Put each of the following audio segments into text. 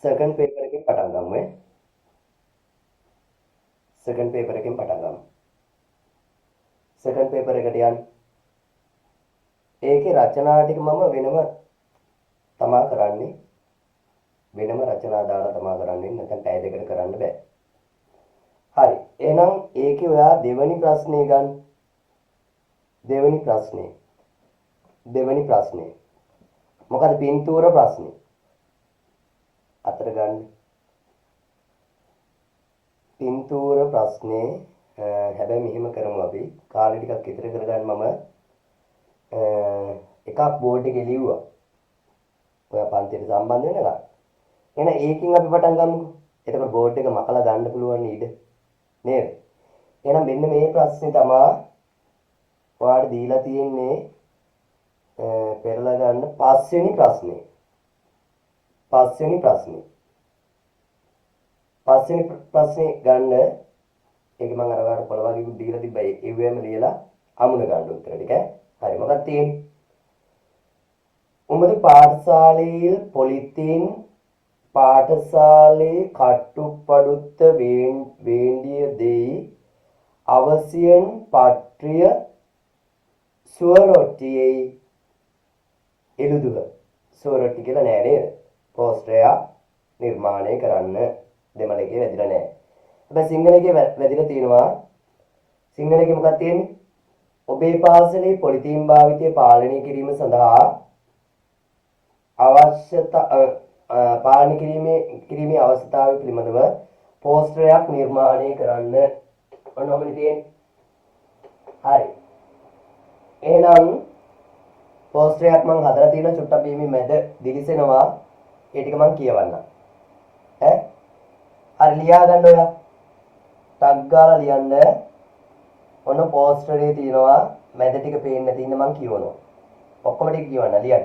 Second paper එකෙන් පටන් ගමු ඈ. සෙකන්ඩ් පේපර් එකෙන් පටන් ගමු. සෙකන්ඩ් පේපර් එකට යන්න. ඒකේ රචනා ටික මම වෙනම තමා කරන්නේ. වෙනම රචනා දාලා තමා කරන්නේ. නැත්නම් පැය දෙකකට කරන්න බෑ. හරි. එහෙනම් ඒකේ ඔයා දෙවෙනි ප්‍රශ්නේ ගන්න. දෙවෙනි ප්‍රශ්නේ. මොකද පින්තූර ප්‍රශ්නේ. අතර ගන්න. පින්තූර ප්‍රශ්නේ හැබැයි මෙහෙම කරමු අපි. කාලේ ටිකක් ඉතර කරගන්න මම එකක් බෝඩ් එකේ ලිව්වා. ඔයා පන්තියට සම්බන්ධ වෙනකම්. එහෙනම් ඒකෙන් අපි පටන් ගමුකෝ. එතකොට බෝඩ් එක මකලා ගන්න පුළුවන් නේද? නේද? එහෙනම් මෙන්න මේ ප්‍රශ්නේ තමයි ඔයාලට දීලා තියෙන්නේ පෙරලා ගන්න පස්වෙනි ප්‍රශ්නේ. පස්වෙනි ප්‍රශ්නේ ගන්න. ඒක මම අර ඔයාලට පොළ වගේ දීලා තිබ්බා. ඒවෙම ලියලා අමුණ ගන්න උත්තර ටික. හරි මොකක්ද තියෙන්නේ? உமது பாடசாலையில் பொலித்தீன் பாடசாலை கட்டுப்படுத்த வேண்டியதை அவசியம் பற்றிய சுவரொட்டியை எழுதுக. සුවරොට්ටි කියලා නෑ නේද? පෝස්ටරයක් නිර්මාණය කරන්න දෙමළ එකේ වැදිලා නෑ. හැබැයි සිංහල එකේ වැදිලා තියෙනවා. සිංහල එකේ මොකක්ද තියෙන්නේ? ඔබේ පාසලේ පොලිතීන් භාවිතය පාලනය කිරීම සඳහා පාලනය කිරීමේ අවශ්‍යතාවය පිළිබඳව පෝස්ටරයක් නිර්මාණය කරන්න. ඔන්නෝමනේ තියෙන්නේ. හරි. එහෙනම් පෝස්ටරයක් මම හදලා තියෙන චුට්ටක් බීමේ මැද දිලිසෙනවා. ඒ ටික මම කියවන්නම්. ඈ? හරි ලියා ගන්න ඔයා. ටග් ගාලා ලියන්න. ඔන්න පෝස්ටරේ තියෙනවා මැද ටික පේන්න නැති ඉන්න මම කියවනවා. ඔක්කොම ටික කියවන්න ලියන්න.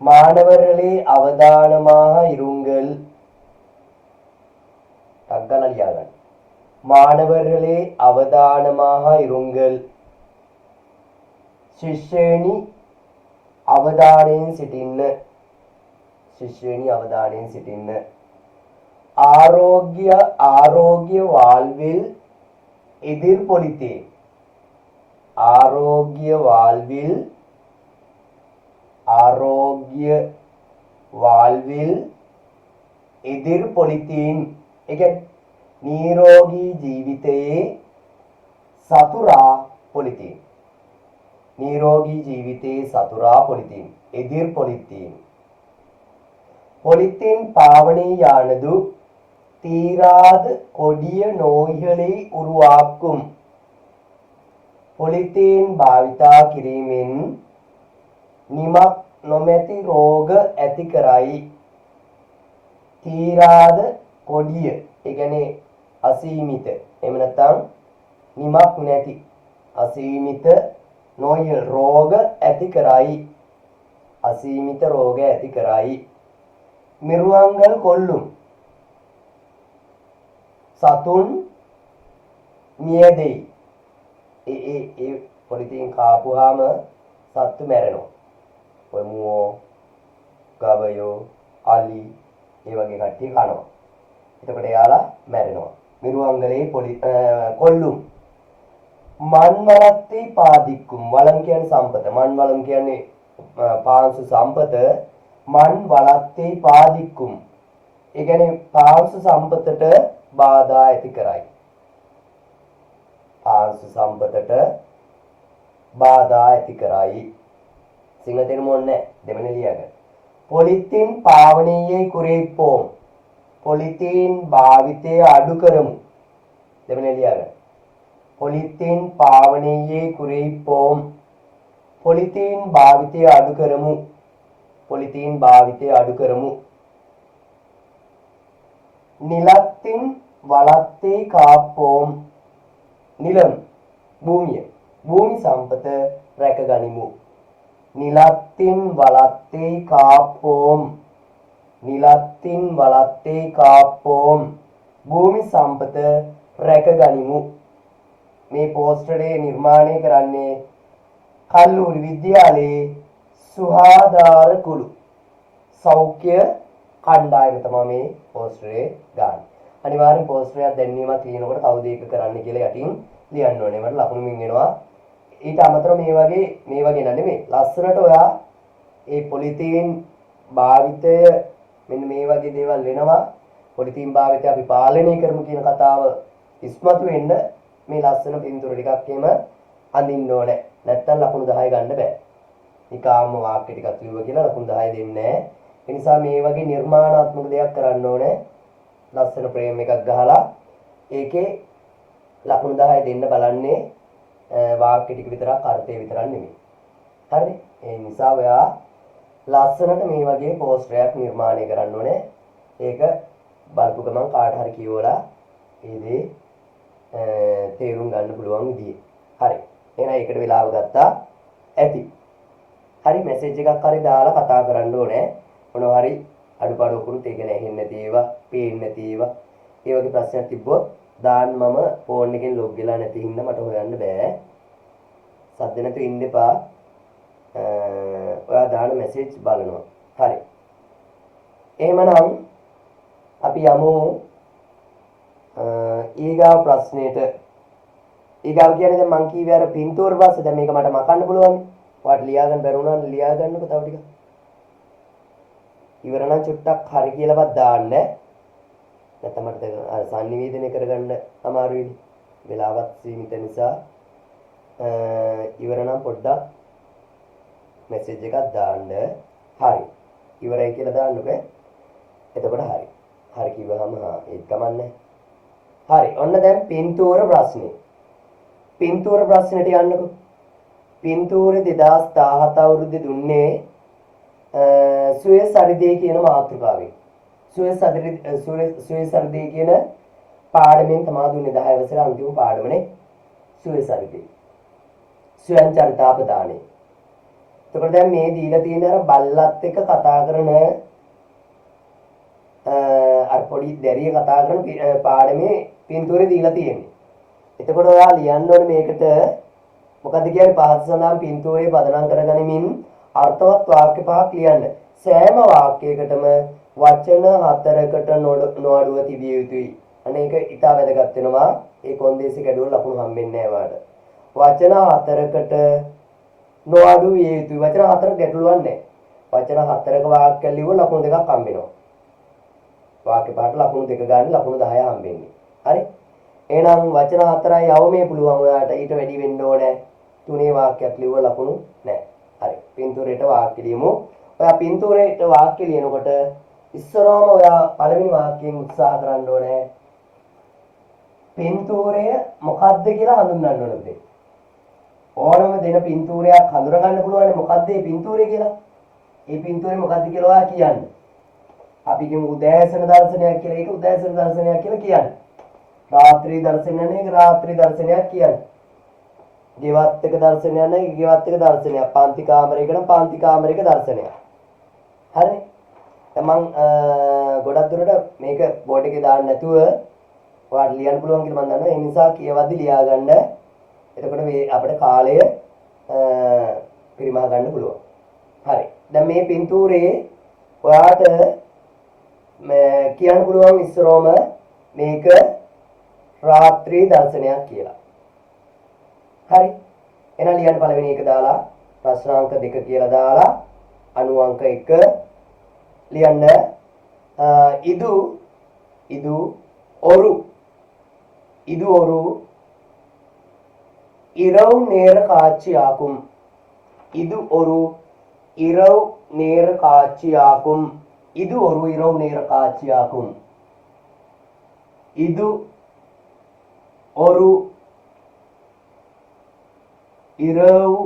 மாணவர்களே அவதானமாக இருங்கள். ටග් ගාලා ලියා ගන්න. மாணவர்களே அவதானமாக இருங்கள். ශිෂ්‍යයනි අවධානයෙන් සිටින්න. ආරෝග්‍ය வாழ்வில் எதிர்பொலித்தேன். ආරෝග්‍ය வாழ்வில் එදිරිපොලිතීන්. ඒ කියන්නේ නිරෝගී ජීවිතයේ සතුරා පොලිතීන්. නිරෝගී ජීවිතයේ සතුරා පොලිතීන්. எதிர்பொலித்தீன். பொலித்தீன் பாவனையானது தீராத கொடிய நோய்களை உருவாக்கும். பொலித்தீன் භාවිතා කිරීමෙන් නිමක් නොමැති රෝග ඇති කරයි. තීරාද කොඩිය ඒ කියන්නේ අසීමිත. එහෙම නැත්නම් නිමක් නැති අසීමිත නොය රෝග ඇති කරයි. අසීමිත රෝග ඇති කරයි. මිරුවන්ගල් කොල්ලුම් සතුන් මියදෙයි. ඒ පොලිතීන් කාපුවාම සත්තු මැරෙනවා. ඔය මුවෝ, ගවයෝ, අලි ඒ වගේ කට්ටිය කනවා. එතකොට එයාලා මැරෙනවා. මිරුවන්ගලේ කොල්ලුම් මන් වලත්තේ පාදික්කුම්. වලම් කියන්නේ සම්පත. මන් වලම් කියන්නේ පාංශු සම්පත. මන් වලත්තේ පාදික්කුම්. ඒ කියන්නේ පාංශු සම්පතට බාධා ඇති කරයි. පාංශු සම්පතට බාධා ඇති කරයි. සිංහල තේරුම ඕනේ දෙමළ ලියගන්න. පොලිතීන් පාවනීයේ කුරේප්පෝම්. පොලිතීන් භාවිතය අඩු කරමු. දෙමළ ලියගන්න. පොලිතීන් පාවනීයේ කුරේප්පෝම්. පොලිතීන් භාවිතය අඩු කරමු. පොලිතීන් භාවිතය අඩු කරමු. නිලත්තින් වලත්තේ කාප්පෝම්. නිලම් භූමිය. භූමි සම්පත රැක ගනිමු. නිලත්තින් වලත්තේ කාප්පෝම්. නිලත්තින් වලත්තේ කාප්පෝම්. භූමි සම්පත රැක ගනිමු. මේ පෝස්ටරේ නිර්මාණය කරන්නේ කල්ලූරි විද්‍යාලයේ සුහාදාර කුළු. සෞඛ්‍ය කණ්ඩායම තමයි මේ පෝස්ටරේ ගන්න. අනිවාර්යෙන් පෝස්ටරයක් දැන්වීමක් ලියනකොට කවුද ඒක කරන්න කියලා යටින් ලියන්න ඕනේ. මට ලකුණු මින් එනවා. ඊට අමතරව මේ වගේ නෙමෙයි. ලස්සනට ඔයා මේ පොලිතීන් භාවිතය මෙන්න මේ වගේ දේවල් වෙනවා. පොලිතීන් භාවිතය අපි පාලනය කරමු කියන කතාව ඉස්මතු වෙන්න මේ ලස්සන පින්තූර ටිකක් එහෙම අඳින්න ඕනේ. නැත්තම් ලකුණු 10 ගන්න බෑ. නිකාම්ම වාක්‍ය ටිකක් ලියුවා කියලා ලකුණු 10 දෙන්නේ නැහැ. ඒ නිසා මේ වගේ නිර්මාණාත්මක දෙයක් කරන්න ඕනේ. ලස්සන ප්‍රේම් එකක් ගහලා ඒකේ ලකුණු 10 දෙන්න බලන්නේ වාක්‍ය ටික විතරක් අර්ථය විතරක් නෙමෙයි. හරිද? ඒ නිසා ඔයා ලස්සනට මේ වගේ පෝස්ටරයක් නිර්මාණය කරන්න ඕනේ. ඒක බලපු ගමන් කාට හරි කියවලා ඒ දේ තේරුම් ගන්න පුළුවන් විදිහේ. හරි. එහෙනම් ඒකට වෙලාව ගත්තා ඇති. හරි මැසේජ් එකක් හරි දාලා කතා කරන්න ඕනේ. මොනවා හරි අඩුපාඩු වුණොත් ඒක නැහෙන්නේ නැති ඒවා, පේන්නේ නැති ඒවා. ඒ වගේ ප්‍රශ්නයක් තිබ්බොත් දාන්න මම ෆෝන් එකෙන් ලොග් වෙලා නැති හින්දා මට හොයන්න බෑ. සද්ද නැතුව ඉන්න එපා. ඔයා දාන මැසේජ් බලනවා. හරි. එහෙමනම් අපි යමු ඊගාව ප්‍රශ්නෙට. ඊගාව කියන්නේ දැන් මං කීවේ අර පින්තූර පස්සේ දැන් මේක මට මකන්න පුළුවන්. ඔයාලට ලියා ගන්න බැරි වුණා නම් ලියා ගන්නකො තව ටිකක්. ඉවර නම් චුට්ටක් හරි කියලාවත් දාන්න. නැත්නම් මට සංනිවේදනය කරගන්න අමාරුයි. වෙලාවත් සීමිත නිසා ඉවර නම් පොඩ්ඩක් මැසේජ් එකක් දාන්න. හරි. ඉවරයි කියලා දාන්නකෝ. එතකොට හරි. හරි කිව්වහම ඒක කමන්නේ. හරි. ඔන්න දැන් පින්තූර ප්‍රශ්නේ. පින්තූර ප්‍රශ්නෙට යන්නකෝ. පින්තූරේ 2017 අවුරුද්දේ දුන්නේ සුවේස් හෘදය කියන මාතෘකාවෙන්. සුවේස් හෘදය කියන පාඩමෙන් තමයි දුන්නේ 10 වසරේ අන්තිම පාඩමනේ. සුවේස් හෘදය. ස්වයං චරිතාපදානේ. එතකොට දැන් මේ දීලා තියෙන අර බල්ලත් එක්ක කතා කරන අර පොඩි දැරිය කතා කරන පාඩමේ පින්තූරේ දීලා තියෙන්නේ. එතකොට ඔයා ලියන්න ඕනේ මේකට මොකද්ද කියන්නේ පහත සඳහන් පින්තූරේ පදනම් කරගනිමින් අර්ථවත් වාක්‍ය පහක් ලියන්න. සෑම වාක්‍යයකටම වචන 4කට නොඅඩුව තිබිය යුතුයි. අනේක ඉතා වැදගත් වෙනවා. ඒ කොන්දේසි කැඩුවල ලකුණු හම්බෙන්නේ නැහැ වාට. වචන 4කට නොඅඩු විය යුතුයි. වචන 4ක ගැටලුවක් නැහැ. වචන 4ක වාක්‍ය ලියුව ලකුණු දෙකක් හම්බෙනවා. වාක්‍ය පහට ලකුණු දෙක ගන්න ලකුණු 10 හම්බෙන්නේ. හරි? එහෙනම් වචන 4යි අවමේ පුළුවන් ඔයාට ඊට වැඩි වෙන්න ඕනේ. 3 වාක්‍යයක් ලියුව ලකුණු නැහැ. හරි. පින්තූරයට වාක්‍ය ලියමු. ඔයා පින්තූරයට වාක්‍ය ලියනකොට ඉස්සරවම ඔයා පළවෙනි වාක්‍යයෙන් උත්සාහ කරන්න ඕනේ. පින්තූරය මොකක්ද කියලා හඳුන්වන්න ඕනේ. ඕනම දෙන පින්තූරයක් හඳුනා ගන්න පුළුවන් මොකක්ද මේ පින්තූරය කියලා. මේ පින්තූරේ මොකක්ද කියලා ඔයා කියන්න. අපි කියමු උදෑසන දර්ශනයක් කියලා. ඒක උදෑසන දර්ශනයක් කියලා කියන්නේ. රාත්‍රී දර්ශනයක් නේ රාත්‍රී දර්ශනයක් කියන්නේ. ගෙවත් එක දර්ශනයක් නේ ගෙවත් එක දර්ශනයක්. පාන්ති කාමරයක නම් පාන්ති කාමරයක දර්ශනයක්. හරි? දැන් මම ගොඩක් දුරට මේක බෝඩ් එකේ දාන්න නැතුව ඔයාලට ලියන්න පුළුවන් කියලා මම දන්නවා. ඒ නිසා කියවද්දි ලියා ගන්න. එතකොට මේ අපේ කාලය පරිමහ ගන්න පුළුවන්. හරි. දැන් මේ පින්තූරේ ඔයාට කියන්න පුළුවන් ඉස්සරෝම මේක රාත්‍රී දර්ශනයක් කියලා. හරි. එහෙනම් ලියන්න පළවෙනි එක දාලා ප්‍රශ්නාංක 2 කියලා දාලා අණු අංක 1 ලියන්න. ඉදු ඔරු இரவு நேர காட்சியாகும். இது ஒரு இரவு நேர காட்சியாகும். இது ஒரு இரவு நேர காட்சியாகும். இது ஒரு இரவு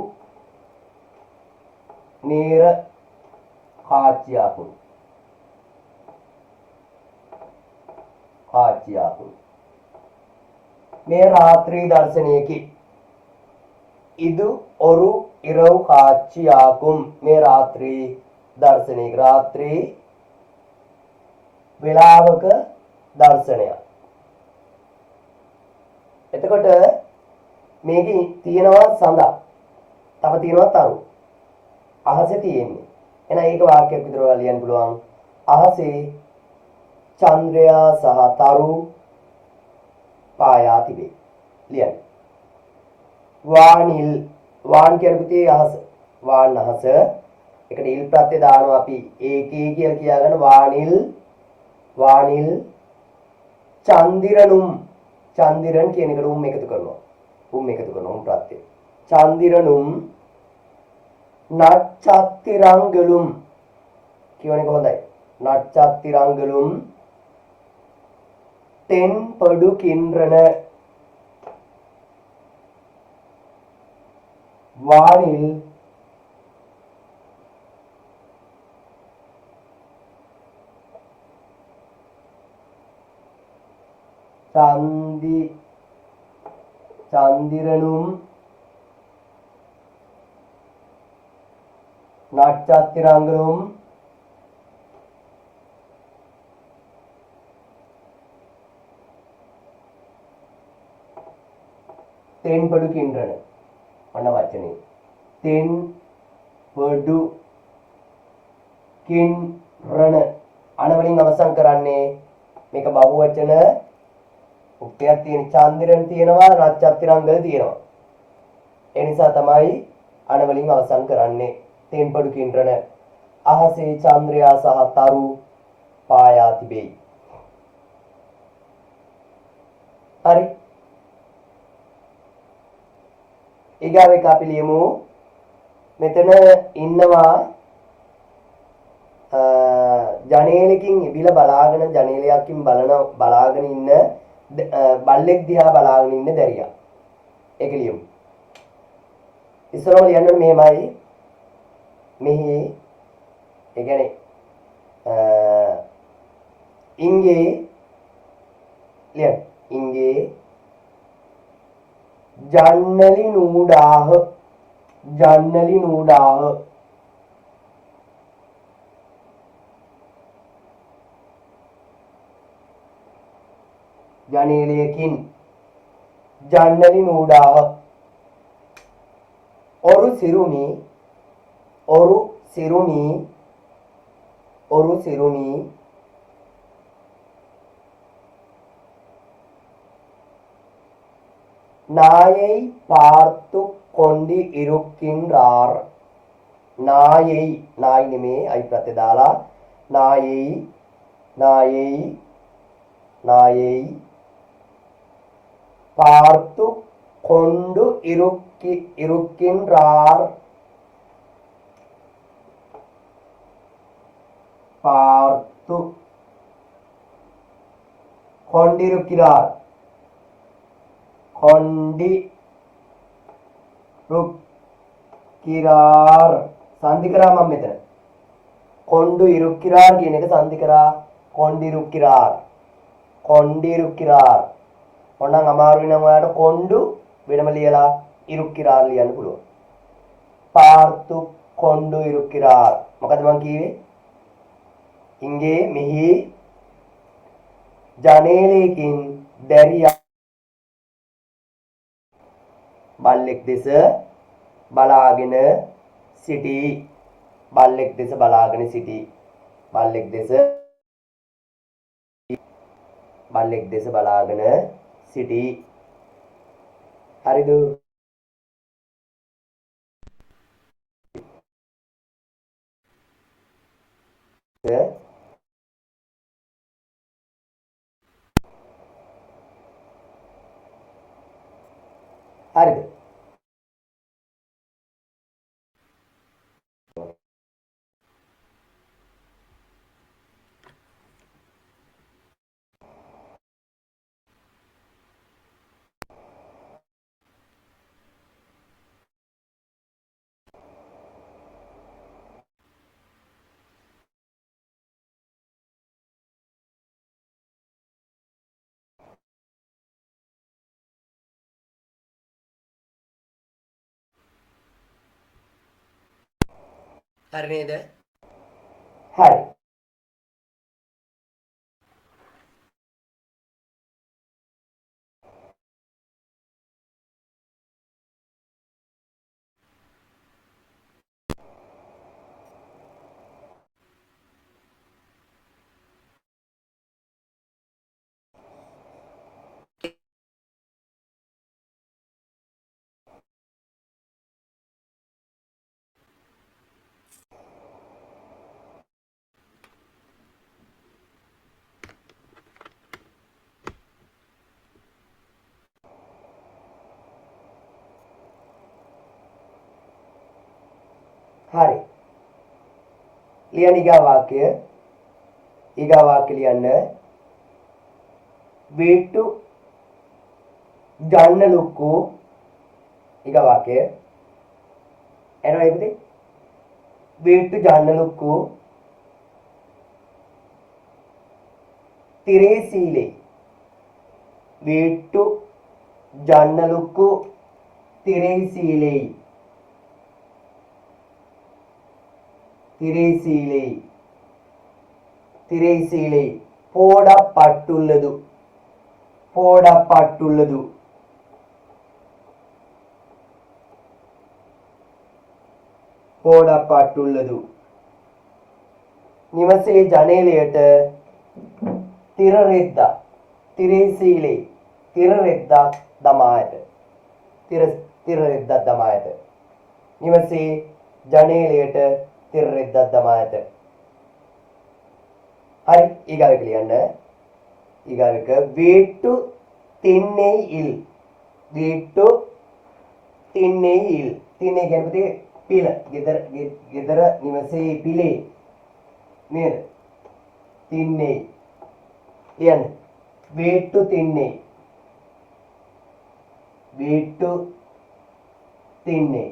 நேர காட்சியாகும். මේ රාත්‍රී දර්ශනයකි. இது ஒரு இரவு காட்சியாகும். මේ රාත්‍රී දර්ශනයක රාත්‍රී වේලාවක දර්ශනයක්. එතකොට මේකේ තියෙනවා සඳක්. තව තියෙනවා තරු. අහසේ තියෙන්නේ. එහෙනම් ඒක වාක්‍යයක් විතර ඔයාලා ලියන්න පුළුවන්. අහසේ චන්ද්‍රයා සහ තරු පායා තිබේ. ලියන්න. වානිල් වාන් කියන පුතේ අහස. වාන් අහස. එකට ඉල් ප්‍රත්‍ය දානවා අපි ඒකේ කියලා කියාගෙන වානිල් චන්දිරනුම් චන්දිරන් කියන එකට එකතු කරනවා. එකතු කරනවා ප්‍රත්‍ය. චන්දිරනුම් නච්චත්තිරංගලුම් කියවන එක හොඳයි. නච්චත්තිරංගලුම් தென்படு கின்றன வானில் சந்திரனும் நட்சத்திரங்களும் தென்படுகின்றன අන්න වචනේ தென்படு කින්රණ අන වලින් අවසන් කරන්නේ මේක බහුවචන උක්තියක් තියෙන චන්දිරන් තියෙනවා නච්චත්තිරංගල තියෙනවා ඒ නිසා තමයි අන වලින් අවසන් කරන්නේ தென்படு කින්රණ අහසේ චන්ද්‍රයා සහ තරු පායා තිබේ හරි ඊගාව එක අපි ලියමු මෙතන ඉන්නවා ජනේලකින් ඉබිලා බලාගෙන බලාගෙන ඉන්න බල්ලෙක් දිහා බලාගෙන ඉන්න දැරියා ඒක ලියමු ඉස්සරම ලියන්න මෙහෙමයි මෙහි ඒ කියන්නේ ඉංගේ ලියන්න ඉංගේ ஜன்னலி நூடாக ஜனேலயකින් ஜன்னலி நூடாக ஒரு சிறுமி நாயை பார்த்து கொண்டு இருக்கின்றார் நாய் නෙමේ අයි ප්‍රත්‍ය දාලා நாயை பார்த்து கொண்டு இருக்கின்றார் பார்த்து கொண்டிருக்கிறார் කොණ්ඩිරුක්කිරාර් සන්ධි කරා මම මෙතන කොණ්ඩු ඉරුක්කිරාර් කියන එක සන්ධි කරා කොණ්ඩිරුක්කිරාර් ඕනනම් අමාරු වෙනම් ඔයාලට කොණ්ඩු වෙනම ලියලා ඉරුක්කිරාර් ලියන්න පුළුවන් පාර්තු කොණ්ඩු ඉරුක්කිරාර් මොකද මම කිව්වේ ඉංගේ මෙහි ජනේලයකින් දැරියා බල්ලෙක් දෙස බලාගෙන සිටි හරිද හරිද හරි නේද හරි හරි. ලියන්න ඊගා වාක්‍ය ලියන්න. වීට්ටු ජන්නලුක්කු ඊගා වාක්‍ය එනවා ඒකදී වීට්ටු ජන්නලුක්කු තිරේසීලේ වීට්ටු ජන්නලුක්කු තිරේසීලේ పోడపట్టుల్లదు නිවසේ ජනේලයට තිර රෙද්දක් දමා ඇත. නිවසේ ජනේලයට තිර රෙද්දක් දමා ඇත. හරි ඊගාව එක ලියන්න. ඊගාව එක වීට්ටු තින්නේ ඉල්. තින්නේ කියන්නේ පිළ. ගෙදර නිවසේ පිළේ නේද? තින්නේ ලියන්න. වීට්ටු තින්නේ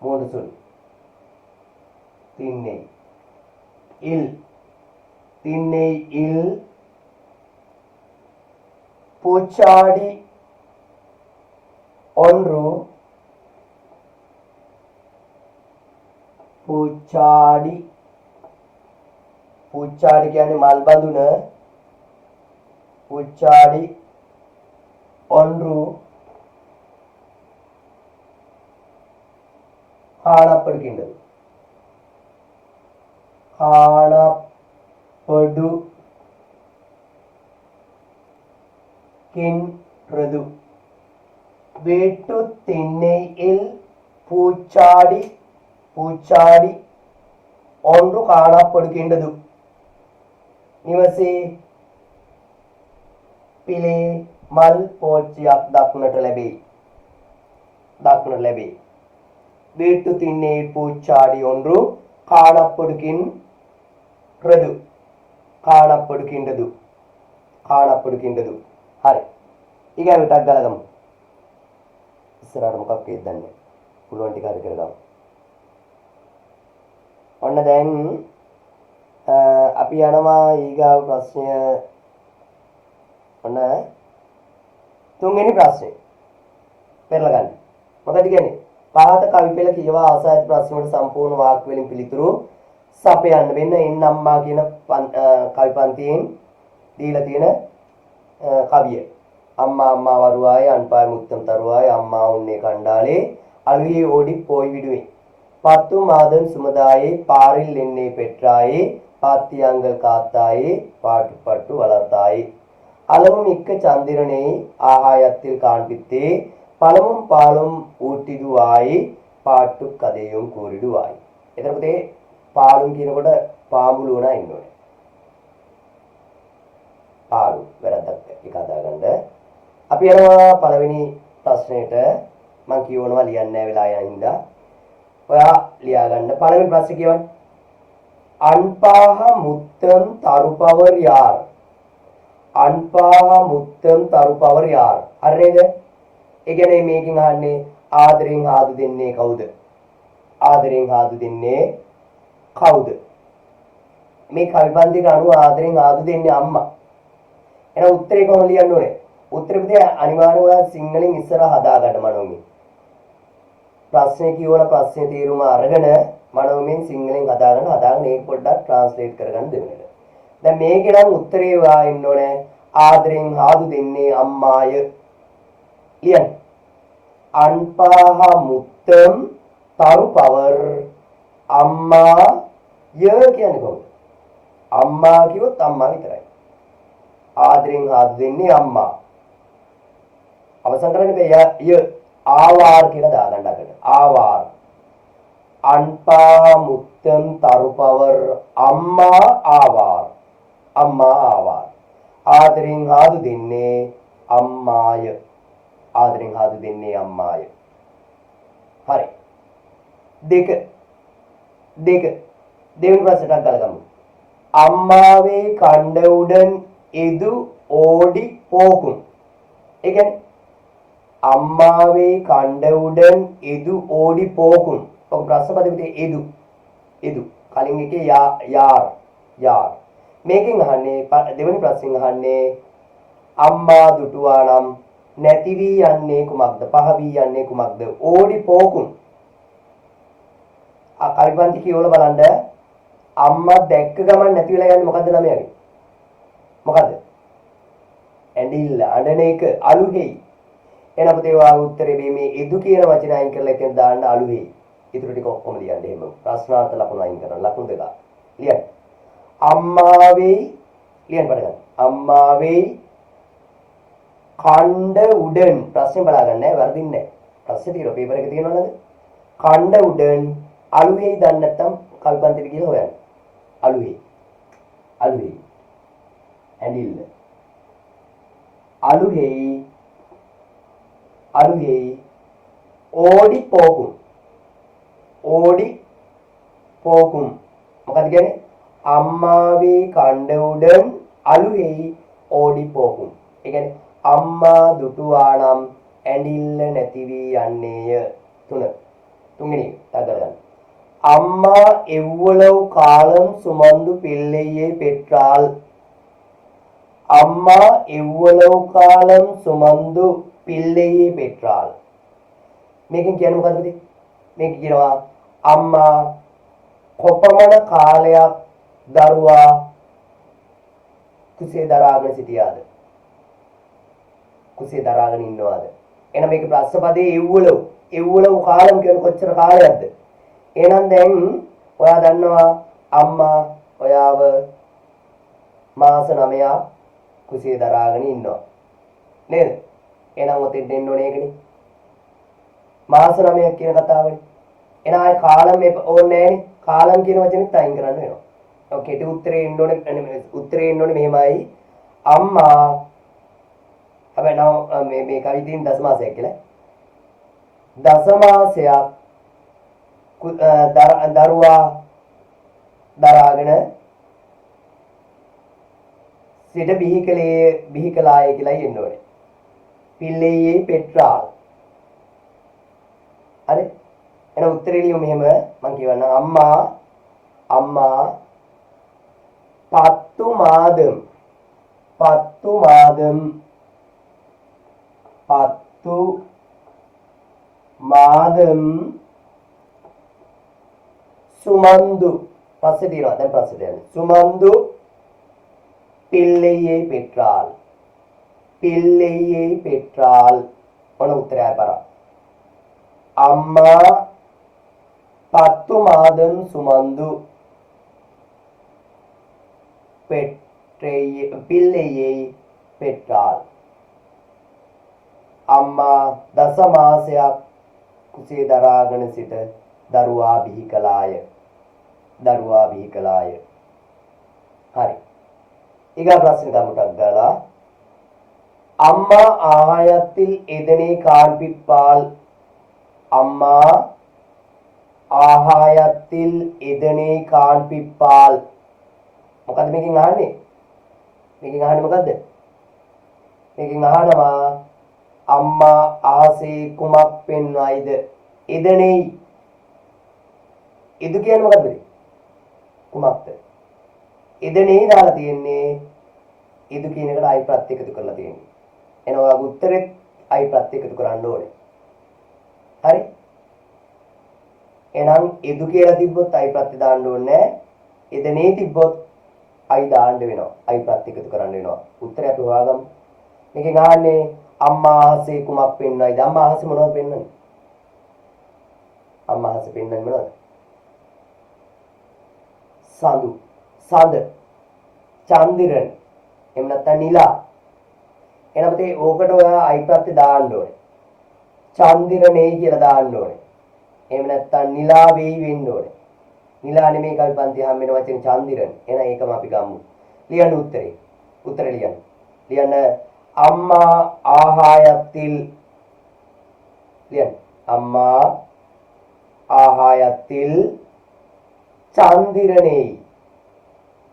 මෝඩසුල් තින්නේ ඉල් పూచాడి ఒండ్రు పూచాడి කියන්නේ මල් බඳුන. పూచాడి ఒండ్రు காணப்படுகின்றது. வீட்டு திண்ணையில் பூச்சாடி ஒன்று காணப்படுகின்றது. නිවසේ පිළේ මල් පෝච්චියක් දක්නට ලැබේ. வீட்டு திண்ணையில் பூச்சாடி ஒன்று காணப்படுகின்றது. හරි. ඊගාවට ගලගමු. ඉස්සරහට මොකක් කියද්දන්නේ? පුළුවන් ටික හරි කරගමු. ඔන්න දැන් අපි යනවා ඊගාව ප්‍රශ්නය. ඔන්න තුන්වෙනි ප්‍රශ්නේ. පෙරලා ගන්න. මොකද කියන්නේ? පහත කවි පෙළ කියවා ආසාදිත ප්‍රශ්න වලට සම්පූර්ණ වාක්‍ය වලින් පිළිතුරු සපයන්න වෙන එන්න අම්මා කියන කවි පන්තියෙන් දීලා තියෙන කවිය. அம்மா வருவாய் அன்பாய் முத்தம் தருவாய் அம்மா உன்னை கண்டாலே அழுகிய ஓடி போய் விடுவேன் 10 மாதம் சுமதாயே பாரில் என்னை பெற்றாயே பாத்தியங்கள் காத்தாயே பாட்டு பட்டு வளர்த்தாயே அளவு மிக்க சந்திரனை ஆகாயத்தில் காண்பித்தே பழமும் பாலும் ஊட்டிடுவாய் பாட்டு கதையும் கூறிடுவாய். එතකොට පාළුම් කියනකොට පාඹුළු වුණා ඉන්නෝනේ. පාළු වැරද්දක් එක හදාගන්න. අපි යනවා පළවෙනි ප්‍රශ්නෙට. මම කියවනවා ලියන්න නැහැ වෙලා යන හින්දා. ඔයා ලියා ගන්න. පළවෙනි ප්‍රශ්නේ කියවන්න. අන්පාහ මුත්තම් තරුපවර් යාර්. අන්පාහ මුත්තම් තරුපවර් යාර්. හරිද? ඒ කියන්නේ මේකෙන් අහන්නේ ආදරෙන් ආදු දෙන්නේ කවුද? ආදරෙන් ආදු දෙන්නේ කවුද? මේ කවිපන්තික අනුව ආදරෙන් ආදු දෙන්නේ අම්මා. එහෙනම් උත්තරේ කොහොමද ලියන්න ඕනේ? උත්තරේ අනිවාර්යයෙන්ම ඔයා සිංහලෙන් ඉස්සරහ හදා ගන්න මනෝමී. ප්‍රශ්නේ කියවලා ප්‍රශ්නේ තේරුම අරගෙන මනෝමීන් සිංහලෙන් හදාගෙන ඒක පොඩ්ඩක් ට්‍රාන්ස්ලේට් කරගන්න දෙන්න. දැන් මේකේ නම් උත්තරේ ඔයා ඉන්න ඕනේ ආදරෙන් ආදු දෙන්නේ අම්මාය. ලියන්න. අන්පාහ මුත්තම් තරු පවර් අම්මා ය කියන්නේ කොහොමද? අම්මා කිව්වොත් අම්මා විතරයි. ආදරෙන් ආදු දෙන්නේ අම්මා. අවසන් කරන්නේ ය ආවාර් කියලා දාගන්න අකට. ආවාර්. අන්පාහ මුත්තම් තරු පවර් අම්මා ආවාර්. අම්මා ආවාර්. ආදරෙන් ආදු දෙන්නේ අම්මාය. ආදරෙන් ආදු දෙන්නේ අම්මාය. හරි. දෙක දෙක දෙවෙනි ප්‍රශ්නයක් ගලගමු. අම්මාවේ කණ්ඩ උඩන් එදු ඕඩි පෝකුම්. ඒ කියන්නේ අම්මාවේ කණ්ඩ උඩන් එදු ඕඩි පෝකුම්. ඔක ප්‍රශ්න පදෙකට එදු කලින් එකේ යාර් මේකෙන් අහන්නේ දෙවෙනි ප්‍රශ්نين අහන්නේ අම්මා දුටුවා නම් නැති වී යන්නේ කුමක්ද? පහ වී යන්නේ කුමක්ද? ඕඩි පෝකුම්. කවිපන්ති කියවල බලන්න. අම්මා දැක්ක ගමන් නැති වෙලා යන්නේ මොකද්ද ළමයාගේ? මොකද්ද? ඇඬිල්ල අඬන එක අලුහෙයි. එහෙනම් පුතේ ඔයාගේ උත්තරේ මේ එදු කියන වචන අයින් කරලා එතෙන් දාන්න අලුහෙයි. ඊටු ටික ඔක්කොම ලියන්න එහෙම. ප්‍රශ්නාර්ථ ලකුණු අයින් කරන්න. ලකුණු දෙක. ලියන්න. අම්මාවේ ලියන්න පටන් ගන්න. අම්මාවේ කණ්ඩ උඩන් ප්‍රශ්නේ බලාගන්න නෑ වර්ධින්නේ නෑ. ප්‍රශ්නේ තියෙනවා පේපර් එකේ තියෙනවද? කණ්ඩ උඩන් අලුහෙයි දන්නේ නැත්නම් කල්පන්තිට කියලා හොයන්න. අලුහෙයි ඇඬිල්ල අලුහෙයි ඕඩි පෝකුම් මොකද කියන්නේ? අම්මාවේ කණ්ඩ උඩන් අලුහෙයි ඕඩි පෝකුම්. ඒ කියන්නේ අම්මා දුටුවා නම් ඇඬිල්ල නැති වී යන්නේය. තුන්වෙනි තගලගන්න. அம்மா எவ்வளவு காலம் சுமந்து பிள்ளையை பெற்றாள்? அம்மா எவ்வளவு காலம் சுமந்து பிள்ளையை பெற்றாள்? මේකෙන් කියන්නේ මොකද්ද? මේක කියනවා අම්මා කොපමණ කාලයක් දරුවා කුසේ දරාගෙන සිටියාද? කුසේ දරාගෙන ඉන්නවාද? එහෙනම් මේක ප්‍රශ්න පදේ එව්වලව කාලම් කියන කොච්චර කාලයක්ද? එහෙනම් දැන් ඔයා දන්නවා අම්මා ඔයාව මාස 9ක් කුසේ දරාගෙන ඉන්නවා නේද? එහෙනම් ඔතෙන් දෙන්න ඕනේ ඒකනේ. මාස 9ක් කියන කතාවනේ. එහෙනම් ආයේ කාලම් ඕනේ නැහැනේ. කාලම් කියන වචනේත් අයින් කරන්න වෙනවා. ඔව් කෙටි උත්තරේ එන්න ඕනේ මෙහෙමයි. අම්මා හැබැයි නෝ මේ කවිතින් දසමාසයක් කියලා. දසමාසයක් දරුවා දරාගෙන සිට බිහිකලාය කියලා එන්න ඕනේ. පිල්ලෙයේ පෙට්‍රාල්. හරි? එහෙනම් උත්තරේ ලියමු මෙහෙම මම කියවන්නම් අම්මා පත්තු මාදම් සුමන්දු පස්සේ දිනවා දැන් පස්සේ දෙන්නේ සුමන්දු පිල්ලෙයේ පෙට්‍රාල් ඔන්න උත්තරය පාර අම්මා පත්තු මාදම් සුමන්දු පිල්ලෙයේ පෙට්‍රාල් අම්මා දසමාසයක් කුසේ දරාගෙන සිට දරුවා බිහි කළාය. හරි. ඊගා ප්‍රශ්න ගමුටක් ගාලා අම්මා ආහායத்தில் එදෙනේ කාண்பிப்பாள். අම්මා ආහායத்தில் එදෙනේ කාண்பிப்பாள். මොකද්ද මේකෙන් අහන්නේ? මොකද්ද? මේකෙන් අහනවා අම්මා ආසේ කුමක් පෙන්වයිද? එදෙනේ එදු කියන්නේ මොකද්ද? කුමක්ද? එදෙනේ දාලා තියෙන්නේ එදු කියන එකට අයි ප්‍රත්‍ය එකතු කරලා තියෙන්නේ. එහෙනම් ඔයාගේ උත්තරෙත් අයි ප්‍රත්‍ය එකතු කරන්න ඕනේ. හරි? එහෙනම් එදු කියලා තිබ්බොත් අයි ප්‍රත්‍ය දාන්න ඕනේ නැහැ. එදෙනේ තිබ්බොත් අයි දාන්න වෙනවා. අයි ප්‍රත්‍ය එකතු කරන්න වෙනවා. උත්තරය අපි හොයාගමු. මේකෙන් අහන්නේ අම්මා ආසේ කුමක් පෙන්වයිද? අම්මා ආසේ මොනවද පෙන්වන්නේ? අම්මා ආසේ පෙන්වන්නේ මොනවද? සඳ චන්දිරන් එහෙම නැත්නම් නිලා. එහෙනම් පුතේ ඕකට ඔයා අයි ප්‍රත්‍ය දාන්න ඕනේ. චන්දිරනේ කියලා දාන්න ඕනේ. එහෙම නැත්නම් නිලා වෙයි වෙන්න ඕනේ. නිලා නෙමෙයි කල්පන්ති හැම වෙන වචනේ චන්දිරන්. එහෙනම් ඒකම අපි ගමු. ලියන්න උත්තරේ ලියන්න අම්මා ආහායத்தில் ලියන්න අම්මා ආහායத்தில் චන්දිරණේ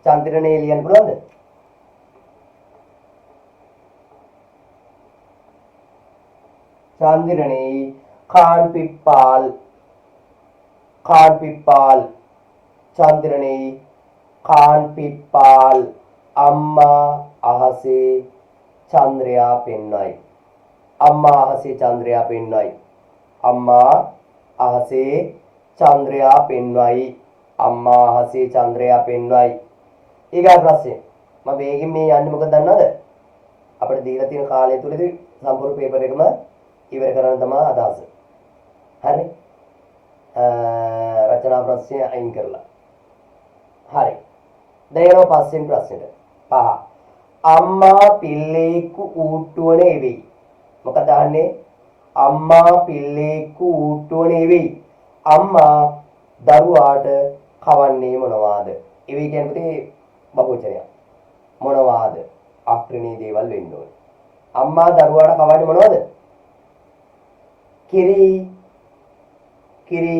චන්දිරණේ ලියන්න පුළුවන්ද? චන්දිරණේ කාන්පිප්පාල් චන්දිරණේ කාන්පිප්පාල් අම්මා අහසේ චන්ද්‍රයා පෙන්වයි. අම්මා අහසේ චන්ද්‍රයා පෙන්වයි. අම්මා අහසේ චන්ද්‍රයා පෙන්වයි. අම්මා අහසේ චන්ද්‍රයා පෙන්වයි. ඊගා ප්‍රශ්නේ මම වේගෙන් මේ යන්නේ මොකද දන්නවද? අපිට දීලා තියෙන කාලය තුලදී සම්පූර්ණ පේපර් එකම ඉවර කරන්න තමයි අදහස. හරි? රචනා ප්‍රශ්නය අයින් කරලා. හරි. දැන් යනවා පස්වෙනි ප්‍රශ්නෙට. පහ. අම්මා පිල්ලේකු ඌට්ටුව නෙවෙයි. මොකද අහන්නේ? අම්මා පිල්ලේකු ඌට්ටුව නෙවෙයි. අම්මා දරුවාට කවන්නේ මොනවාද? එවි කියන්නේ බහුවචනයක්. මොනවාද? අක්‍රිනී දේවල් වෙන්න ඕනේ. අම්මා දරුවාට කවන්නේ මොනවද? කිරි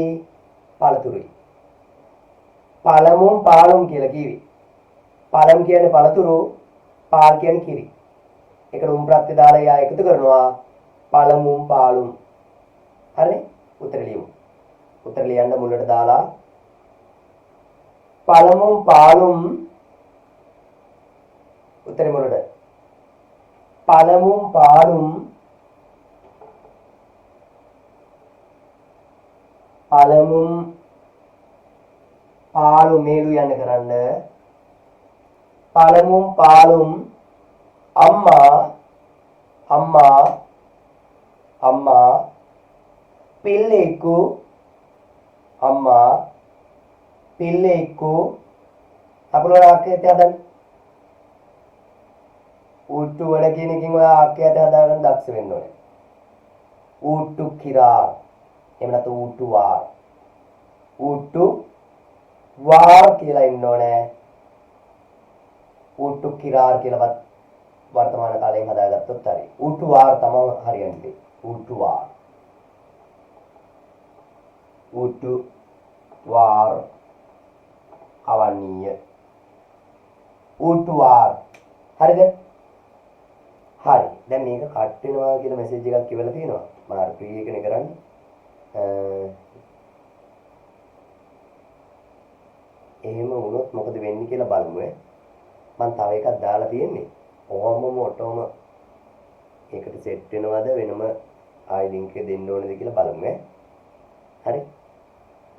පළතුරුයි. පළමුම් පාලුම් කියලා කිව්වේ. පළම් කියන්නේ පළතුරු, පාල් කියන්නේ කිරි. ඒකට උම් ප්‍රත්‍ය දාලා යා එකතු කරනවා පළමුම් පාලුම්. හරිනේ? උත්තර ලියමු. උත්තර ලියන්න මුලට දාලා පළමුම් පාලුම් උත්තරේ මොනද? පළමුම් පාලුම් මේලු යන්න කරන්න. පළමුම් පාලුම් අම්මා පිල්ලෙක්කු අපලෝ ආකේත හදන්න. ඌට්ටු වල කියන එකකින් ඔය ආකේත හදාගන්න දක්ෂ වෙන්න ඕනේ. ඌට්ටු කිරා එහෙම නැත්නම් ඌට්ටු වාර් කියලා ඉන්න ඕනේ. ඌට්ටු කිරාර් කියලා වර්තමාන කාලයෙන් හදාගත්තොත් හරි. ඌට්ටු වාර් තමයි හරියන්නේ. ඌට්ටු වාර් අවනීය. ඌට්ටු වාර්. හරිද? හරි. දැන් මේක කට් වෙනවා කියලා මෙසේජ් එකක් කියවලා තියෙනවා. මම අර ප්‍රී එකනේ කරන්නේ. එහෙම වුණොත් මොකද වෙන්නේ කියලා බලමු ඈ. මම තව එකක් දාලා තියෙන්නේ. ඔහොමම ඔටෝම ඒකට සෙට් වෙනවද වෙනම ආයි ලින්ක් එක දෙන්න ඕනද කියලා බලමු ඈ. හරි?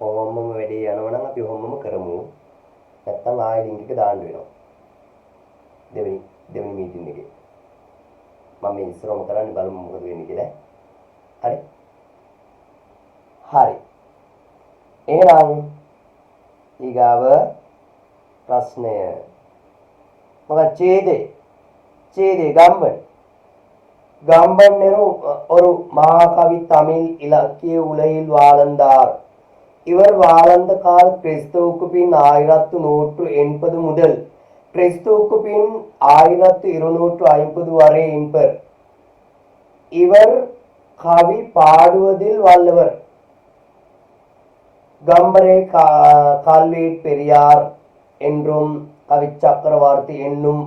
ඔහොමම වැඩේ යනවා නම් අපි ඔහොමම කරමු. නැත්තම් ආයි ලින්ක් එක දාන්න වෙනවා. දෙවෙනි මීටින් එකේ. මම මේ ඉස්සරහම කරන්නේ බලමු මොකද වෙන්නේ කියලා. හරි? හරි. එහෙනම් ඊගාව ප්‍රශ්නය මොකක්ද? ඡේදේ கம்பன் எனும் ஒரு மகாகவி தமிழ் இலக்கிய உலகில் வாழ்ந்தார். இவர் வாழ்ந்த கால் கிறிஸ்துவுக்கு பின் 1180 முதல் கிறிஸ்துவுக்கு பின் 1250 வரை என்பர். இவர் கவி பாடுவதில் வல்லவர். கம்பரை கல்வீட் பெரியார் என்றும் கவி சக்கரவர்த்தி என்னும்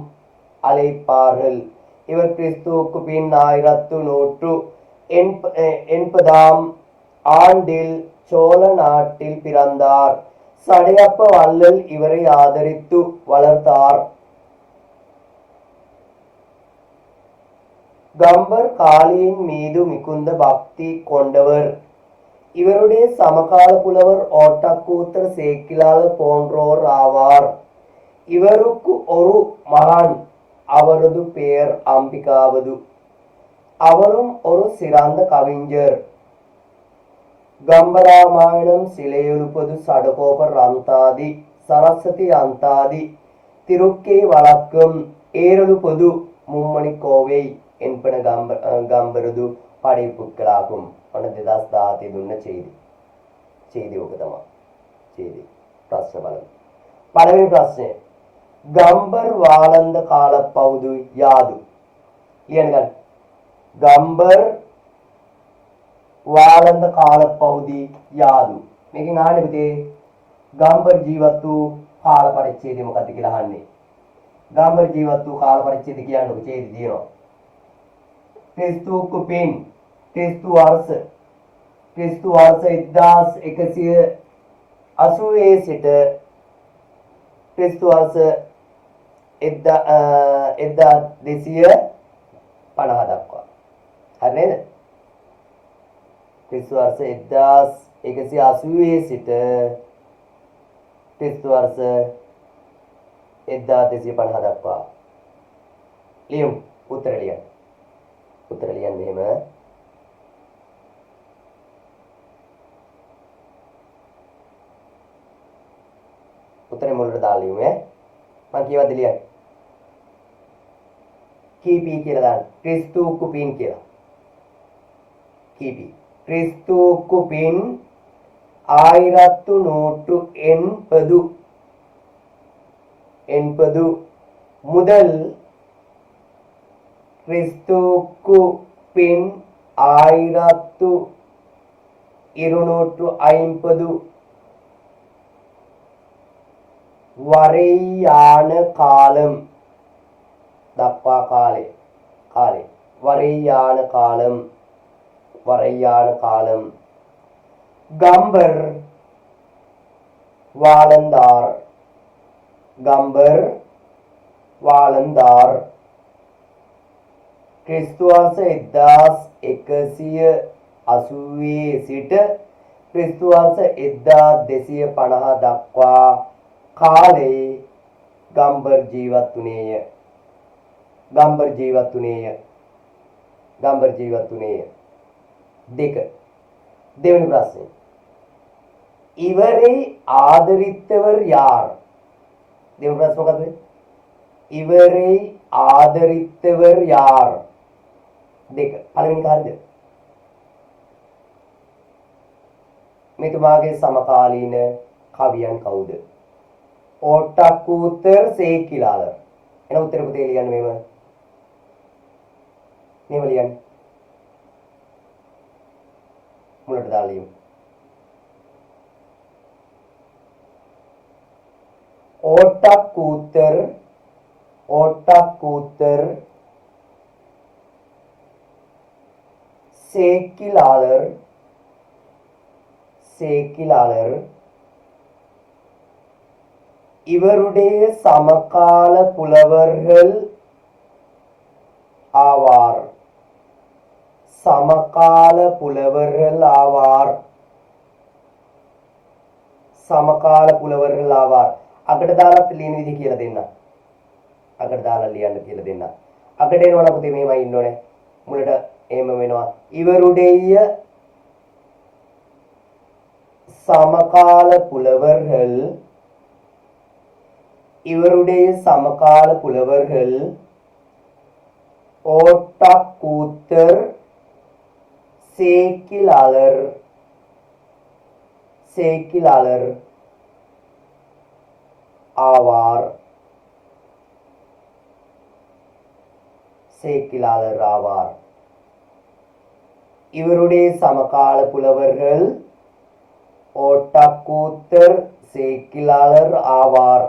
அழைப்பார்கள். இவர் கிறிஸ்துவுக்கு பின் 1180 ஆண்டில் சோழ நாட்டில் பிறந்தார். சடையப்ப வள்ளல் இவரை ஆதரித்து வளர்த்தார். கம்பர் காளியின் மீது மிகுந்த பக்தி கொண்டவர். இவருடைய சமகால புலவர் ஓட்டக்கூத்தர் சேக்கிலார் போன்றோர் ஆவார். இவருக்கு ஒரு மகன், அவரது பெயர் அம்பிகாவது. அவரும் ஒரு சிறந்த கவிஞர். கம்பராமாயணம், சிலையெழுப்பது, சடகோபர் அந்தாதி, சரஸ்வதி அந்தாதி, திருக்கை வழக்கம், ஏறெழுப்பது, மும்மணி கோவை என்பன ගම්බරදු පடைப்புகளாகும். ඔන්න 2017 දුන්න ඡේදය ඔක තමයි. ඡේදය. ප්‍රශ්න බලමු. පළවෙනි ප්‍රශ්නය. ගම්බර් வாழ்ந்த காலப்பகுதி யாது? ලියන්න ගන්න. ගම්බර් வாழ்ந்த காலப்பகுதி யாது? මේකෙන් ආන්නේ පුතේ ගාම්බර් ජීවත් වූ කාල පරිච්ඡේදය මොකක්ද කියලා අහන්නේ. ගාම්බර් ජීවත් වූ කාල පරිච්ඡේදය කියන්නේ ඡේද දිනවා. ක්‍රිස්තු කුපින් ක්‍රිස්තු වර්ෂ 1180 සිට ක්‍රිස්තු වර්ෂ 1250 දක්වා. හරි නේද? ක්‍රිස්තු වර්ෂ 1180 සිට ක්‍රිස්තු වර්ෂ 1250 දක්වා. ලියමු උත්තර ලියන්න. උත්තර ලියන්න මෙහෙම. උත්තරේ මුලට දාලා ලියමු ඈ. මම කියවද්දි ලියන්න. කීපී කියලා දාන්න. ක්‍රිස්තු කුපින් කියලා. කීපී. ක්‍රිස්තු කුපින් 1180 முதல் கிறிஸ்துவுக்கு பின் 1250 வரையான காலம் දක්වා කාලේ වරේයාන කාලම් ගම්බර් வாழந்தார் ක්‍රිස්තු වර්ෂ 1180 සිට ක්‍රිස්තු වර්ෂ 1250 දක්වා කාලේ ගම්බර් ජීවත් වුණේය. දෙවෙනි ප්‍රශ්නේ. இவரை ஆதரித்தவர் யார்? දෙවෙනි ප්‍රශ්න මොකද්ද? இவரை ආදරිத்தவர் யார்? පළවෙනි කාර්යද? මෙතුමාගේ සමකාලීන කවියන් කවුද? ඕට්ටක්කූතර් සේකිලාලර්. එන උත්තර පුතේ ලියන්න මෙහෙම ලියන්න. මුලට දාලා ලියමු. ඕට්ටක්කූතර් சேக்கிலாளர் இவருடைய சமகால புலவர்கள் ஆவார். சமகால புலவர்கள் ஆவார். අගට දාලා ලියන විදිහ කියලා දෙන්න. අගට දාලා ලියන්න කියලා දෙන්න. අගට එනවනම් පුතේ මෙහෙමයි ඉන්න ඕනේ. මුලට එහෙම වෙනවා. இவருடைய சமகால புலவர்கள் ஓட்டக்கூத்தர் சேக்கிலாளர் ஆவார். இவருடைய சமகால புலவர்கள் ஓட்டக்கூத்தர் சேக்கிலாளர் ஆவார்.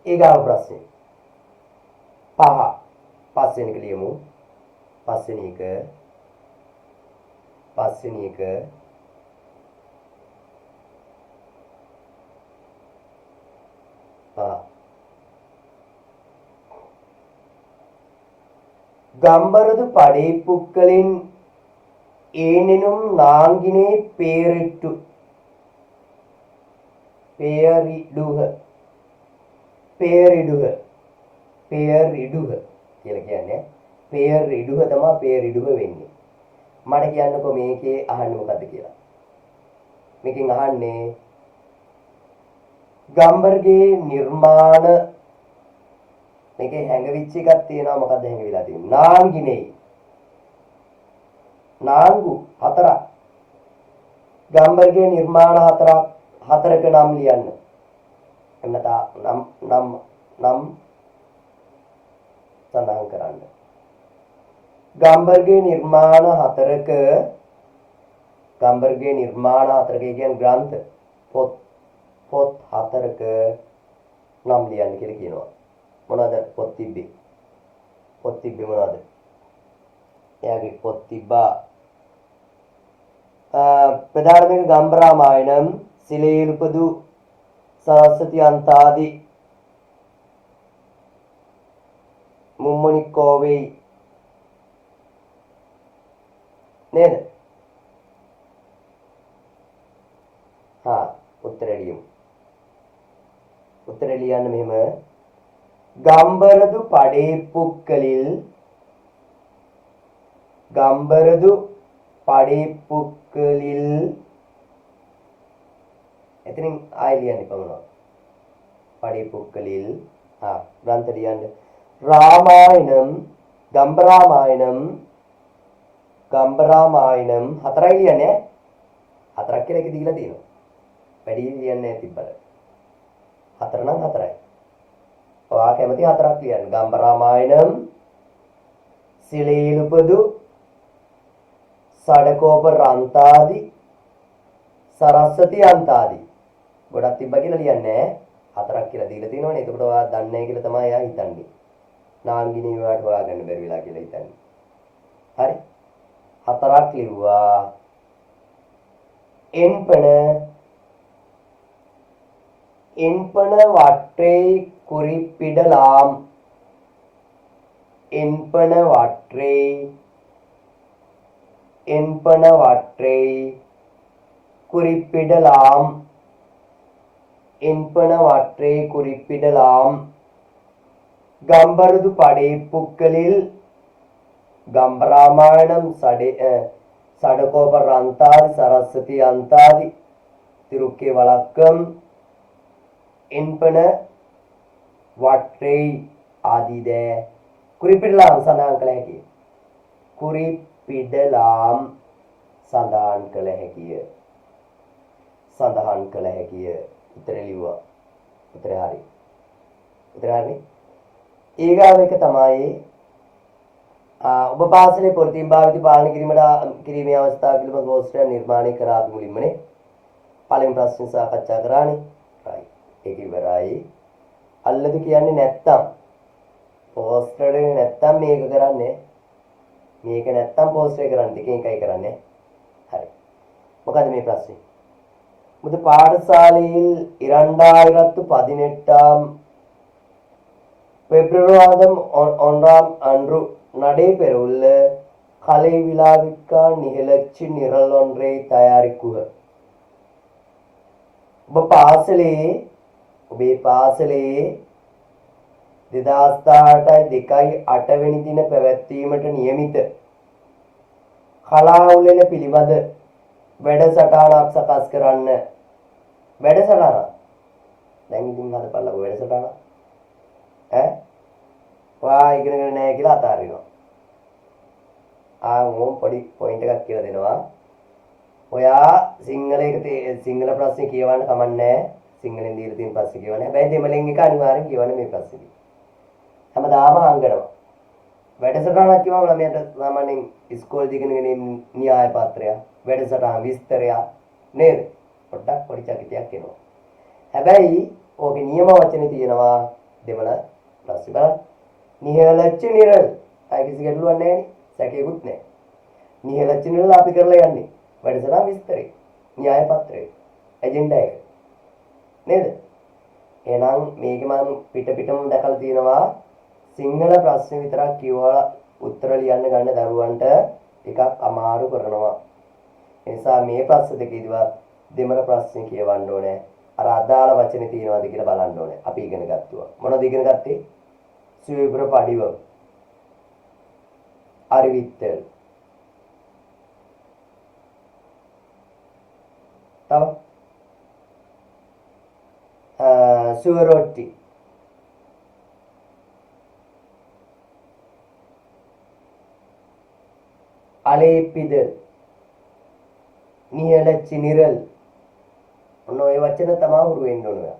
ඊගාව ප්‍රශ්නේ. පස්වෙනි එක ලියමු. පස්වෙනි එක கம்பரது படைப்புக்களின் ஏனெனும் நான்கினை பெயரிடுக කියලා කියන්නේ. பெயரிடுக තමයි பெயரிடுக වෙන්නේ. මට කියන්නකෝ මේකේ අහන්නේ මොකද්ද කියලා. මේකෙන් අහන්නේ ගම්බර්ගේ නිර්මාණ මේකේ හැංගවිච්ච එකක් තියෙනවා. මොකද්ද හැංගවිලා තියෙන්නේ? නාන්ගිනේ. නාන්ගු හතරක්. ගම්බර්ගේ නිර්මාණ හතරක නම් ලියන්න. එන්නතා නම් සඳහන් කරන්න. ගම්බර්ගේ නිර්මාණ හතරක කියන්නේ ග්‍රන්ථ පොත් හතරක නම් ලියන්න කියලා කියනවා. මොනවද පොත් තිබ්බේ මොනවද? එයාගේ පොත් තිබ්බා ප්‍රධානමේක ගම්බරාමායනම් සිලේලුපදු සරස්වති අන්තාදි මුම්මනික්කෝවේ නේද? උත්තරේ ලියන්න මෙහෙම ගම්බරදු පඩේපුක්කලිල් එතනින් ආයෙ ලියන්න එපා මොනවා පඩේපුක්කලිල් ග්‍රන්ථ ලියන්න රාමායනම් ගම්බරාමායනම් හතරයි ලියන්නේ හතරක් කියලා එක දීලා තියෙනවා වැඩි ලියන්නේ තිබ්බට හතර නම් හතරයි ඔයා කැමති හතරක් ලියන්න ගම්බරාමායනම් සිලේලුපදු සඩකෝප රන්තාදි සරස්වති අන්තාදි ගොඩක් තිබ්බා කියලා ලියන්නේ හතරක් කියලා දීලා තියෙනවනේ එතකොට ඔයා දන්නේ නැහැ කියලා තමයි එයා හිතන්නේ නාන්ගිනී වලට හොයාගන්න බැරි වෙලා කියලා හිතන්නේ හරි හතරක් ලිව්වා එන්පන වට්ටේ குறிப்பிடலாம் என்பன வற்றை குறிப்பிடலாம் கம்பரது படைப்புக்களில் கம்பராமாயணம் சடகோப ரந்தாதி சரஸ்வதி அந்தாதி திருக்கே வழக்கம் என்பன වට්ටේ ආදී ද குறிப்பிடலாம் සඳහන් කළ හැකිය. සඳහන් කළ හැකිය. උත්තරේ ලිව්වා. උත්තරේ හරි. ඊගාව එක තමයි ඔබ පාසලේ පොලිතින් භාවිත පාලනය කිරීමේ අවස්ථාව පිළිබඳ පෝස්ටර් නිර්මාණය කර අපි මුලින්මනේ පළවෙනි ප්‍රශ්න සාකච්ඡා කරානේ. right. ඒක ඉවරයි. අල්ලද කියන්නේ නැත්තම් පෝස්ටර් එක නැත්තම් මේක කරන්නේ මේක නැත්තම් පෝස්ටර් එක කරන්නේ දෙකෙන් එකයි කරන්නේ හරි මොකද මේ ප්‍රශ්නේ මුද පාඨශාலையில் 2018 பிப்ரவரி மாதம் 1ஆம் அன்று நடைபெறவுள்ள கலை விழாவிற்கான நிகழ்ச்சி நிரல் ஒன்றை தயாரிக்குக ඔබේ පාසලේ 2018 වෙනි දින පැවැත්වීමට නියමිත කලා උළෙල පිළිබඳ වැඩසටහනක් සකස් කරන්න වැඩසටහන දැන් ඉතින් හදපල්ලකෝ වැඩසටහන ඔයා ඉගෙනගෙන නැහැ කියලා අතාරිනවා ඕම් පොඩි පොයින්ට් එකක් කියලා දෙනවා ඔයා සිංහල ප්‍රශ්න කියවන්න කමන්නේ නැහැ සිංහලෙන් දීලා තියෙන ප්‍රශ්න කියවන්න. හැබැයි දෙමළෙන් එක අනිවාර්යෙන් කියවන්න මේ ප්‍රශ්නේ. හැමදාම හංගනවා. වැඩසටහනක් කියවම ළමයට සාමාන්‍යයෙන් ඉස්කෝලේ දිගනගෙන න්‍යාය පත්‍රය, වැඩසටහන් විස්තරය නේද? පොඩ්ඩක් පොඩි චකිතයක් එනවා. හැබැයි ඕකේ නියම වචනේ තියෙනවා දෙමළ ප්‍රශ්න බලන්න. නිහලච්ච නිරල්. අය කිසි ගැටලුවක් නැහැ නේ. සැකේකුත් නැහැ. නිහලච්ච නිරල් අපි කරලා යන්නේ. වැඩසටහන් විස්තරේ, න්‍යාය පත්‍රය, ඇජෙන්ඩා එක. නේද? එහෙනම් මේක මම පිටම දැකලා තියෙනවා සිංහල ප්‍රශ්න විතරක් කියවලා උත්තර ලියන්න ගන්න දරුවන්ට ටිකක් අමාරු කරනවා. ඒ නිසා මේ ප්‍රශ්න දෙකේදීවත් දෙමළ ප්‍රශ්න කියවන්න ඕනේ. අර අදාළ වචනේ තියෙනවද කියලා බලන්න ඕනේ. අපි ඉගෙන ගත්තා. මොනවද ඉගෙන ගත්තේ? සුවිබ්‍ර පඩිව. අරිවිත්තල්. තව සුවරොට්ටි අලේපිදල් නිහලච්චි නිරල් ඔන්න ඔය වචන තමයි හුරු වෙන්න ඕන.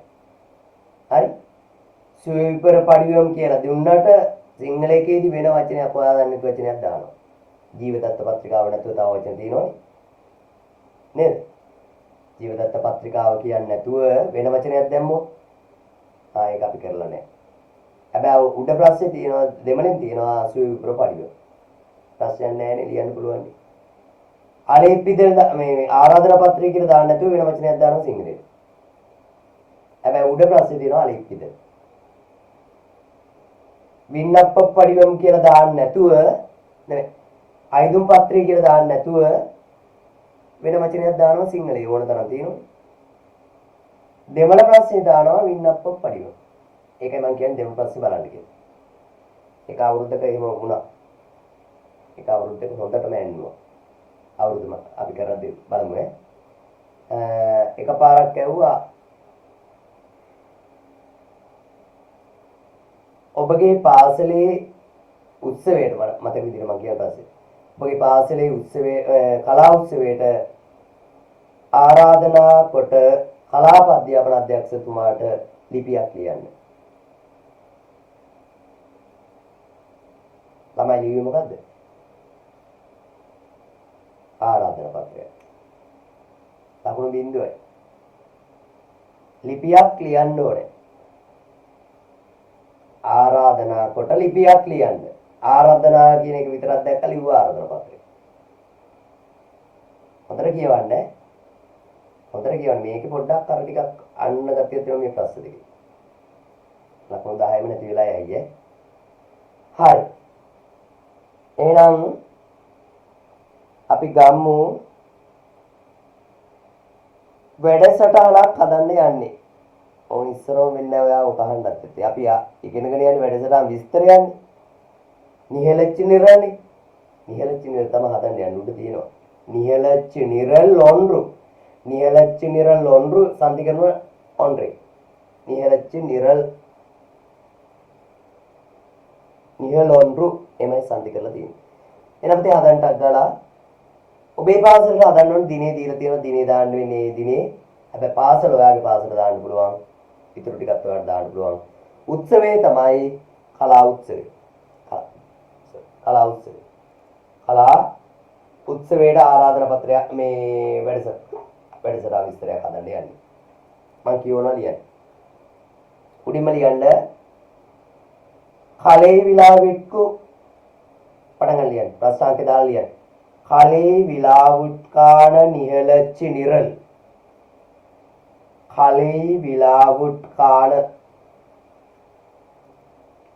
හරි සුවිපර පඩිවම් කියලා දුන්නට සිංහල එකේදී වෙන වචනයක් හොයාගන්න වචනයක් දානවා. ජීවදත්ත පත්‍රිකාව නැතුව තව වචන තියෙනවනේ. නේද? ජීවදත්ත පත්‍රිකාව කියන්නේ නැතුව වෙන වචනයක් දැම්මොත් ඒක අපි කරලා නැහැ. හැබැයි උඩ ප්‍රශ්නේ තියෙනවා දෙමළෙන් තියෙනවා අසුවි ප්‍රපඩිය. ප්‍රශ්නයක් නැහැනේ ලියන්න පුළුවන්. අලේපිද මේ ආරාධනා පත්‍රය කියලා දාන්න නැතුව වෙන වචනයක් දානවා සිංහලෙන්. හැබැයි උඩ ප්‍රශ්නේ තියෙනවා අලේපිද. වින්නප්ප පඩිවම් කියලා දාන්න නැතුව නෙවෙයි අයිදුම් පත්‍රය කියලා දාන්න නැතුව වෙන වචනයක් දානවා සිංහලේ ඕන තරම් තියෙනවා. දෙමළ ප්‍රශ්නේ දානවා වින්නප්ප පඩිවම්. ඒකයි මම කියන්නේ දෙමළ ප්‍රශ්නේ බලන්න කියලා. එක අවුරුද්දක එහෙම වුණා. එක අවුරුද්දක හොඳටම ඇන්නුවා. අවුරුද්දම අපි කරද්දී බලමු ඈ. එකපාරක් ඇහුවා ඔබගේ පාසලේ උත්සවයට මතක විදිහට මම කියන පස්සේ ඔබගේ පාසලේ උත්සවයේ කලා උත්සවයට ආරාධනා කොට කලාප අධ්‍යාපන අධ්‍යක්ෂතුමාට ලිපියක් ලියන්න. ළමයි ලිව්වේ මොකද්ද? ආරාධනා පත්‍රය. ලකුණු බිඳුවයි. ලිපියක් ලියන්න ඕනේ. ආරාධනා කොට ලිපියක් ලියන්න. ආරාධනා කියන එක විතරක් දැක්කලා ලිව්වා ආරාධනා පත්‍රය. හොඳට කියවන්න. හොඳට කියවන්න. මේකේ පොඩ්ඩක් අර ටිකක් අන්න ගතියක් තියෙනවා මේ ප්‍රශ්න දෙකේ. ලකුණු 10ම නැති වෙලා යයි. හරි. එහෙනම් අපි ගම්මු වැඩසටහනක් හදන්න යන්නේ. ඕන ඉස්සරම වෙන්නේ ඔයා ඔක අහන්නත් ඇත්තේ. අපි ඉගෙනගෙන යන්නේ වැඩසටහන් විස්තරයන්නේ. නිහෙලච්ච නිරල්නේ. නිහෙලච්ච නිරල් තමයි හදන්න යන්නේ උඩ තියෙනවා. නිහෙලච්ච නිරල් ඔන්රු. නිහෙලච්ච නිරල් ඔන්රු සම්දිකරන ඔන්රේ. නිහෙලච්ච නිරල් නිහල ඔන්රු එමයි සම්දි කරලා තියෙන්නේ. එහෙනම් අපි හදන්නට ගාලා ඔබේ පාසලට හදන්න ඕන දිනේ දීලා තියෙනවා දිනේ දාන්න වෙන්නේ දිනේ. හැබැයි පාසල ඔයාගේ පාසලට දාන්න පුළුවන්. ඉතුරු ටිකත් ඔයාලට දාන්න පුළුවන්. උත්සවය තමයි කලා උත්සවය. කලා උත්සවය. කලා උත්සවයට ආරාධනා පත්‍රයක් මේ වැඩසටහන විස්තරයක් හදන්න යන්නේ. මම කියවනවා ලියන්න. උඩින්ම ලියන්න කලේ විලාවිට්කු පටන් ලියන්න. ප්‍රශ්නාංක දාලා ලියන්න. කලේ විලාවුට්කාන නිහලච්ච නිරල්. කලේ විලාවුට්කාන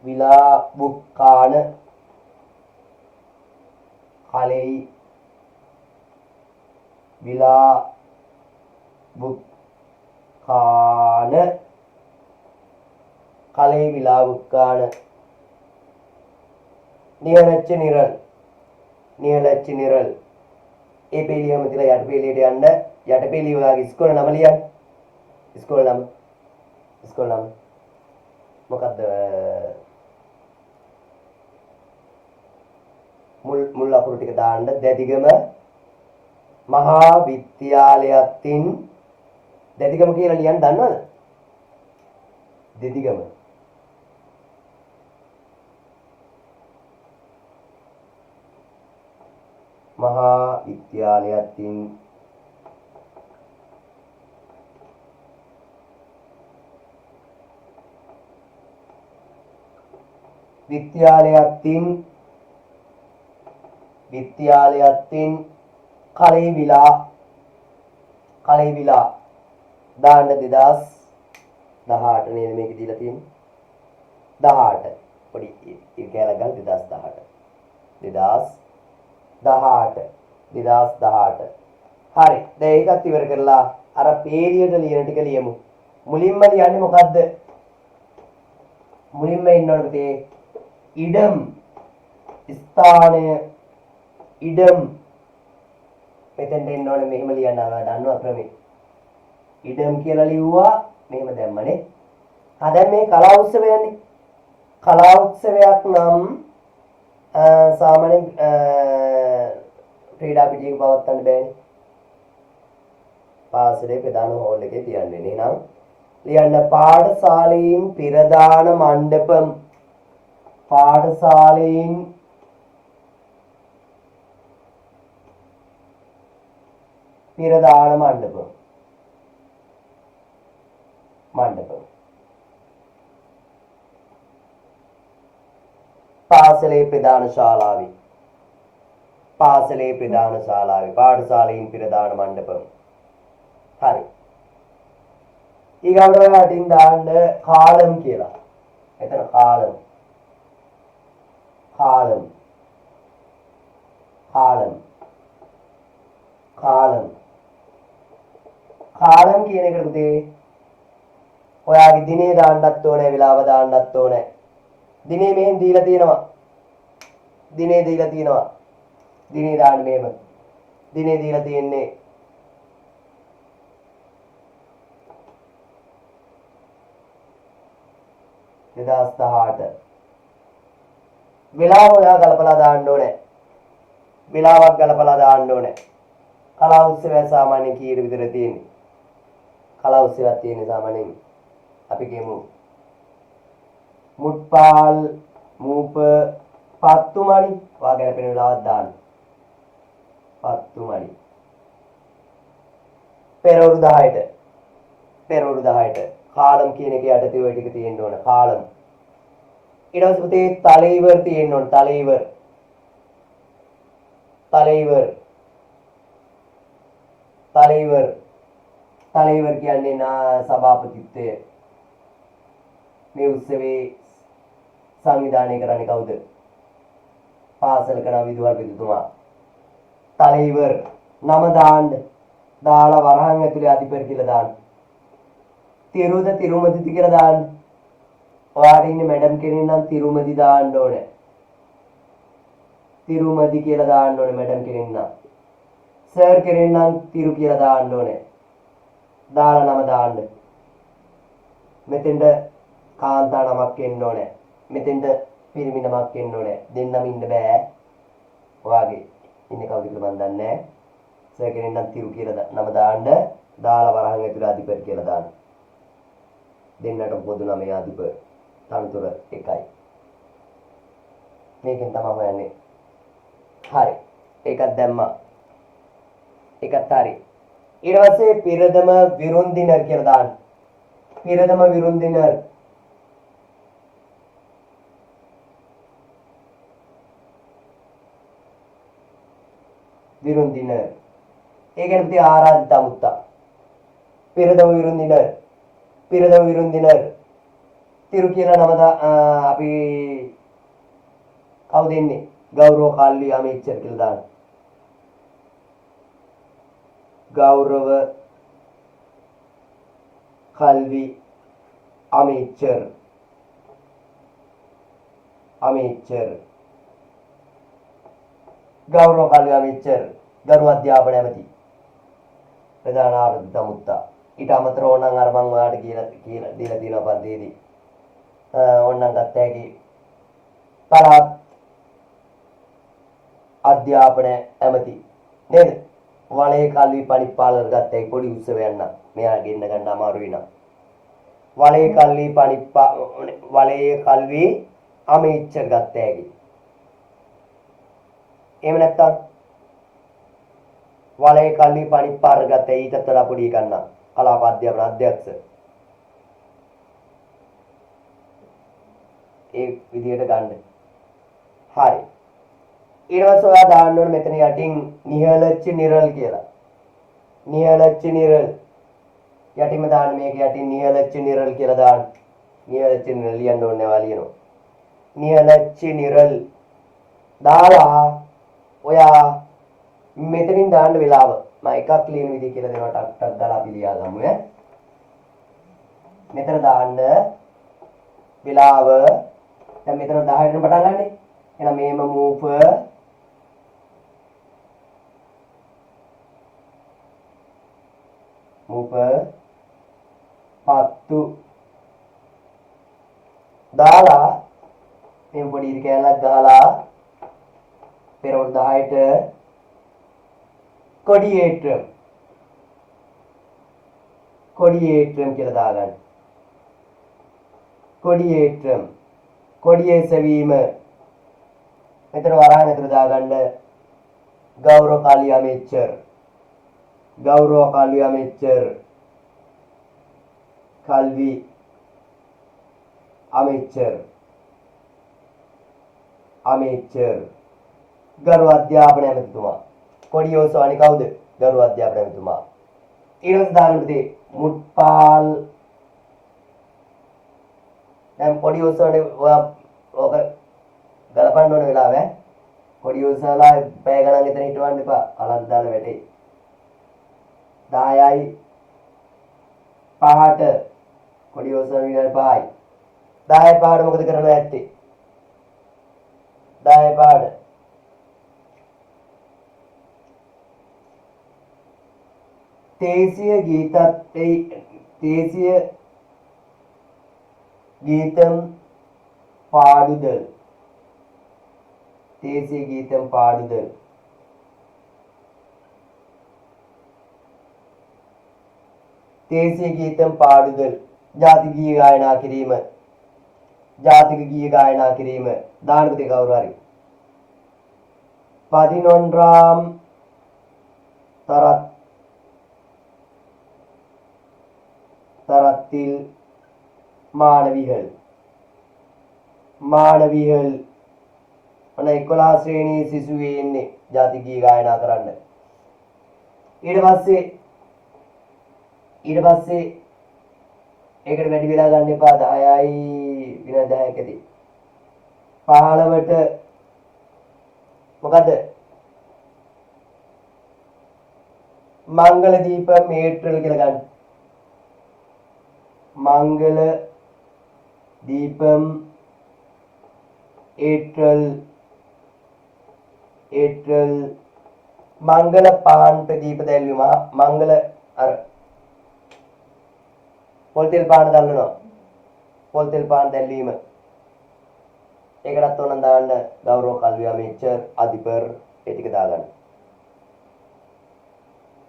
විලාවුට්කාන කලේ විලාවුට්කාන කලේ විලාවුට්කාන නිහලච්ච නිරල් නිහලච්ච නිරල් ඒ පෙළියම තියලා යට පෙළියට යන්න යට පෙළිය ඔයාගේ ඉස්කෝලේ නම ලියන්න ඉස්කෝලේ නම මොකද්ද මුල් අකුරු ටික දාන්න දැදිගම මහා විද්‍යාලයත්ින් දැදිගම කියලා ලියන්න දන්නවද දැදිගම මහා විද්‍යාලයත්ින් විද්‍යාලයත්ින් කලේ විලා දාන්න 2018 නේද මේක දීලා තියෙන්නේ 18 පොඩි ඉකැලක් ගන්න 2018 හරි දැන් ඒකත් ඉවර කරලා අර පේලියට ලියන ටික ලියමු මුලින්ම ලියන්නේ මොකද්ද මුලින්ම ඉන්නවනේ පුතේ ඉඩම් ස්ථානය ඉඩම් මෙතෙන්ට එන්න ඕනේ මෙහෙම ලියන්න දන්නවා ක්‍රමේ ඉඩම් කියලා ලිව්වා මෙහෙම දැම්මනේ දැන් මේ කලා උත්සවයනේ කලා උත්සවයක් නම් සාමාන්‍යයෙන් ක්‍රීඩා පිටියක පවත්වන්න බෑනේ පාසලේ ප්‍රධාන හෝල් එකේ තියන්නේ නේනම් ලියන්න පාඨශාලීන් ප්‍රධාන මණ්ඩපම් පාඨශාලීන් පිරදාන මණ්ඩපම්. මණ්ඩපම්. පාසලේ ප්‍රධාන ශාලාවේ. පාසලේ ප්‍රධාන ශාලාවේ. පාඨශාලීන් ප්‍රධාන මණ්ඩපම්. හරි. ඊගොඩ වටින් දාන්න කාලම් කියලා. එතන කාලම්. කාලම්. කාලම්. කාලම්. කාලම් කියන එකට පුතේ ඔයාගේ දිනේ දාන්නත් ඕනේ, වෙලාව දාන්නත් ඕනේ. දිනේ මෙහෙන් දීලා තියෙනවා. දිනේ දීලා තියෙනවා. දිනේ දාන්න මෙහෙම. දිනේ දීලා තියෙන්නේ 2018. වෙලාව ඔයා ගලපලා දාන්න ඕනේ. වෙලාවක් ගලපලා දාන්න ඕනේ. කලා උත්සවය සාමාන්‍යයෙන් කීයට විතර තියෙන්නේ? කලා උත්සවයක් තියෙන්නේ සාමාන්‍යයෙන් අපි කියමු මුට්පාල් මූප පත්තුමණි ඔයා ගැලපෙන වෙලාවක් දාන්න. පත්තුමණි පෙරවරු 10ට පෙරවරු 10ට කාලම් කියන එක යටතේ ඔය ටික තියෙන්න ඕන. කාලම් ඊට පස්සේ පුතේ තලෙයිවර් තියෙන්න ඕන. තලෙයිවර් තලෙයිවර් තලෙයිවර් තලෙයිවර් කියන්නේ සභාපතිත්වය. මේ උත්සවේ සංවිධානය කරන්නේ කවුද? පාසලක නම් විදුහල්පතිතුමා. තලෙයිවර් නම දාන්න. දාලා වරහන් ඇතුලේ අධිපති කියලා දාන්න. තිරුද තිරුමදිති කියලා දාන්න. ඔයාට ඉන්නේ මැඩම් කෙනෙක් නම් තිරුමදි දාන්න ඕනේ. තිරුමදි කියලා දාන්න ඕනේ මැඩම් කෙනෙක් නම්. සර් කෙනෙක් නම් තිරු කියලා දාන්න ඕනේ. දාලා නම දාන්න. මෙතෙන්ට කාන්තා නමක් එන්න ඕනේ. මෙතෙන්ට පිරිමි නමක් එන්න ඕනේ. දෙන්නම ඉන්න බෑ. ඔයාගේ ඉන්නේ කවුද කියලා මන් දන්නේ නැහැ. සර් කෙනෙක් නම් තිරු කියලා නම දාන්න. දාලා වරහන් ඇතුලේ අධිපති කියලා දාන්න. දෙන්නට පොදු නමේ අධිපති තනතුර එකයි. මේකෙන් තමයි හොයන්නේ. හරි. ඒකත් දැම්මා. ඒකත් හරි. ඊට පස්සේ පිරදම විරුන්දිනර් කියලා දාන්න. පිරදම විරුන්දිනර්. විරුන්දිනර්. ඒ කියන්නේ පුතේ ආරාධිත අමුත්තා. පිරදම විරුන්දිනර්. පිරදම විරුන්දිනර්. තිරු කියලා නම අපි කවුද ඉන්නේ? ගෞරව කල්ලි අමේච්චර් කියලා දාන්න. ගෞරව කල්වි අමේච්චර්. අමේච්චර්. ගෞරව කල්වි අමේච්චර්. දරු අධ්‍යාපන ඇමති. ප්‍රධාන ආරාධිත අමුත්තා. ඊට අමතරව ඕනනම් අර මම ඔයාලට කියලා දීලා තියෙනවා පන්තියේදී. ඕනනම් ගත්ත හැකි පළාත් අධ්‍යාපන ඇමති නේද? වලේ කල්වි පරිපාලන ගත්ත හැකි පොඩි උත්සවයක් නම් මෙයා ගෙන්න ගන්න අමාරුයි නම්. වලේ කල්වි අමේච්චර් ගත්ත හැකි. එහෙම නැත්තම් වලේ කල්වි පරිපාලන ගත්ත ඊටත් වඩා පොඩි ගන්න. කලාප අධ්‍යාපන අධ්‍යක්ෂ. ඒ විදිහට ගන්න. හරි. ඊට පස්සේ ඔයා දාන්න ඕනේ මෙතන යටින් නිහලච්ච නිරල් කියලා. නිහලච්ච නිරල්. යටින්ම දාන්න මේක යටින් නිහලච්ච නිරල් කියලා දාන්න. නිහලච්ච නිරල් ලියන්න ඕනේ වා ලියනවා. නිහලච්ච නිරල්. දාලා ඔයා මෙතනින් දාන්න වෙලාව. මම එකක් ලියන විදිහ කියලා දෙනවා ටක් ටක් දාලා අපි ලියා ගමු ඈ. මෙතන දාන්න වෙලාව. දැන් මෙතන 10ට පටන් ගන්නනේ. එහෙනම් මේම මූප පත්තු දාලා මේ පොඩි ඉරි කැලක් ගහලා පෙරවරු 10ට කොඩියේට්‍රම් කියලා දාගන්න. කොඩියේ සැවීම. මෙතන වරහන් ඇතුළේ දාගන්න ගෞරව කාලී අමේච්චර්. ගෞරව කල්වි அமைச்சர் කල්වි அமைச்சர் அமைச்சர் ගරු අධ්‍යාපන ඇමතිතුමා කොඩියෝසානි කවුද ගරු අධ්‍යාපන ඇමතිතුමා ඊළඟ දානපති මුට්පාල් දැන් කොඩියෝසානි ඔක ගලපන්න ඕන වෙලාව කොඩියෝසාලා පැය ගණන් එතන හිටවන්න එපා අලක් දාලා වැටේ 10යි 5ට කොඩියෝසානි විනාඩි 5යි 10යි 5ට මොකද කරලා ඇත්තේ 10යි 5ට தேசிய கீதம் பாடுதல் தேசிய கீதம் பாடுதல் தேசிய கீதம் பாடுதல் ජාතික ගීය ගායනා කිරීම ජාතික ගීය ගායනා කිරීම දානපති කවුරු හරි 11ාம் தரத்தில் மாணவிகள் ඔන්න 11 ශ්‍රේණියේ සිසුවේ ඉන්නේ ජාතික ගීය ගායනා කරන්න ඊට පස්සේ ඒකට වැඩි වෙලා ගන්න එපා 10යි විනාඩි 10කදී 15ට මොකද මංගල දීපම් ඒට්‍රල් කියලා ගන්න මංගල දීපම් ඒට්‍රල් මංගල පාන්ට දීප දැල්වීම මංගල අර පොල් තෙල් පාන දැල්වනවා පොල් තෙල් පාන දැල්වීම ඒකටත් ඕනනම් දාන්න ගෞරව කල්වි அமைச்சர் අධිපර් ඒ ටික දාගන්න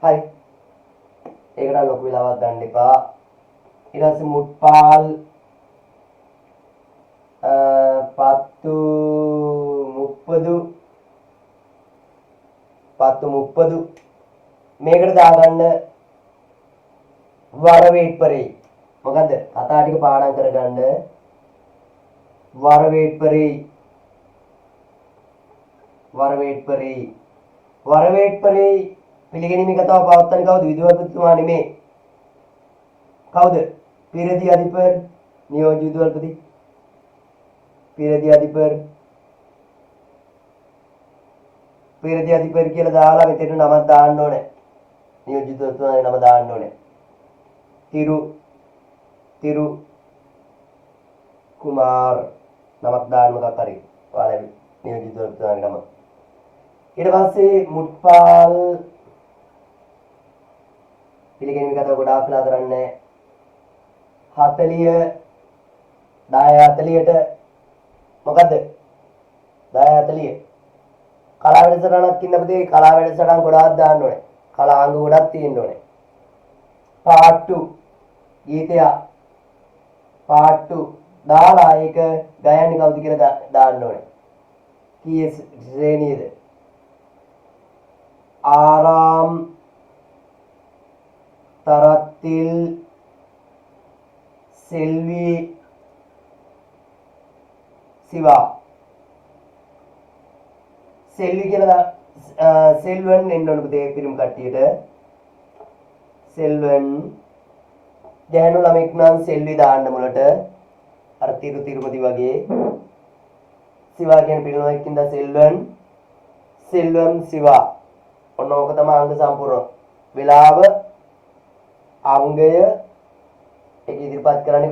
හරි ඒකට ලොකු වෙලාවක් ගන්න එපා ඊට පස්සේ මුට්පාල් පත්තු මුප්පදු මේකට දාගන්න වරවේට්පරේ මොකද්ද කතා ටික පාඩම් කරගන්න වරවේට්පරේ පිළිගැනීමේ කතාව පවත්වන්නේ කවුද විදුහල්පතිතුමා නෙමෙයි කවුද පිරදී අධිපර් නියෝජ්‍ය විදුහල්පති පිරදී අධිපර් කියලා දාලා මෙතන නමක් දාන්න ඕනේ නියෝජ්‍ය විදුහල්පතිතුමාගේ නම දාන්න ඕනේ තිරු කුමාර් නමක් දාන්න මොකක් හරි ඔයාලා නියෝජ්‍ය විදුහල්පතිතුමාගේ නම ඊට පස්සේ මුට්පාල් පිළිගැනීමේ කතාව ගොඩාක් වෙලා කරන්නේ 10:40ට මොකද්ද 10:40 කලා වැඩසටහනක් ඉන්නපදී කලා වැඩසටහන් ගොඩාක් දාන්න ඕනේ කලාංග ගොඩක් තියෙන්න ඕනේ පාට්ටු ගීතය පාට්ටු දාලා ඒක ගයන්නේ කවුද කියලා දාන්න ඕනේ කීයේ ශ්‍රේණියද ආරාම් තරத்தில் செல்வி சிவா செல்வி කියලා සෙල්වන් එන්න ඕන පුතේ පිරිමි කට්ටියට සෙල්වන් ගැහණු ළමෙක් නම් සෙල්වි දාන්න මුලට අර තිරුපති වගේ සිවා කියන පිරිමි සෙල්වන් සිවා ඔන්න ඕක තමයි අංග සම්පූර්ණ වෙලාව අංගය ඒක ඉදිරිපත් කරන්නේ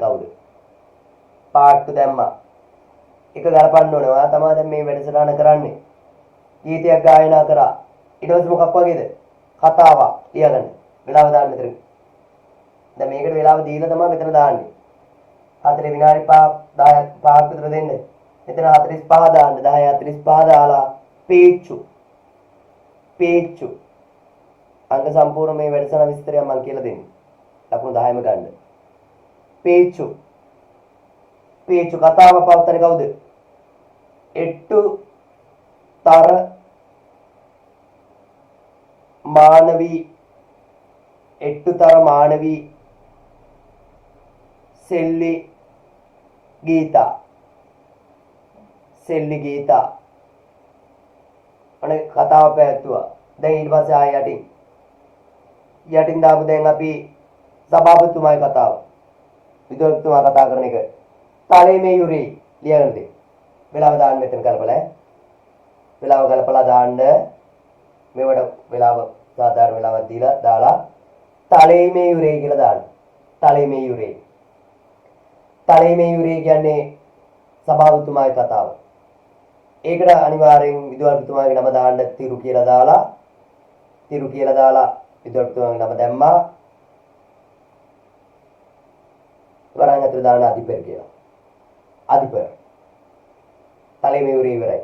කවුද පාට්ටු දැම්මා එක ගලපන්න ඕනේ ඔයා තමයි දැන් මේ වැඩසටහන කරන්නේ ගීතයක් ගායනා කරා ඊට පස්සේ මොකක් වගේද කතාවක් ලියගන්න වෙලාව දාන්න මෙතන දැන් මේකට වෙලාව දීලා තමයි මෙතන දාන්නේ 4 විනාඩි 5ක් විතර දෙන්න මෙතන 45 දාන්න 10:45 දාලා පේච්චු අංග සම්පූර්ණ මේ වැඩසටහන විස්තරය මම කියලා දෙන්නේ. ලකුණු 10ම ගන්න. පේච්චු කතාව පවත්වන්නේ කවුද? එට්ටු තර මානවී එට්ටුතර මානවී සෙල්ලි ගීතා අනේ කතාව පැවැත්තුවා. දැන් ඊට පස්සේ ආයෙ යටින් දාපු දැන් අපි සභාපතිතුමාගේ කතාව. විදුහල්පතිතුමා කතා කරන එක. තාලේ මේ යුරේ ලියගන්න දෙන්න. වෙලාව දාන්න මෙතන කරපලා. වෙලාව ගලපලා දාන්න. මේවට වෙලාව සාධාරණ වෙලාවක් දීලා දාලා තාලේ මේ යුරේ කියලා දාන්න. තාලේ මේ යුරේ කියන්නේ සභාපතිතුමාගේ කතාව. ඒකට අනිවාර්යෙන් විදුහල්පතිතුමාගේ නම දාන්න තිරු කියලා දාලා විදුහල්පතිතුමාගේ නම දැම්මා. වරන් අතර දාන අධිපති කියලා. අධිපති. තලේ මෙවුරේ ඉවරයි.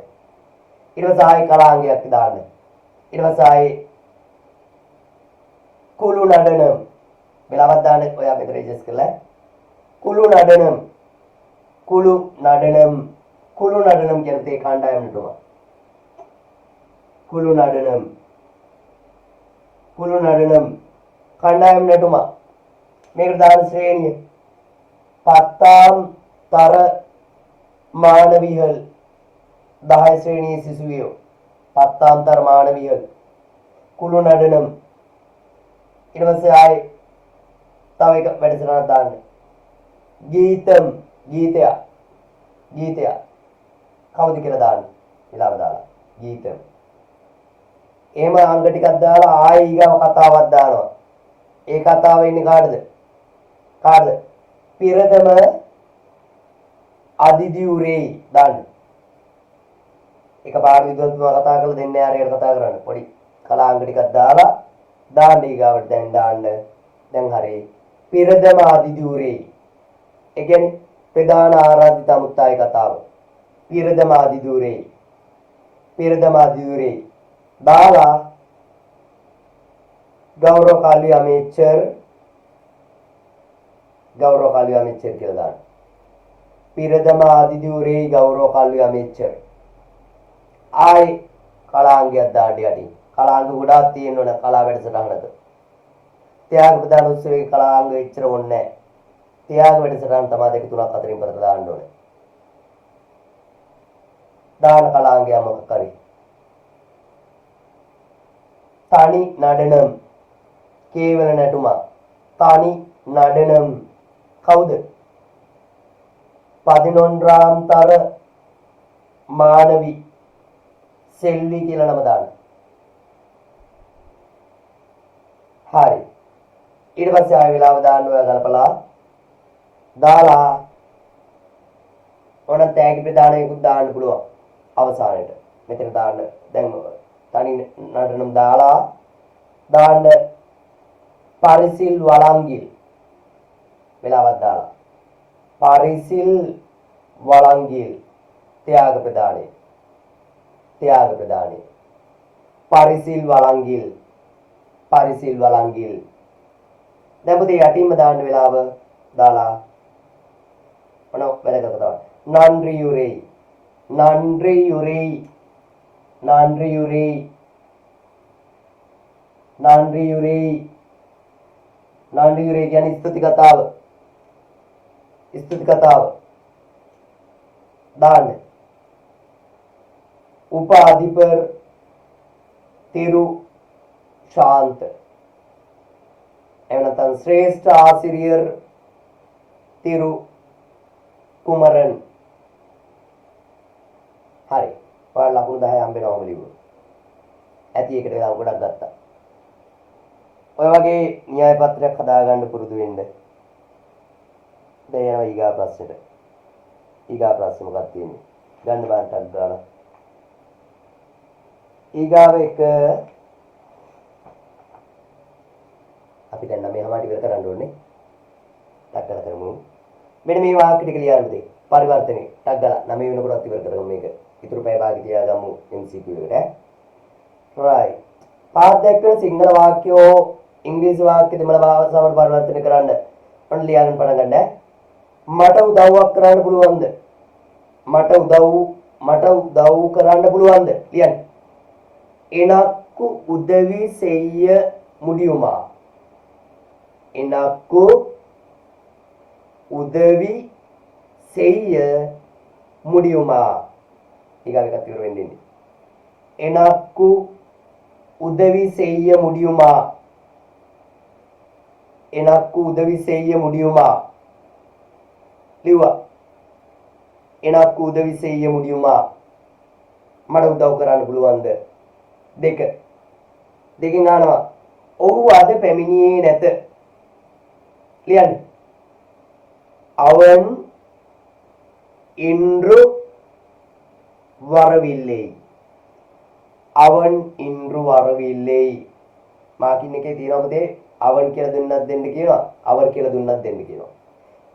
ඊට පස්සේ ආයි කලාංගයක් දාන්න. ඊට පස්සේ ආයි කුළු නඩනම් වෙලාවක් දාන්න ඔයා මෙතන ඇඩ්ජස්ට් කරලා කුළු නඩනම් කියන තේ කණ්ඩායම නටුම. කුළු නඩනම් කණ්ඩායම නටුම. මේකට දාන ශ්‍රේණිය පත්තාම් තර මානවිහල් 10 ශ්‍රේණියේ සිසුවියෝ පත්තාම් තර මානවිහල් කුළු නඩනම්. ඊට පස්සේ ආයේ තව එක වැඩසටහනක් දාන්න. ගීතය කවුද කියලා දාන්න. විලාව දාලා ගීතම්. එහෙම අංග ටිකක් දාලා ආයෙ ඊගාව කතාවක් දානවා. ඒ කතාව ඉන්නේ කාටද? පිරදම අදිදියුරේ දාන්න. එකපාර විදුහල්පතිතුමා කතා කරලා දෙන්නේ ආරයට කතා කරන්න. පොඩි කලාංග ටිකක් දාලා දාන්න ඊගාවට දැන් දාන්න. දැන් හරි. පිරදම අදිදියුරේ. ඒ කියන්නේ ප්‍රධාන ආරාධිත අමුත්තායි කතාව. පිරදම අදිදියුරේ දාලා ගෞරව කාලි අමේච්චර් කියලා දාන්න. පිරදම අදිදියුරේ ගෞරව කාලි අමේච්චර්. ආයි කලාංගයක් දාන්න යටින්. කලාංග ගොඩාක් තියෙනවනේ කලා වැඩසටහනක. ත්‍යාග ප්‍රදාන උත්සවයේ කලාංග එච්චර ඕනේ නැහැ. ත්‍යාග වැඩසටහන තමයි 2 3ක් 4න් පතර දාන්න ඕනේ. දාන කලාංගය මොකක් කරේ? තනි නඩනම් කේවල නැටුම. තනි නඩනම් කවුද? පදිනොන්රාම්තර මානවි සෙල්ලි කියලා නම දාන්න. හරි. ඊට පස්සේ ආයෙ වෙලාව දාන්න ඔයා ගලපලා දාලා ඕන තෑගි ප්‍රදානයකුත් දාන්න පුළුවන් අවසානයේට. මෙතන දාන්න දැන් තනි නඩනම් දාලා දාන්න පරිසිල් වළංගිල් වෙලාවක් දාලා පරිසිල් වළංගිල් ත්‍යාග ප්‍රදානය පරිසිල් වළංගිල් දැන් පුතේ යටින්ම දාන්න වෙලාව දාලා මොන වැඩ කරනවා නන්රි යුරේ කියන්නේ ස්තුති කතාව දාන්න. උපාධිපර් තිරු ශාන්ත එහෙම නැත්නම් ශ්‍රේෂ්ඨ ආසිරියර් තිරු කුමරන්. හරි. ඔයාලා ලකුණු 10 හම්බෙනවම ලියුවා. ඇති එකට වෙලාව ගොඩක් ගත්තා. ඔය වගේ න්‍යාය පත්‍රයක් හදාගන්න පුරුදු වෙන්න. දැන් යනවා ඊගා ප්‍රශ්නෙට. ඊගා ප්‍රශ්නේ මොකක්ද තියෙන්නේ? ගන්න බාන්ටක් දාලා. ඊගාව එක අපි දැන් 9:00ට ඉවර කරන්න ඕනේ. ටක් ගාලා කරමු. මෙන්න මේ වාක්‍ය ටික ලියන්න දෙයි. පරිවර්තනේ ටක් ගාලා 9 වෙනකොටත් ඉවර කරගමු මේක. ඉතුරු පැය භාගෙ තියාගමු MCQ එකට ඈ. right. පාඩ දැක්කන සිංහල වාක්‍යෝ ඉංග්‍රීසි වාක්‍ය දෙමළ භාෂාවට පරිවර්තනය කරන්න. ඔන්න ලියන්න පටන් ගන්න ඈ. මට උදව්වක් කරන්න පුළුවන්ද? මට උදව් කරන්න පුළුවන්ද? ලියන්න. එනක් எனக்கு உதவி செய்ய முடியுமா? எனக்கு උදවි செய்ய முடியுமா? ඊගාව එකක් ඉවර වෙන්නේ. எனக்கு உதவி செய்ய முடியுமா? எனக்கு உதவி செய்ய முடியுமா? ලිව්වා. எனக்கு உதவி செய்ய முடியுமா? මට උදව් කරන්න පුළුවන්ද? දෙක. දෙකෙන් අහනවා. ඔහු අද පැමිණියේ නැත. ලියන්න. அவன் இன்று வரவில்லை. அவன் இன்று வரவில்லை. මාකින් එකේ තියෙනවා පුතේ அவன் කියලා දුන්නත් දෙන්න කියනවා. அவர் කියලා දුන්නත් දෙන්න කියනවා.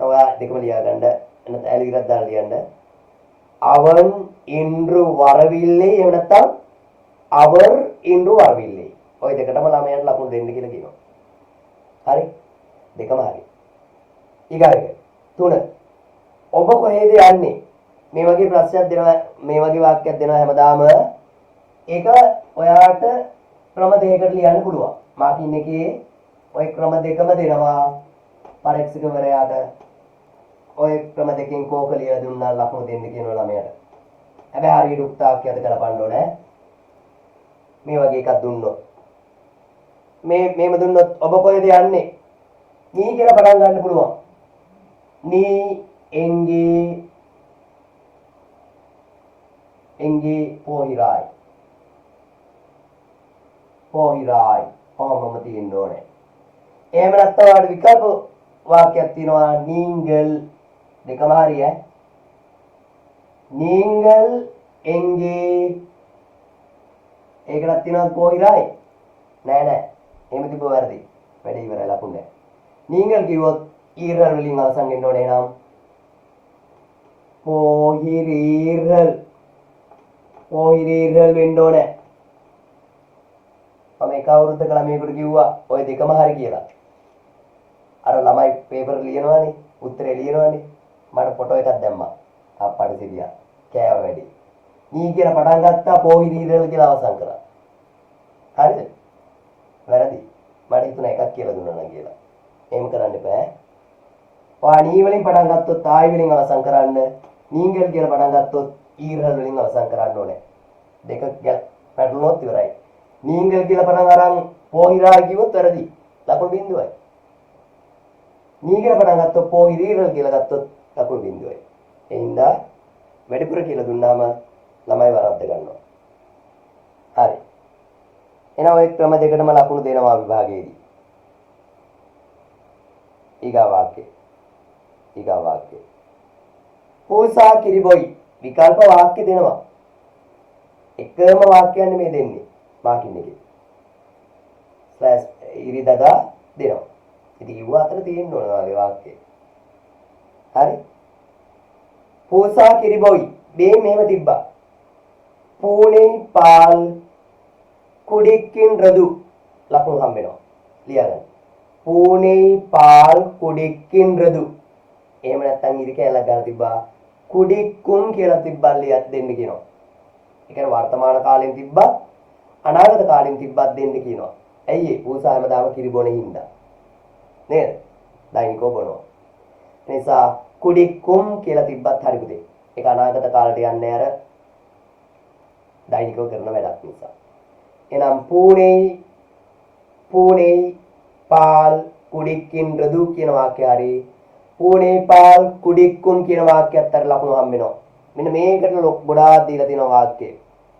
ඔයා දෙකම ලියා ගන්න. එන්න ඇලිගිරක් දාලා ලියන්න. அவன் இன்று வரவில்லை. එහෙම නැත්නම් அவர் இன்று வரவில்லை. ඔය දෙකටම ළමයන්ට ලකුණු දෙන්න කියලා කියනවා. හරි? දෙකම හරි. ඊගාට 3 ඔබ කොහෙද යන්නේ? මේ වගේ ප්‍රශ්නයක් දෙනවා මේ වගේ වාක්‍යයක් දෙනවා හැමදාම ඒක ඔයාට ක්‍රම දෙකකට ලියන්න පුළුවන්. මාකින් එකේ ඔය ක්‍රම දෙකම දෙනවා පරීක්ෂකවරයාට. ඔය ක්‍රම දෙකෙන් කෝක ලියලා දුන්නා ලකුණු දෙන්න කියනවා ළමයාට. හැබැයි හරියට උක්තාක්‍යද කරපන්න ඕනේ. මේ වගේ එකක් දුන්නොත් මේම දුන්නොත් ඔබ කොහෙද යන්නේ? නී කියලා පටන් ගන්න පුළුවන්. නී එංගේ පොහිරායි. පොහිරායි. කොහොමම තියෙන්න ඕනේ. එහෙම නැත්නම් ඔයාලට විකල්ප වාක්‍යයක් තියෙනවා நீங்கள் දෙකම හරි ඈ. நீங்கள் එංගේ ඒකටත් තියෙනවා පොහිරායි. නෑ නෑ. එහෙම තිබ්බ වැරදි. වැඩේ ඉවරයි ලකුණු නෑ. நீங்கள் කිව්වොත් ඊරල් වලින් අවසන් වෙන්න ඕනේ නම් පොහිරීරල්. පොහිරීරල් වෙන්න ඕනේ. මම එක අවුරුද්දක ළමයෙකුට කිව්වා ඔය දෙකම හරි කියලා. අර ළමයි පේපර් ලියනවානේ, උත්තරේ ලියනවානේ. මට ෆොටෝ එකක් දැම්මා. අප්පට සිරියා. කෑව වැඩි. නී කියලා පටන් ගත්තා පොහිරීරල් කියලා අවසන් කරා. හරිද? වැරදි. මට හිතුණා එකක් කියලා දුන්නා නම් කියලා. එහෙම කරන්න එපා. ඔයා නී වලින් පටන් ගත්තොත් ආයි වලින් අවසන් කරන්න. නීංගල් කියලා පටන් ගත්තොත් ඊරල් වලින් අවසන් කරන්න ඕනේ. දෙක පැටලුනොත් ඉවරයි. නීංගල් කියලා පටන් අරන් පොහිරා කිව්වොත් වැරදි. ලකුණු බිඳුවයි. නී කියලා පටන් ගත්තොත් පොහිරීරල් කියලා ගත්තොත් ලකුණු බිඳුවයි. එහෙනම් වැඩිපුර කියලා දුන්නාම ළමයි වරද්ද ගන්නවා. හරි. එහෙනම් ඔය ක්‍රම දෙකටම ලකුණු දෙනවා විභාගයේදී. ඊගා වාක්‍ය. පෝසා කිරිබොයි විකල්ප වාක්‍ය දෙනවා. එකම වාක්‍යයක් නෙමෙයි දෙන්නේ. මාකින් එකේ. ස්ලෑෂ් ඉරිදදා දෙනවා. ඉතින් ඊව අතර තියෙන්න ඕන වගේ වාක්‍ය. හරි? පෝසා කිරිබොයි මේ මෙහෙම තිබ්බා. පූනේ පාල් කුඩික්කින් රදු ලකුණු හම්බ වෙනවා. ලියගන්න. පූනේ පාල් කුඩික්කින් රදු. එහෙම නැත්නම් ඉරි කැලක් ගන්න තිබ්බා. කුඩික්කුම් කියලා තිබ්බා ලියක් දෙන්න කියනවා. ඒ කියන්නේ වර්තමාන කාලෙන් තිබ්බත් අනාගත කාලෙන් තිබ්බත් දෙන්න කියනවා. ඇයි ඒ? පූසා හැමදාම කිරි බොනේ හින්දා. නේද? දෛනිකව බොනවා. ඒ නිසා කුඩික්කුම් කියලා තිබ්බත් හරි පුතේ. ඒක අනාගත කාලයට යන්නේ අර දෛනිකව කරන වැඩක් නිසා. එහෙනම් පූනේ පාල් කුඩික්කින් රදු කියන වාක්‍ය හරි පූනේ පාල් කුඩික්කුම් කියන වාක්‍යයත් අතර ලකුණු හම්බ වෙනවා. මෙන්න මේකට ගොඩාක් දීලා තියෙනවා වාක්‍ය.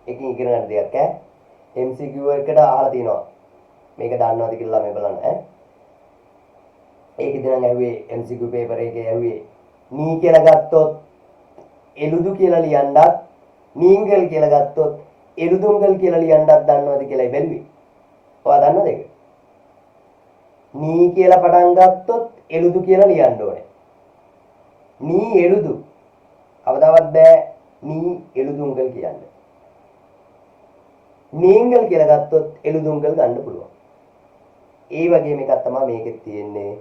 එකකින් ඉගෙන ගන්න දෙයක් ඈ. MCQ එකට අහලා තියෙනවා. මේක දන්නවද කියලා මේ බලන්න ඈ. ඒකෙදි නම් ඇහුවේ MCQ පේපර් එකේ ඇහුවේ නී කියලා ගත්තොත් එළුදු කියලා ලියන්නත් නීංගල් කියලා ගත්තොත් එළුදුංගල් කියලා ලියන්නත් දන්නවද කියලා බැලුවේ. ඔයා දන්නවද ඒක? නී කියලා පටන් ගත්තොත් එළුදු කියලා ලියන්න ඕනේ. නී එළුදු. කවදාවත් බෑ නී එළුදුංගල් කියන්න. නීංගල් කියලා ගත්තොත් එළුදුංගල් ගන්න පුළුවන්. ඒ වගේම එකක් තමයි මේකෙත් තියෙන්නේ.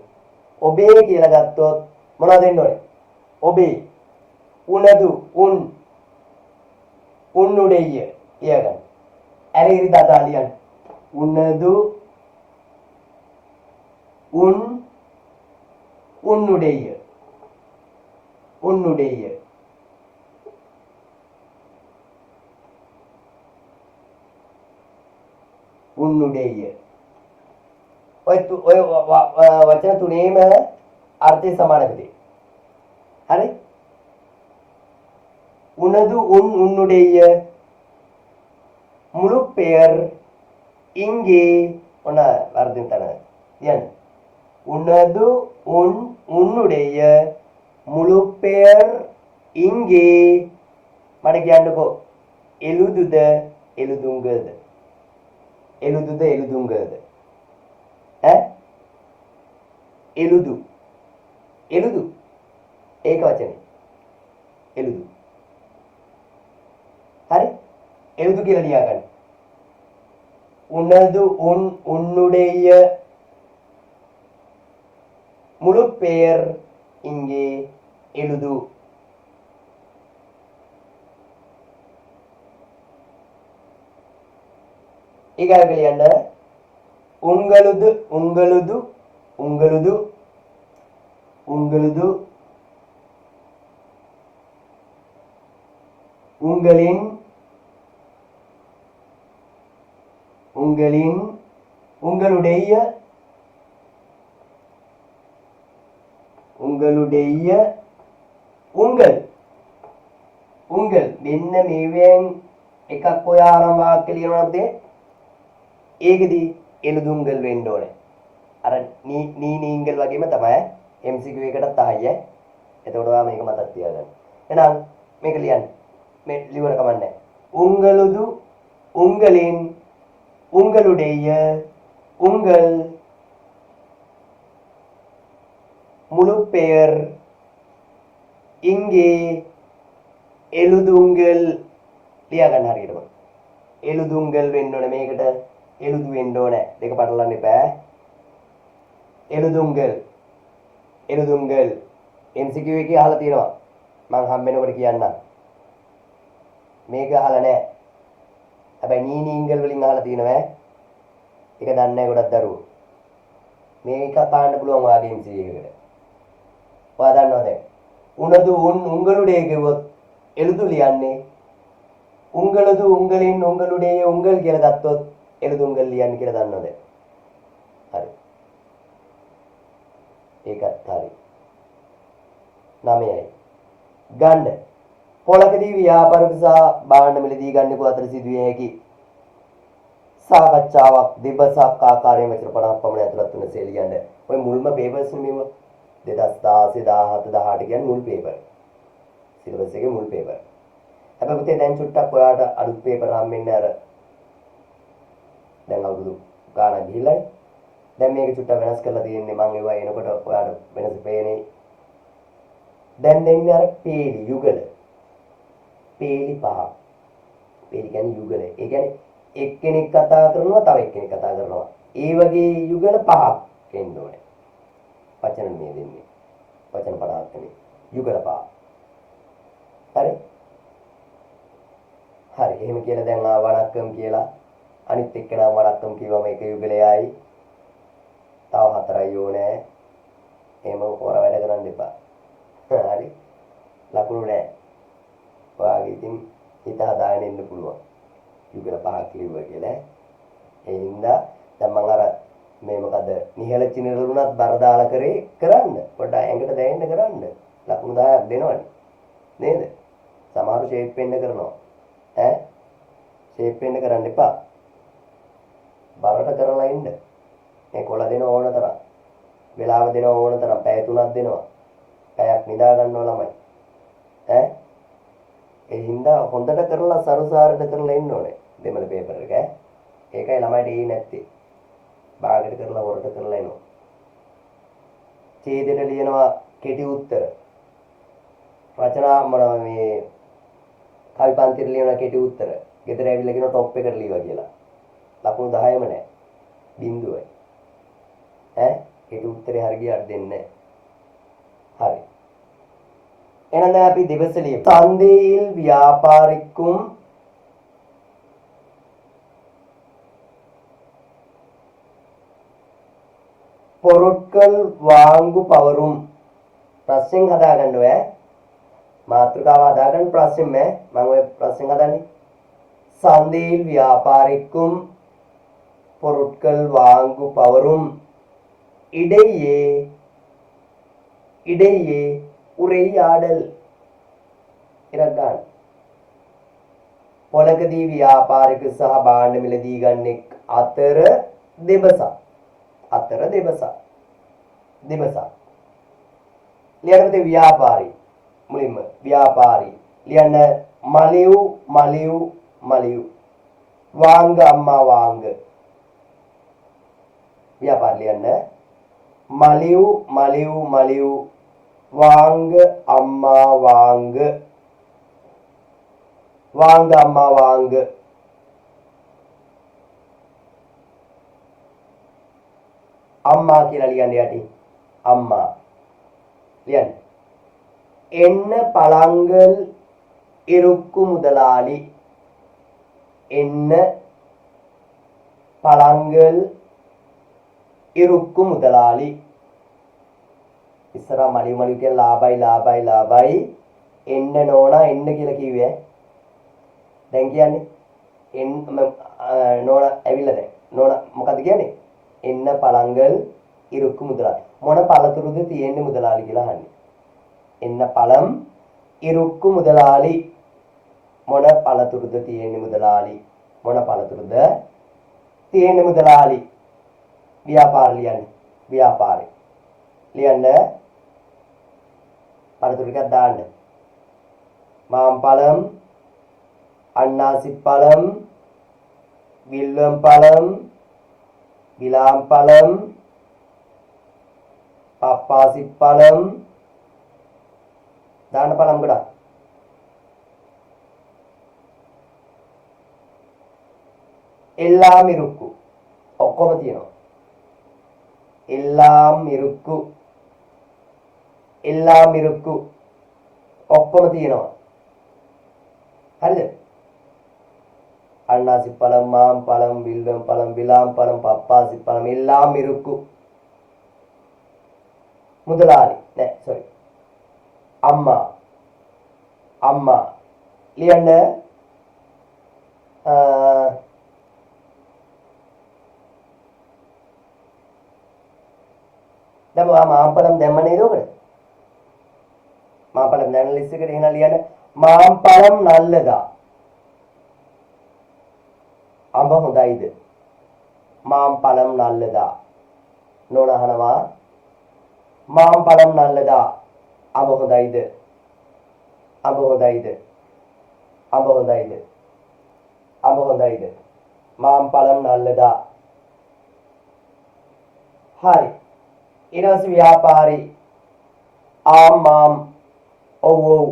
ඔබේ කියලා ගත්තොත් මොනවද දෙන්න ඕනේ? ඔබේ උනදු උන් උන්නුඩෙය කියගන්න. ඇරිරි දදා ලියන්න. உனது உன் உன்னுடைய உன்னுடைய උන්නුඩේය ඔය වචන තුනේම අර්ථය සමානකදී හරි උනදු උන් උන්නුඩේය මුළු பெயர் இங்கே ஒண்ண வர்தின் தன ஏன் உனது உன் உன்னுடைய මුළු பெயர் இங்கே මට කියන්නකෝ එළුදුද එළුදුංගද එළුදුද එළුදුංගද එළුදු එළුදු ඒක වචනේ එළුදු හරි එළුදු කියලා ලියා ගන්න උනදු උන් උන්නුடைய මුළු பெயர் இங்கே எழுது ඊගාවට යන්න உங்களுது உங்களுது உங்களுது உங்களுது உங்களின் உங்களின் உங்களுடைய உங்களுடைய உங்கள் උංගල් මෙන්න මේවෙන් එකක් ඔය ආරම්භ වාක්‍ය ලියනවාද ඒකෙදි එළුදුංගල් වෙන්න ඕනේ අර නීංගල් වගේම තමයි MCQ එකටත් අහයි එතකොට ඔයා මේක මතක් තියාගන්න එහෙනම් මේක ලියන්න මේ ලියවර කමන්නේ உங்களுது உங்களின் உங்களுடைய உங்கள் முழு பெயர் இங்கே எழுதுங்கள் ලියා ගන්න හරියටම எழுதுங்கள் වෙන්න ඕනේ මේකට எழுது වෙන්න ඕනේ දෙක පටලන්න එපා எழுதுங்கள் எழுதுங்கள் MCQ එකේ අහලා තියෙනවා මම හම්බෙනකොට කියන්නම් මේක අහලා නැහැ හැබැයි නීනීංගල් වලින් අහලා තියෙනවා ඒක දන්නේ නැහැ ගොඩක් දරුවෝ මේක පාන්න පුළුවන් වාගේ MCQ එකකට ඔයා දන්නවද උනදු උන් උங்களுடைய කිව්වොත් எழுது ලියන්නේ உங்களது உங்களின் உங்களுடைய உங்கள் කියලා ගත්තොත් எழுதுங்கள் ලියන්නේ කියලා දන්නවද හරි ඒකත් හරි 9යි ගන්න පොලකදී ව්‍යාපාරික සහ භාණ්ඩ මිලදී ගන්නකෝ අතර සිදුවිය හැකි සාකච්ඡාවක් දෙබසක් ආකාරයෙන් මෙතන 50ක් පමණ ඇතුළත් වන සෙලියන්න ඔය මුල්ම පේපර්ස් මේව 2016 17 18 කියන්නේ මුල් පේපර් සිලබස් එකේ මුල් පේපර් හැබැයි පුතේ දැන් චුට්ටක් ඔයාට අලුත් පේපර් හම්බෙන්නේ අර දැන් අවුරුදු ගානක් ගිහිල්ලානේ දැන් මේක චුට්ටක් වෙනස් කරලා තියෙන්නේ මම ඒවා එනකොට ඔයාට වෙනස පේන්නේ දැන් දෙන්නේ අර පේලි යුගල පේලි පහ පේලි කියන්නේ යුගල ඒ කියන්නේ එක්කෙනෙක් කතා කරනවා තව එක්කෙනෙක් කතා කරනවා ඒ වගේ යුගල පහක් එන්න ඕනේ වචන මේ දෙන්නේ වචන 50ක් නෙමෙයි යුගල පහ හරි හරි එහෙම කියලා දැන් වණක්කම් කියලා අනිත් එක්කෙනා වණක්කම් කිව්වම ඒක යුගලයයි තව හතරයි ඕනේ එහෙම හොර වැඩ කරන්න එපා හරි ලකුණු නැහැ ඔයාගේ ඉතින් හිත හදාගෙන ඉන්න පුළුවන් යුගල පහක් කිව්වා කියලා ඒ හින්දා දැන් මම අර මේ මොකද නිහල චිනරුණත් බර දාලා කරන්න පොඩ්ඩක් ඇඟට දැනෙන්න කරන්න ලකුණු 10ක් දෙනවනේ නේද සමහරු ෂේප් වෙන්න කරනවා ෂේප් වෙන්න කරන්න එපා බරට කරලා ඉන්න මේ කොළ දෙන ඕන තරම් වෙලාව දෙන ඕන තරම් පැය 3ක් දෙනවා පැයක් නිදා ගන්නවා ළමයි ඒ හින්දා හොඳට කරලා සරුසාරට කරලා ඉන්න ඕනේ දෙමළ පේපර් එක ඒකයි ළමයිට ඒ නැත්තේ භාගයට කරලා වරට කරලා එනවා ඡේදයට ලියනවා කෙටි උත්තර රචනා මොනවා මේ කවි පන්තිට ලියන කෙටි උත්තර ගෙදර ඇවිල්ලා කියන টොප් එකට ලියවා කියලා ලකුණු 10ම නැහැ බිඳුවයි කෙටි උත්තරේ හරියට දෙන්නේ නැහැ හරි එහෙනම් දැන් අපි දෙබස ලියමු சந்தையில் வியாபாரிக்கும் පොරොත්කල් වාංගු පවරුම් ප්‍රශ්නෙන් හදාගන්න ඔය මාතෘකාව හදාගන්න ප්‍රශ්නෙම මම ඔය ප්‍රශ්නෙන් හදන්නේ சந்தையில் வியாபாரிக்கும் பொருட்கள் வாங்கு பவரும் இடையே இடையே உரையாடல் ඉරගන්න පොලකදී ව්‍යාපාරික සහ භාණ්ඩ මිලදී ගන්නෙක් අතර දෙබසක් ලියන්න ව්‍යාපාරී මුලින්ම ව්‍යාපාරී ලියන්න මලියු වාංග අම්මා වාංග ව්‍යාපාරී ලියන්න මලියු වාංග අම්මා වාංග අම්මා වාංග අම්මා කියලා ලියන්න යටි අම්මා ලියන්න එන්න පළංගල් ඉරුක්කු මුදලාලි එන්න පළංගල් ඉරුක්කු මුදලාලි ඉස්සරහා මලියු කියලා ලාභයි එන්න නෝනා එන්න කියලා කිව්වේ දැන් කියන්නේ එන්න නෝනා ඇවිල්ලා දැන් නෝනා මොකද්ද කියන්නේ එන්න පළංගල් ඉරුක්කු මුදලාලි මොන පළතුරුද තියෙන්නේ මුදලාලි කියලා අහන්නේ එන්න පළම් ඉරුක්කු මුදලාලි මොන පළතුරුද තියෙන්නේ මුදලාලි මොන පළතුරුද තියෙන්නේ මුදලාලි ව්‍යාපාර ලියන්න පළතුරු ටිකක් දාන්න මාම්පழம் අන්නාසි පழம் විල්වම් පழம் විලාම් පழம் පප්පාසි පழம் දාන්න පழம் ගොඩක් එල්ලාම් ඉරුක්කු ඔක්කොම තියෙනවා එල්ලාම් ඉරුක්කු ඔක්කොම තියෙනවා හරිද අන්නාසි පழம் මාම් පழம் විල්වම් පழம் විලාම් පழம் පප්පාසි පழம் එල්ලාම් ඉරුක්කු මුදලාලි නෑ sorry අම්මා ලියන්න දැන් මාම්පழம் දැම්ම නේද ඔකට මාම්පழம் දැන් ලිස්ට් එකට එහෙනම් ලියන්න මාම්පழம் නල්ලදා අඹ හොඳයිද මාම්පழம் නල්ලදා නෝන අහනවා මාම්පழம் නල්ලදා අඹ හොඳයිද මාම්පழம் නල්ලදා හරි ඊට ව්‍යාපාරී ආමාම් ඔව්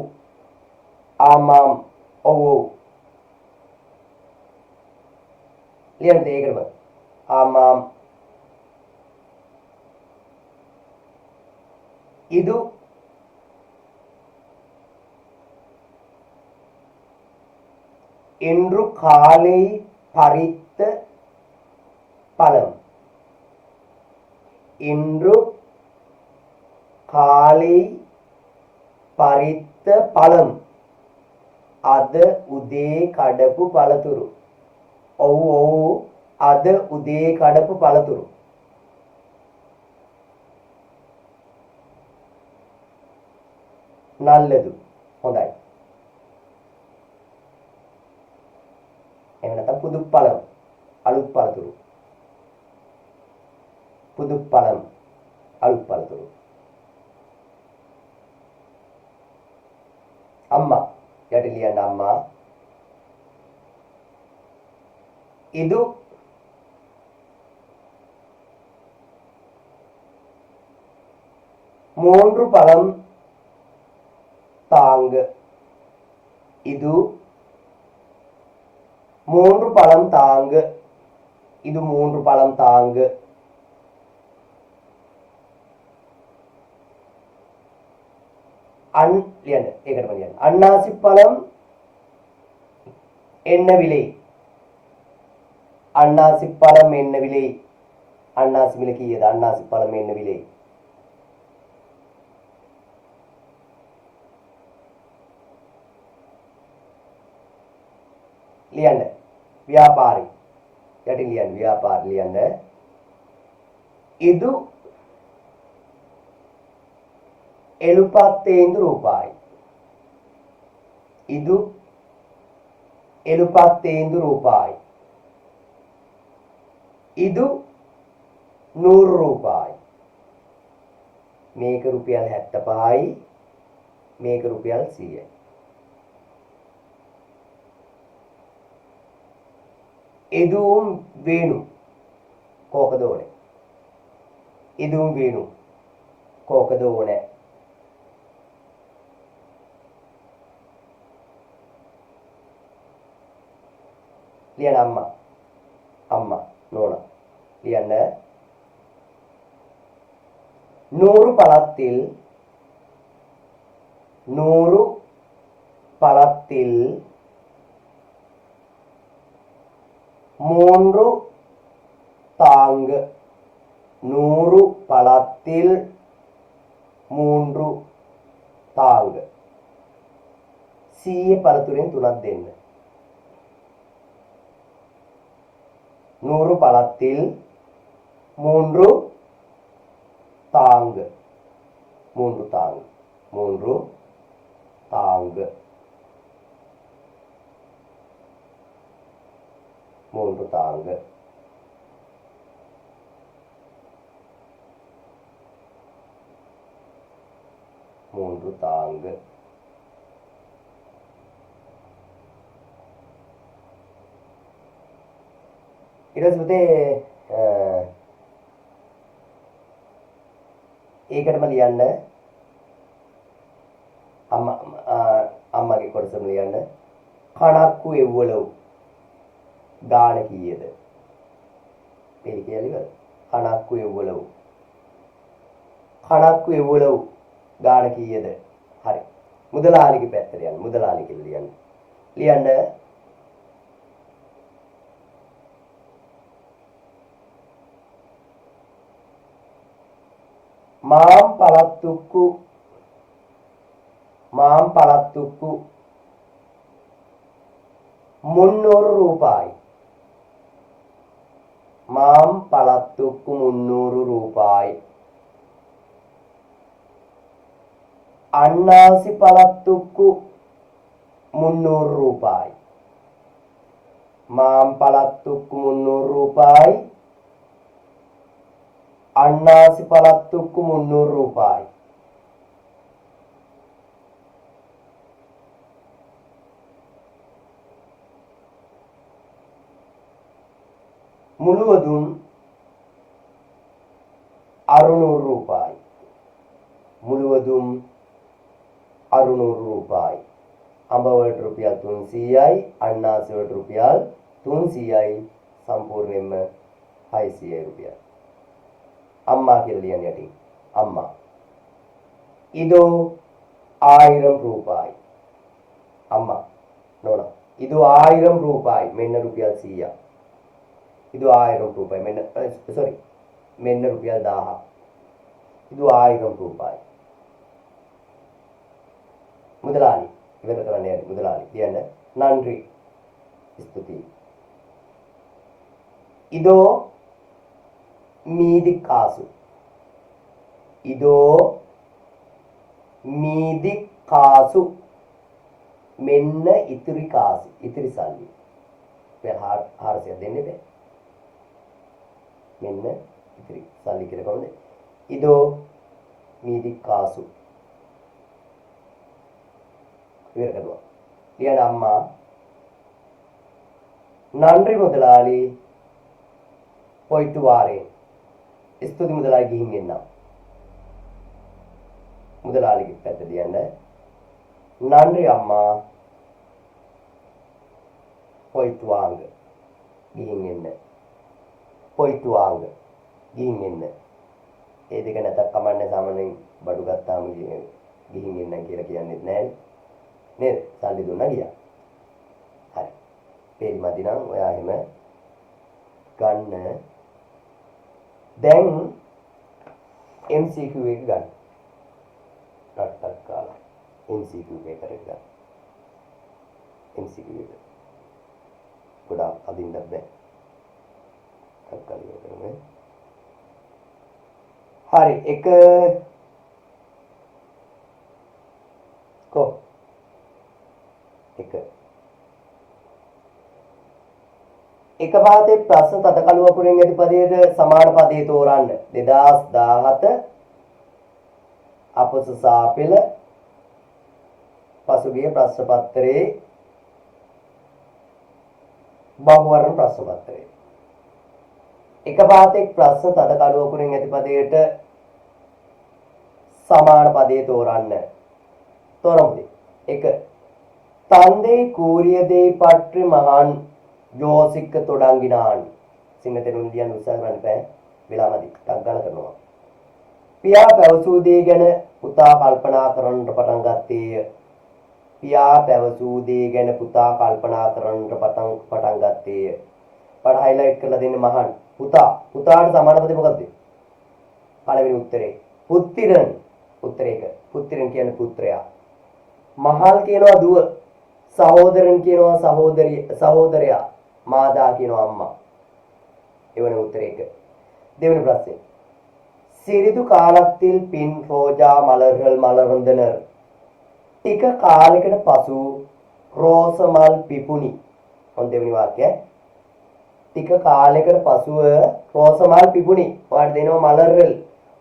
ලියන්න ඒකම ආමාම් ಇದು என்று காலை பறித்த பழம் இன்று காலை பறித்த பழம் අද උදේ කඩපු පළතුරු ඔව් අද උදේ කඩපු පළතුරු නල්ලදු හොඳයි එහෙම නැත්නම් පුදු පළම් අලුත් පළතුරු අම්මා යට ලියන්න අම්මා ಇದು மூன்று பழம் தாங்க இது மூன்று பழம் தாங்க இது மூன்று பழம் தாங்க அன்னாசி பழம் என்ன விலை அன்னாசி பழம் என்ன விலை අන්නාසි මිල කීයද? අන්නාසි පළමුවෙන්න විලේ. ලියන්න. ව්‍යාපාරි. යටින් ලියන්න. ව්‍යාපාරි ලියන්න. ಇದು ₹75. ಇದು ₹75. ಇದು ₹100. මේක රුපියල් 75යි. මේක රුපියල් 100යි. ඉදුම් වේණු කෝකද ඕනේ? ඉදුම් වේණු කෝකද ඕනේ? ලියන්න අම්මා. අම්මා නෝනා ලියන්න. 100 பழத்தில் 100 பழத்தில் 3 தாங்கு. 100 பழத்தில் 3 தாங்கு. 100 පළතුරෙන් 3ක් දෙන්න. 100 பழத்தில் 3 தாங்கு. 3 தாங்கு. 3 தாங்கு. 3 தாங்கு. மூன்று தாங்கு. ඊට පස්සේ ඒකටම ලියන්න අම්මගේ කොටසම ලියන්න. කණක්කු එව්වලු ගාන කීයද? මේක කියලා ඉවර. කණක්කු එව්වලු. කණක්කු එව්වලු ගාන කීයද? හරි. මුදලාලිගේ පැත්තට යන්න. මුදලාලි කියලා ලියන්න. ලියන්න. మాంపళత్తుక్కు 300 రూపాయి. మాంపళత్తుక్కు 300 రూపాయి. అన్నాసి పళత్తుక్కు 300 రూపాయి. మాంపళత్తుక్కు 300 రూపాయి. అన్నాసి పళత్తుక్కు 300 రూపాయి. முழுவதும் 600 ரூபாய். முழுவதும் 600 ரூபாய். අඹවට රුපියල් 300යි, අන්නාසිවට රුපියල් 300යි, සම්පූර්ණයෙන්ම 600 රුපියල්. අම්මා කියලා ලියන්න යටින්. අම්මා. இதோ 1000 ரூபாய். අම්මා නෝනා. இதோ 1000 ரூபாய். මෙන්න රුපියල් 100ක්. ಇದು 1000 ರೂಪಾಯಿ. මෙන්න රුපියල් 1000ක්. ಇದು 1000 ರೂಪಾಯಿ. මුදලාලි ඉවර කරන්න යන්නේ. මුදලාලි කියන්න. නන්රි ස්තුතියි. இதோ மீதி காசு. இதோ மீதி காசு. මෙන්න ඉතිරි කාසු. ඉතිරි සල්ලි. ඔයා 400ක් දෙන්න බෑ. මෙන්න ඉතිරි සල්ලි කියලා කොහොමද? இதோ மீதி காசு. ඉවර කරනවා. ලියන්න අම්මා. නන්රි මුදලාලි. போயிட்டு வாரேன். ස්තුති මුදලාලි ගිහින් එන්නම්. මුදලාලිගේ පැත්ත ලියන්න. நன்றி அம்மா. போயிட்டு வாங்க. ගිහින් එන්න. போயிட்டு வாங்க. ගිහින් එන්න. ඒ දෙක නැතත් කමන්නේ සාමාන්‍යයෙන් බඩු ගත්තාම ගිහින් එන්න කියලා කියන්නේ නැහැ නේද? සල්ලි දුන්නා ගියා. හරි. පේලි මදි නම් ඔයා එහෙම ගන්න දැන් MCQ එක ගන්න. රට්ටක් කාලා MCQ පේපර් එක ගන්න. MCQ එක. ගොඩාක් අදින්න බෑ. කල්කලිය කරන්නේ. හරි එක කො එක පාතේ ප්‍රශ්න තද කළු අකුරෙන් ඇති පදයට සමාන පදේ තෝරන්න 2017 අපොස සාපෙළ පසුගිය ප්‍රශ්න පත්‍රයේ බහුවර්ණ ප්‍රශ්න පත්‍රයේ එක පාතේ ප්‍රශ්න තද කළු අකුරෙන් ඇති පදයට සමාන පදේ තෝරන්න තෝරමුද එක தந்தை கூறியதை பற்றி மகான் யோசிக்க தொடங்கினான் සිංහතෙරුන් ලියන්න උත්සාහ කරන්න බෑ වෙලාමදි ටක් ගාලා කරනවා පියා පැවසූ දේ ගැන පුතා කල්පනා කරන්නට පටන් ගත්තේය පියා පැවසූ දේ ගැන පුතා කල්පනා කරන්නට පටන් ගත්තේය පඩ හයිලයිට් කරලා දෙන්නේ මහන් පුතාට සමාන පදේ මොකක්ද පළවෙනි උත්තරේ පුත්තිරන් උත්තරේක පුත්තිරන් කියන්නේ පුත්‍රයා මහල් කියනවා දුව සහෝදරන් කියනවා සහෝදරයා මාදා කියනවා අම්මා එවන උත්තරේක දෙවෙනි ප්‍රශ්නේ සිරිදු කාලத்தில் பின் ரோஜா மலர்கள் மலர்ந்தனர் ටික කාලයකට පසු රෝස මල් පිපුණි ඔන්න දෙවෙනි වාක්‍යය ටික කාලයකට පසුව රෝස මල් පිපුණි ඔයාලට දෙනවා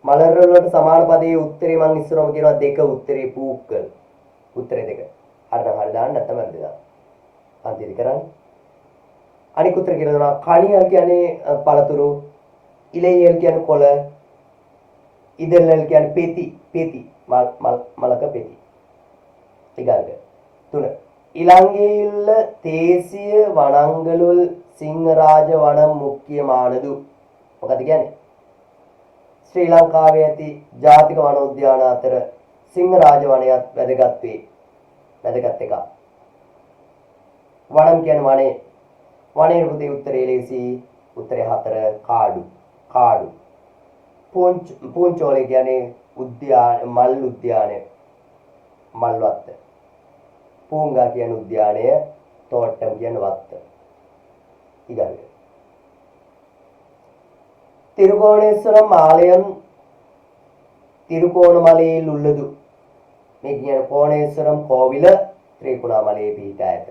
මලර්වල වලට සමාන පදයේ උත්තරේ මම ඉස්සරම කියනවා දෙක උත්තරේ පූක්කල් උත්තරේ දෙක හරිනම් හරි දාන්න නැත්නම් වැරදි දාන්න අන්තිමට කරන්නේ අනික උත්තර කියලා දෙනවා කණියල් කියන්නේ පළතුරු ඉලෙයල් කියන්නේ කොළ ඉදෙල්ලල් කියන්නේ පෙති මලක පෙති ඊගාට 3 ඉලංගේயுள்ள தேசிய වනංගලුල් සිංහරාජ වனம் මුඛ්‍යමානදු මොකද කියන්නේ ශ්‍රී ලංකාවේ ඇති ජාතික වනෝද්‍යාන අතර සිංහරාජ වනයත් වැදගත් එකක් වනම් කියන්නේ වනේ රුධි උත්තරේ ලේසි උත්තරේ 4 කාඩු පුංචෝලේ කියන්නේ මල් උද්‍යානය මල්වත්ත பூங்கா කියන්නේ උද්‍යානය තෝට්ටම් කියන්නේ වත්ත ඊගොල්ලෝ තිරුකෝණේශ්වරම් ආලயம் තිරුකෝණමලයේ උල්ලදු මේ කියන්නේ කෝණේශ්වරම් කෝවිල ත්‍රිකුණාමලයේ පිහිට ඇත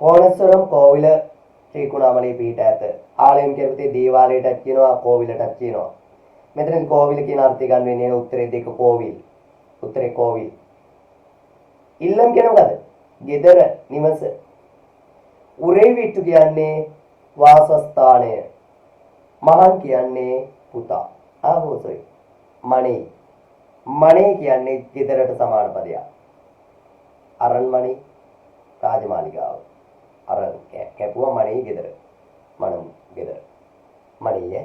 කෝණේශ්වරම් කෝවිල ත්‍රිකුණාමලයේ පිහිට ඇත ආලയം කියපතේ දේවාලයටත් කියනවා කෝවිලටත් කියනවා මෙතන කෝවිල කියන අර්ථය ගන්න වෙන්නේ උත්තරේ දෙක කෝවිල් උත්තරේ කෝවිල් ඉල්ලම් කියන මොකද ගෙදර නිවස උරේවිට්ටු කියන්නේ වාසස්ථානය මහන් කියන්නේ පුතා ආහොසොයි මණේ කියන්නේ ගෙදරට සමාන පදයක් අරන්මණේ රාජමාලිගාව අරන් කැපුවා මණේ ගෙදර ගෙදර මණේ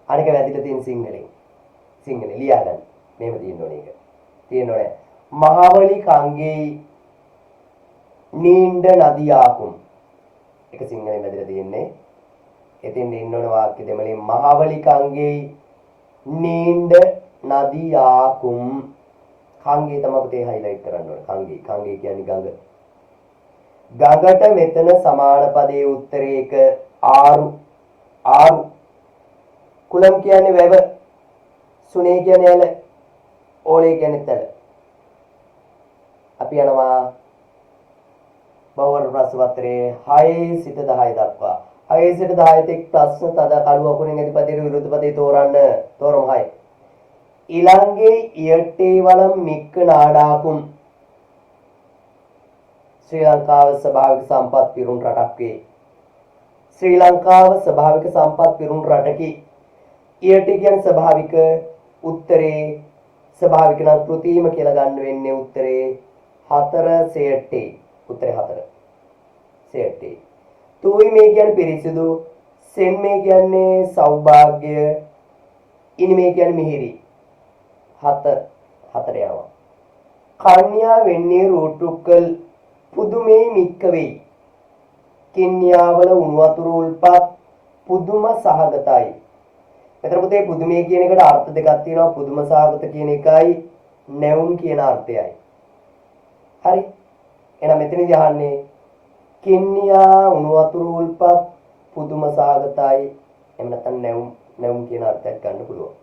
අනික වැදිලා තියෙන සිංහලෙන් ලියා ගන්න මේව තියෙන්න ඕනේ මහවලි කංගේ නීණ්ඩ නදියාකුම් එක සිංහලෙන් වැදිලා තියෙන්නේ එතින් ඉන්න ඕන වාක්‍ය දෙමළෙන් මහවලි කංගේ නීණ්ඩ නදියාකුම් කංගේ තමයි පුතේ හයිලයිට් කරන්න ඕනේ කංගේ කියන්නේ ගඟට මෙතන සමාන පදයේ උත්තරේක ආරු කුලම් කියන්නේ වැව සුනේ කියන්නේ ඇල ඕලේ කියන්නේ තල අපි යනවා බවර ප්‍රශ්න පත්‍රයේ 6 සිට 10 දක්වා 6 සිට 10 තෙක් ප්‍රශ්න තද කළු අකුරෙන් ඇති පදයේ විරුද්ධ පදේ තෝරමු 6 ඉලංගේ ඉයට්ටේ වලම් මික්ක නාඩාකුම් ශ්‍රී ලංකාව ස්වභාවික සම්පත් පිරුණු රටක් වේ ශ්‍රී ලංකාව ස්වභාවික සම්පත් පිරුණු රටකි ඉයට්ටේ කියන්නේ ස්වභාවික උත්තරේ ස්වභාවික නම් කෘතිම කියලා ගන්න වෙන්නේ උත්තරේ 4 සෙට්ටේ උත්තරේ 4 සෙට්ටේ තුයි මේ කියන්නේ පිරිසිදු සෙන් මේ කියන්නේ සෞභාග්‍ය ඉනි මේ කියන්නේ මිහිරි 4 යනවා කන්‍යා වෙන්නේ රූටුකල් පුදුමේ මික්ක වෙයි කින්‍යාවල උණු වතුර උල්පත් පුදුම සහගතයි මෙතන පුතේ පුදුමේ කියන එකට අර්ථ දෙකක් තියෙනවා. පුදුම සාගත කියන එකයි නැවුම් කියන අර්ථයයි. හරි. එහෙනම් මෙතනදී අහන්නේ කින්නියා උණු වතුරු උල්පත් පුදුම සාගතයි. එහෙම නැත්නම් නැවුම් කියන අර්ථයක් ගන්න පුළුවන්.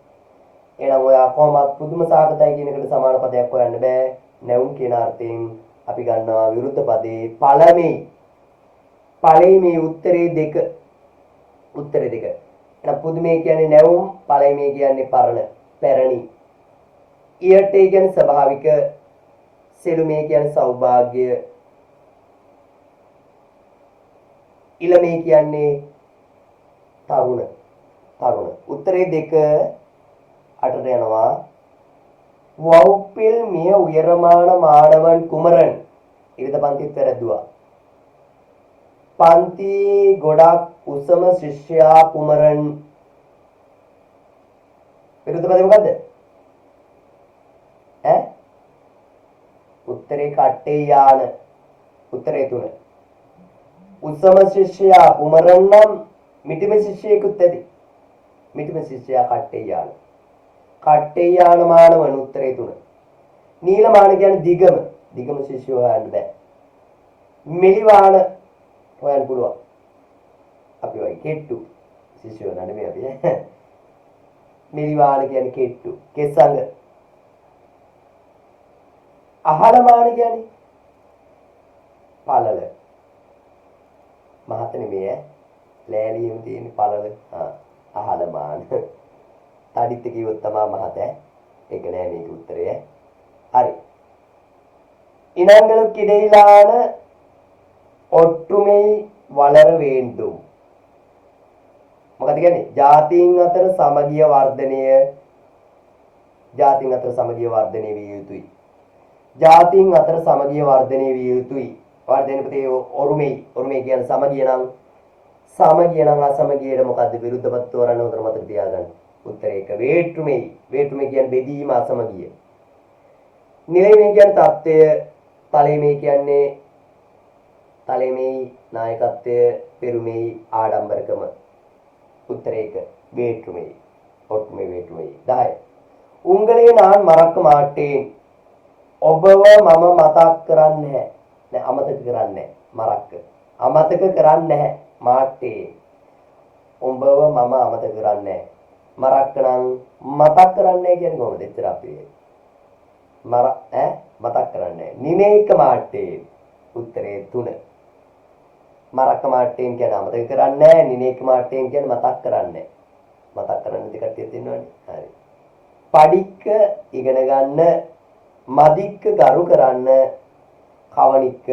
එහෙනම් ඔයා කොහොමත් පුදුම සාගතයි කියන එකට සමාන පදයක් හොයන්න බෑ. නැවුම් කියන අර්ථයෙන් අපි ගන්නවා විරුද්ධ පදේ පළවෙනි උත්තරේ දෙක. උත්තරේ දෙක. එහෙනම් පුදුමේ කියන්නේ නැවුම්, පළවෙනි කියන්නේ පැරණි. ඊයටේ කියන්නේ ස්වභාවික, සෙලුමේ කියන්නේ සෞභාග්‍ය, ඉලමේ කියන්නේ තරුණ. උත්තරේ දෙක අටට යනවා. வகுப்பில் மிக உயரமான மாணவன் குமரன். ඉරිද පන්තිත් වැරදුවා. පන්ති ගොඩක් උසම ශිෂ්‍යයා කුමරන්. විරුද්ධ පදේ මොකද්ද? උත්තරේ කට්ටේ යාන. උත්තරේ 3. උසම ශිෂ්‍යයා කුමරන් නම් මිටිම ශිෂ්‍යයෙකුත් ඇති. මිටිම ශිෂ්‍යයා කට්ටේ යාන. කට්ටේ යාන මානවන උත්තරේ 3. නීලමාන කියන්නේ දිගම ශිෂ්‍යෝ හොයන්න බෑ. මෙලිවාන හොයන්න පුළුවන්. අපි වයි කෙට්ටු ශිෂ්‍යෝ නෙමෙයි අපි. මෙලිවාන කියන්නේ කෙට්ටු. කෙසඟ. අහලමාන කියන්නේ පළල. මහත නෙමෙයි ලෑලියෙම තියෙන පළල. අහලමාන. තඩිත් කිව්වොත් තමයි මහත. ඒක නෑ මේක උත්තරය. හරි. இனங்களுக்கு இடையிலான ஒற்றுமை வளர வேண்டும். මොකද කියන්නේ? ජාතීන් අතර සමගිය වර්ධනය විය යුතුයි. ජාතීන් අතර සමගිය වර්ධනය විය යුතුයි. වර්ධනය ප්‍රති ඔරුමේ කියන සමගිය නම් අසමගියට මොකද්ද විරුද්ධ පද තෝරන්න උතර මතක තියාගන්න. උත්තරේ 1 වේට්ටුමේ. වේට්ටුමේ කියන්නේ බෙදීම අසමගිය. නිලමේ කියන්නේ தත්ත්වය, තලමේ කියන්නේ නායකත්වය, පෙරුමේ ආඩම්බරකම. උත්තරේ 1 வேற்றுமை. ஒற்றுமை வேற்றுமை. 10. உங்களே நான் மறக்க மாட்டேன். ඔබව මම මතක් කරන්නේ නැහැ. අමතක කරන්නේ මරක්ක. අමතක කරන්නේ නැහැ. මාටේ. උඹව මම අමතක කරන්නේ මරක්ක නම් මතක් කරන්නේ කියන්නේ කොහොමද? එච්චර අපි මතක් කරන්නේ නිමේක මාටේ. උත්තරේ 3. මරක්ක මාටේන් කියන්නේ අමතක කරන්නේ, නිනේක මාටේන් කියන්නේ මතක් කරන්නේ. මතක් කරන්නේ දෙකක් තියෙනවනේ. හරි. පඩික්ක ඉගෙන ගන්න, මදික්ක ගරු කරන්න, කවණික්ක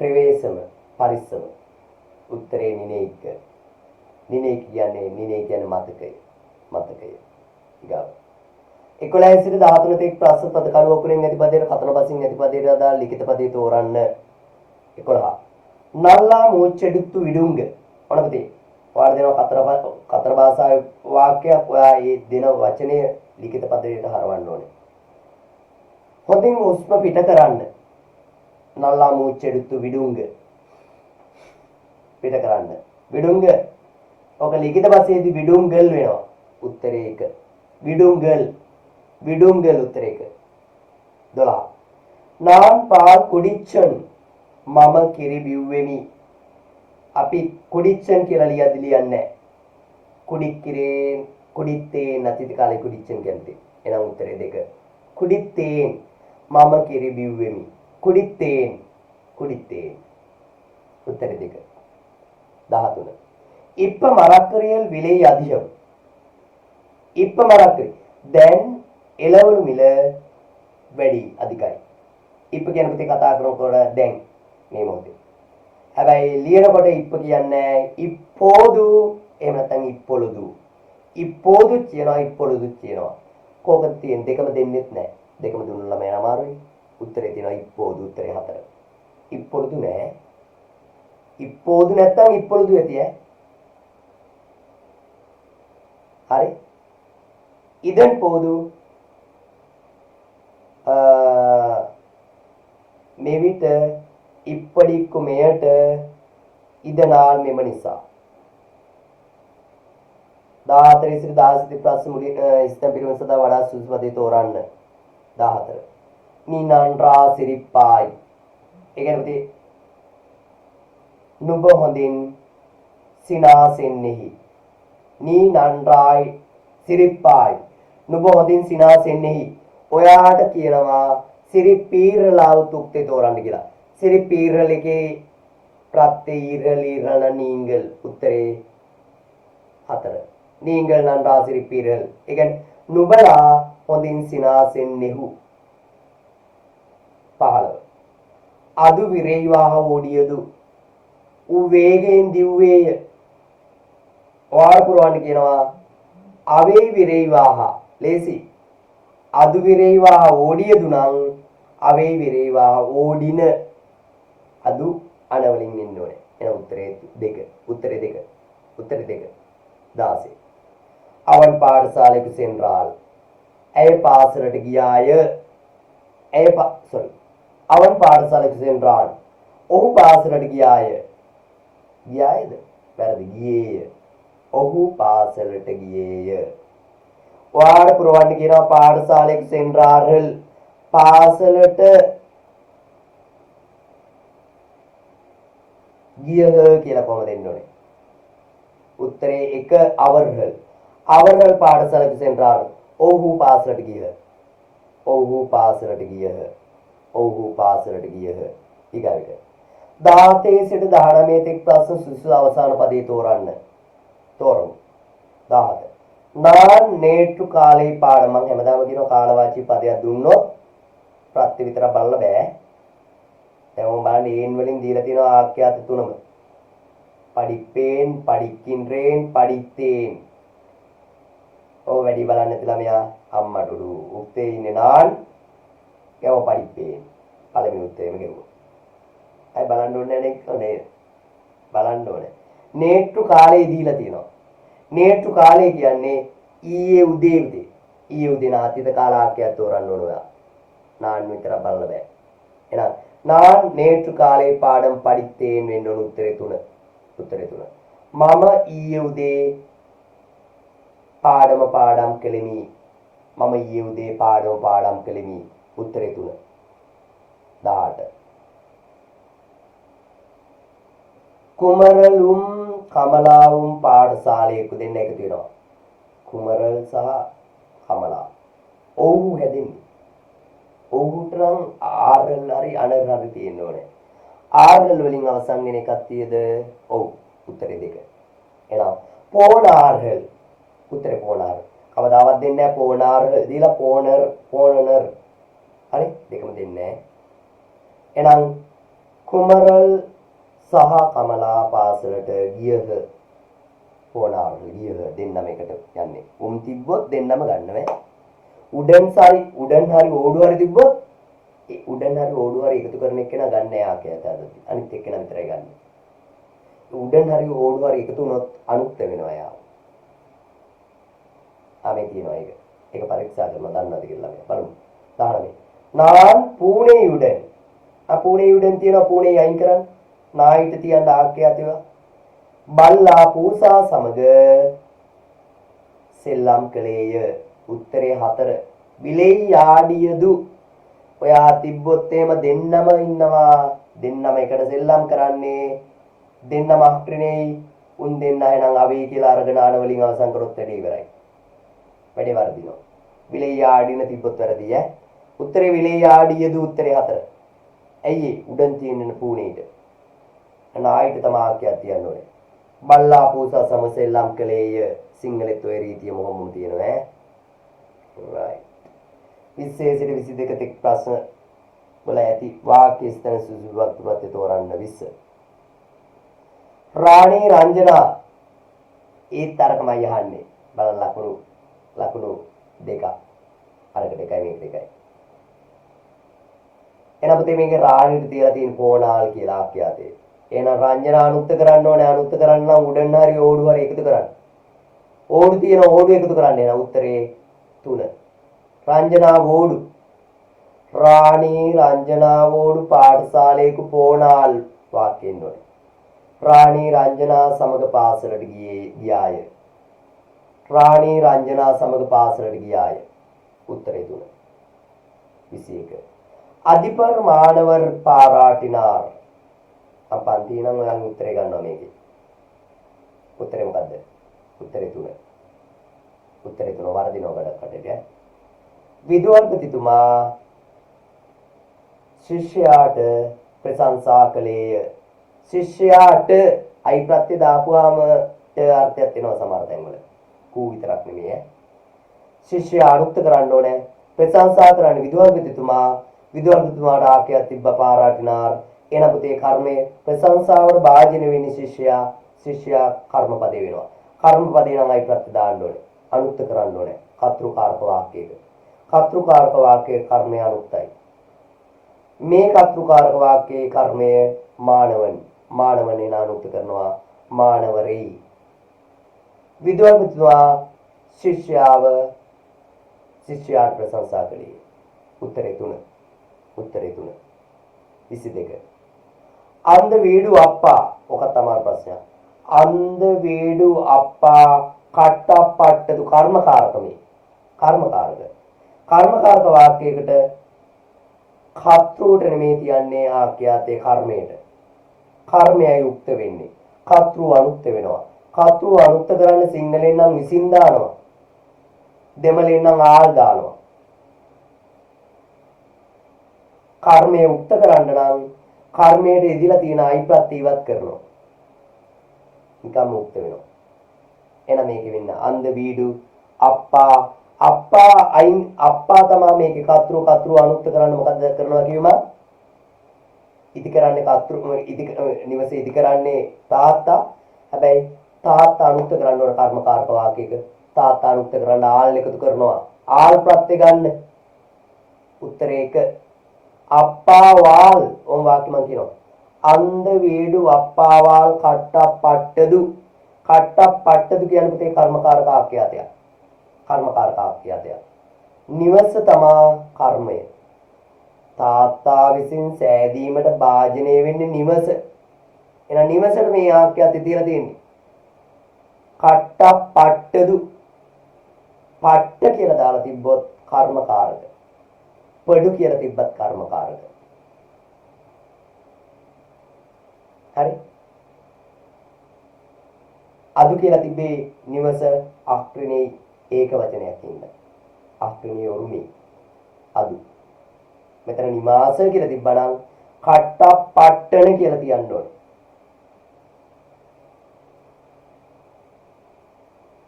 ප්‍රවේශම පරිස්සම. උත්තරේ නිනේක. නිනේක කියන්නේ මතකය. ඊගා 11 සිට 13 තෙක් ප්‍රශ්න පද කණුව කුලෙන් ඇති පදයට කතන බසින් ඇති පදයට අදාළ ලිඛිත පදේ තෝරන්න. 11. නල්ලා මෝච්චෙඩුත්තු විඩුංග. ඔනපතේ. ඔයාලා දෙනවා කතර භාෂාවේ වාක්‍යයක්. ඔයා මේ දෙන වචනය ලිඛිත පදයට හරවන්න ඕනේ. හොඳින් උස්ම පිට කරන්න. නල්ලා මෝච්චෙඩුත්තු විඩුංග. පිට කරන්න. විඩුංග. ඔක ලිඛිත පදයේදී විඩුංගල් වෙනවා. උත්තරේ 1. විඩුංගල් උත්තරේ 1. 12. நான் பால் குடிச்சன் මම කිරි බිව්වෙමි. අපි කුඩිච්චන් කියලා ලියන්නේ. කුඩිත්තේ නැති කාලේ කුඩිච්චන් කියන්නේ. එහෙනම් උත්තරේ 2. කුඩිත්තේ මම කිරි බිව්වෙමි. කුඩිත්තේ උත්තරේ 2. 13. இப்ப மரக்கறியல் விலை அதிகம். இப்ப மரக்கறி දැන් එළවලු මිල වැඩි අධිකයි. ඉප කියන පුතේ කතා කරනකොට දැන් මේ මොහොතේ. හැබැයි ලියනකොට ඉප කියන්නේ ඉප්පෝදු එහෙම නැත්නම් ඉප්පොළුදු. ඉප්පෝදු කියනවා ඉප්පොළුදු කියනවා. කොහොමද තියෙන්නේ? දෙකම දෙන්නෙත් නැහැ. දෙකම දුන්න ළමයා අමාරුයි. උත්තරේ තියෙනවා ඉප්පෝදු. උත්තරේ 4. ඉප්පොළුදු නෑ. ඉප්පෝදු නැත්නම් ඉප්පොළුදු ඇති ඈ. හරි. இதன் போது මෙවිට ඉප්පඩික්කු මෙයට ඉදනාල් මෙම නිසා. 14 සිට 16 ප්‍රශ්න මුලින් ඉස්තම් පිළිවෙල සඳහා වඩා සුදුසු පදේ තෝරන්න. 14 නිනන්රා සිරිපායි. ඒ කියන්නේ නුඹ හොඳින් සිනාසෙන්නේහි. නිනන්රායි සිරිපායි. නුඹ හොඳින් සිනාසෙන්නේහි. ඔයාට කියනවා සිරිපීරලා උතුක්තේ තෝරන්න කියලා. සිරිපීරලගේ ප්‍රත්‍ය ඊරලීරණ නීංගල් උත්තරේ 4. நீங்கள் நன்றாசிரிப்பீர்கள். ඒ කියන්නේ නුඹලා හොඳින් සිනාසෙන්නේහු. 15. අදු විරේවාහ ඕඩියදු. ඌ වේගයෙන් දිව්වේය. ඔයාලා පුරවන්න කියනවා අවේ විරේවාහ. ලේසි. අදු විරේවාහ ඕඩියදු නම් අවේ විරේවාහ ඕඩින. අදු අනවලින් එන්න ඕනේ. එන උත්තරේ 2. උත්තරේ 2. උත්තරේ 2. 16. அவன் பாடசாலைக்கு சென்றாள். ඇය පාසලට ගියාය. அவன் පාඩසාலைக்கு சென்றான். ඔහු පාසලට ගියාය. ගියායද? වැරදි. ගියේය. ඔහු පාසලට ගියේය. ඔයාලට පුරවන්න කියනවා පාඩසාலைக்கு சென்றார்கள். පාසලට ගියහ කියලා කොහොමද දෙන්න ඕනේ? උත්තරේ 1 அவர்கள். அவர்கள் பாடசாலைக்கு சென்றார்கள். ඔහු පාසලට ගියහ. ඔහු පාසලට ගියහ. ඔහු පාසලට ගියහ. ඊගාවට 17 සිට 19 තෙක් ප්‍රශ්න සුසු අවසාන පදේ තෝරන්න. තෝරමු. 17. நான் நேற்று කාලේ පාඩම මම හැමදාම කියනවා කාලවාචී පදයක් දුන්නොත් ප්‍රත්‍ය විතර බලලා බෑ. දැන් මම බලන්නේ ඒන් වලින් දීලා තියෙනවා ආඛ්‍යාත තුනම. படிப்பேன் படிக்கின்றேன் படித்தேன். ඔව් වැඩි බලන්න නැති ළමයා අම්මටුඩු උත්තේ ඉන්නේ නාන් යව படிப்பேன். පළවෙනි උත්තේම ගෙවුවා. අය බලන්න ඕනේ නේ බලන්න ඕනේ. නේට්ටු කාලේ දීලා තියෙනවා. නේට්ටු කාලේ කියන්නේ ඊයේ උදේ උදේ. ඊයේ උදේ නාතිද කාලාක්‍යයක් තෝරන්න ඕන ඔයා. නාන් විතර බලන්න බෑ. එහෙනම් நான் நேற்று காலை பாடம் படித்தேன் වෙන්න ඕන උත්තරේ 3. උත්තරේ 3. මම ඊයේ උදේ පාඩම් කෙලිමි. මම ඊයේ උදේ පාඩම් කෙලිමි. උත්තරේ 3. 18. කුමරලුම් කමලාවුම් පාඨශාලයක දෙන්න එකතු වෙනවා. කුමරල් සහ කමලා. ඔව්හු හැදෙන්නේ. ඔව්හුට නම් ආරල් හරි අනර් හරි තියෙන්න ඕනේ. ආරල් වලින් අවසන් වෙන එකක් තියද? ඔව්. උත්තරේ 2. එහෙනම් පෝනාර්හල්. උත්තරේ පෝනාර්. කවදාවත් දෙන්නේ නැහැ පෝනාර්හල්. දීලා පෝනර්. හරි? දෙකම දෙන්නේ නැහැ. එහෙනම් කුමරල් සහ කමලා පාසලට ගියහ. පෝනාර්හල් ගියහ දෙන්නම එකට යන්නේ. තිබ්බොත් දෙන්නම ගන්න බෑ. උඩන් හරි ඕඩු හරි තිබ්බොත් ඒ උඩන් හරි ඕඩු හරි එකතු කරන එක්කෙනා ගන්න යා කියලා තදති. අනිත් එක්කෙනා විතරයි ගන්න. උඩන් හරි ඕඩු හරි එකතු වුණොත් අනුත් වෙනවා යා. ආමේ තියෙනවා ඒක. ඒක පරීක්ෂා කරනවා දන්නවද කියලා ළමයා. බලමු. 19. நான் பூனேயுடன். பூனේயுடன் තියෙනවා பூනේ අයින් කරන්න. නායිට තියන්න ආක්කයා තියවා. බල්ලා පූසා සමග සෙල්ලම් කළේය. උත්තරේ 4. විලෙයි ආඩියදු. ඔයා තිබ්බොත් එහෙම දෙන්නම ඉන්නවා. දෙන්නම එකට සෙල්ලම් කරන්නේ. දෙන්නම අක්‍රිනේ. උන් දෙන්න එහෙනම් අවී කියලා අරගෙන ආන වලින් අවසන් කරොත් වැඩේ ඉවරයි. වැඩේ වර්ධිනවා. විලෙයි ආඩින තිබ්බොත් වැරදි ඈ. උත්තරේ විලෙයි ආඩියදු උත්තරේ 4. ඇයි උඩන් තියෙන පූණේට. නායිට තමයි ආක්‍යයක් තියන්න ඕනේ. බල්ලා පූසා සම සෙල්ලම් කළේය. සිංහලෙත් ඔය රීතිය මොහොමම තියෙනවා ඈ. right 20 සිට 22 තෙක් ප්‍රශ්න වල ඇති වාක්‍ය ස්ථන සුසු වක්තුපත් තෝරන්න 20. රාණී රංජනා ඒ තරකමයි අහන්නේ. බලන්න ලකුණු දෙක. අරකට එකයි මේක දෙකයි. එහෙනම් පුතේ මේකේ රාණීට තියලා තියෙන පෝනාල් කියලා ආඛ්‍යාතේ. එහෙනම් රංජනා අනුත්ත කරන්න ඕනේ. අනුත්ත කරන්න නම් උඩන් හරි ඕඩු හරි එකතු කරන්න. ඕඩු තියෙන ඕඩු එකතු කරන්න. එහෙනම් උත්තරේ 3. රංජනා වෝඩු. රාණී රංජනා වෝඩු පාඨශාලයක පෝනාල් වාක්‍යෙන්න ඕනේ. රාණී රංජනා සමග පාසලට ගියාය. රාණී රංජනා සමග පාසලට ගියාය. උත්තරේ 3. 21. අධිපර් මානවර් පාරාටිනාර්. අපන්ති නම් ඔයන් උත්තරේ ගන්නවා මේකේ. උත්තරේ මොකද්ද? උත්තරේ 3. උත්තරේ 3 වර්ධිනව ගඩකට. විදුහල්පතිතුමා ශිෂ්‍යයාට ප්‍රශංසා කළේය. ශිෂ්‍යයාට අයි ප්‍රත්‍ය දාපුවාම අර්ථයක් වෙනවා සමහර තැන්වල. කූ විතරක් නෙමෙයි. ශිෂ්‍යයා අනුත් කරන්න ඕනේ. ප්‍රශංසා කරන්න විදුහල්පතිතුමාට ආකයක් තිබ්බ පාරාටිනාර්. එන පුතේ කර්මයේ ප්‍රශංසාවට භාජන වෙන ශිෂ්‍යයා කර්මපදේ වෙනවා. කර්මපදේ නම් අයි ප්‍රත්‍ය දාන්න ඕනේ. අනුත් කරන්න ඕනේ. කතෘකාරක වාක්‍යයක. කතෘකාරක වාක්‍යයේ කර්මය අනුත්තයි. මේ කතෘකාරක වාක්‍යයේ කර්මය මානවනේ නානුත් කරනවා මානවරේ. විදුහල්පතිතුමා ශිෂ්‍යයාට ප්‍රශංසා කළේ. උත්තරේ 3. උත්තරේ 3. 22. අන්ධ වීඩු අප්පා. ඔක තමයි ප්‍රශ්නය. අන්ධ වීඩු අප්පා කට්ටප්පට්ටු කර්මකාරකමේ. කර්මකාරක වාක්‍යයකට කර්තෘට නෙමෙයි තියන්නේ ආඛ්‍යාතේ කර්මයට. කර්මයයි උක්ත වෙන්නේ. කර්තෘ අනුක්ත වෙනවා. කර්තෘ අනුක්ත කරන්නේ සිංහලෙන් නම් විසින් දානවා. දෙමළෙන් නම් ආල් දානවා. කර්මය උක්ත කරන්න නම් කර්මයට ඉදිලා තියෙන අයි ප්‍රත්‍ය ඉවත් කරනවා. නිකම්ම උක්ත වෙනවා. එහෙනම් මේකෙ වෙන්න අන්ධ වීඩු අප්පා අයින් අප්පා තමයි මේකේ කතෘ අනුක්ත කරන්න මොකද කරනවා කියවම ඉදි කරන්නේ නිවසේ ඉදි කරන්නේ තාත්තා. හැබැයි තාත්තා අනුක්ත කරන්න ඕන කර්මකාරක වාක්‍යයක තාත්තා අනුක්ත කරන්න ආල් එකතු කරනවා. ආල් ප්‍රත්‍ය ගන්න. උත්තරේ 1. අප්පා වාල් ඕම් වාක්‍ය මම කියනවා. අන්ධ වීඩු අප්පා වාල් කට්ටප්පට්ටදු කියන්නේ පුතේ කර්මකාරක ආඛ්‍යාතයක්. නිවස තමා කර්මය. තාත්තා විසින් සෑදීමට භාජනය වෙන්නේ නිවස. එහෙනම් නිවසට මේ ආඛ්‍යාතය තියලා තියෙන්නේ. කට්ටප්පට්ටදු. පට්ට කියලා දාලා තිබ්බොත් කර්මකාරක. පඩු කියලා තිබ්බත් කර්මකාරක. හරි. අදු කියලා තිබේ නිවස අක්‍රිනේ ඒක වචනයක් ඉන්න. අක්‍රිනේ ඔරුමේ අදු. මෙතන නිවාස කියලා තිබ්බනම් කට්ටප්පට්ටන කියලා තියන්න ඕනේ.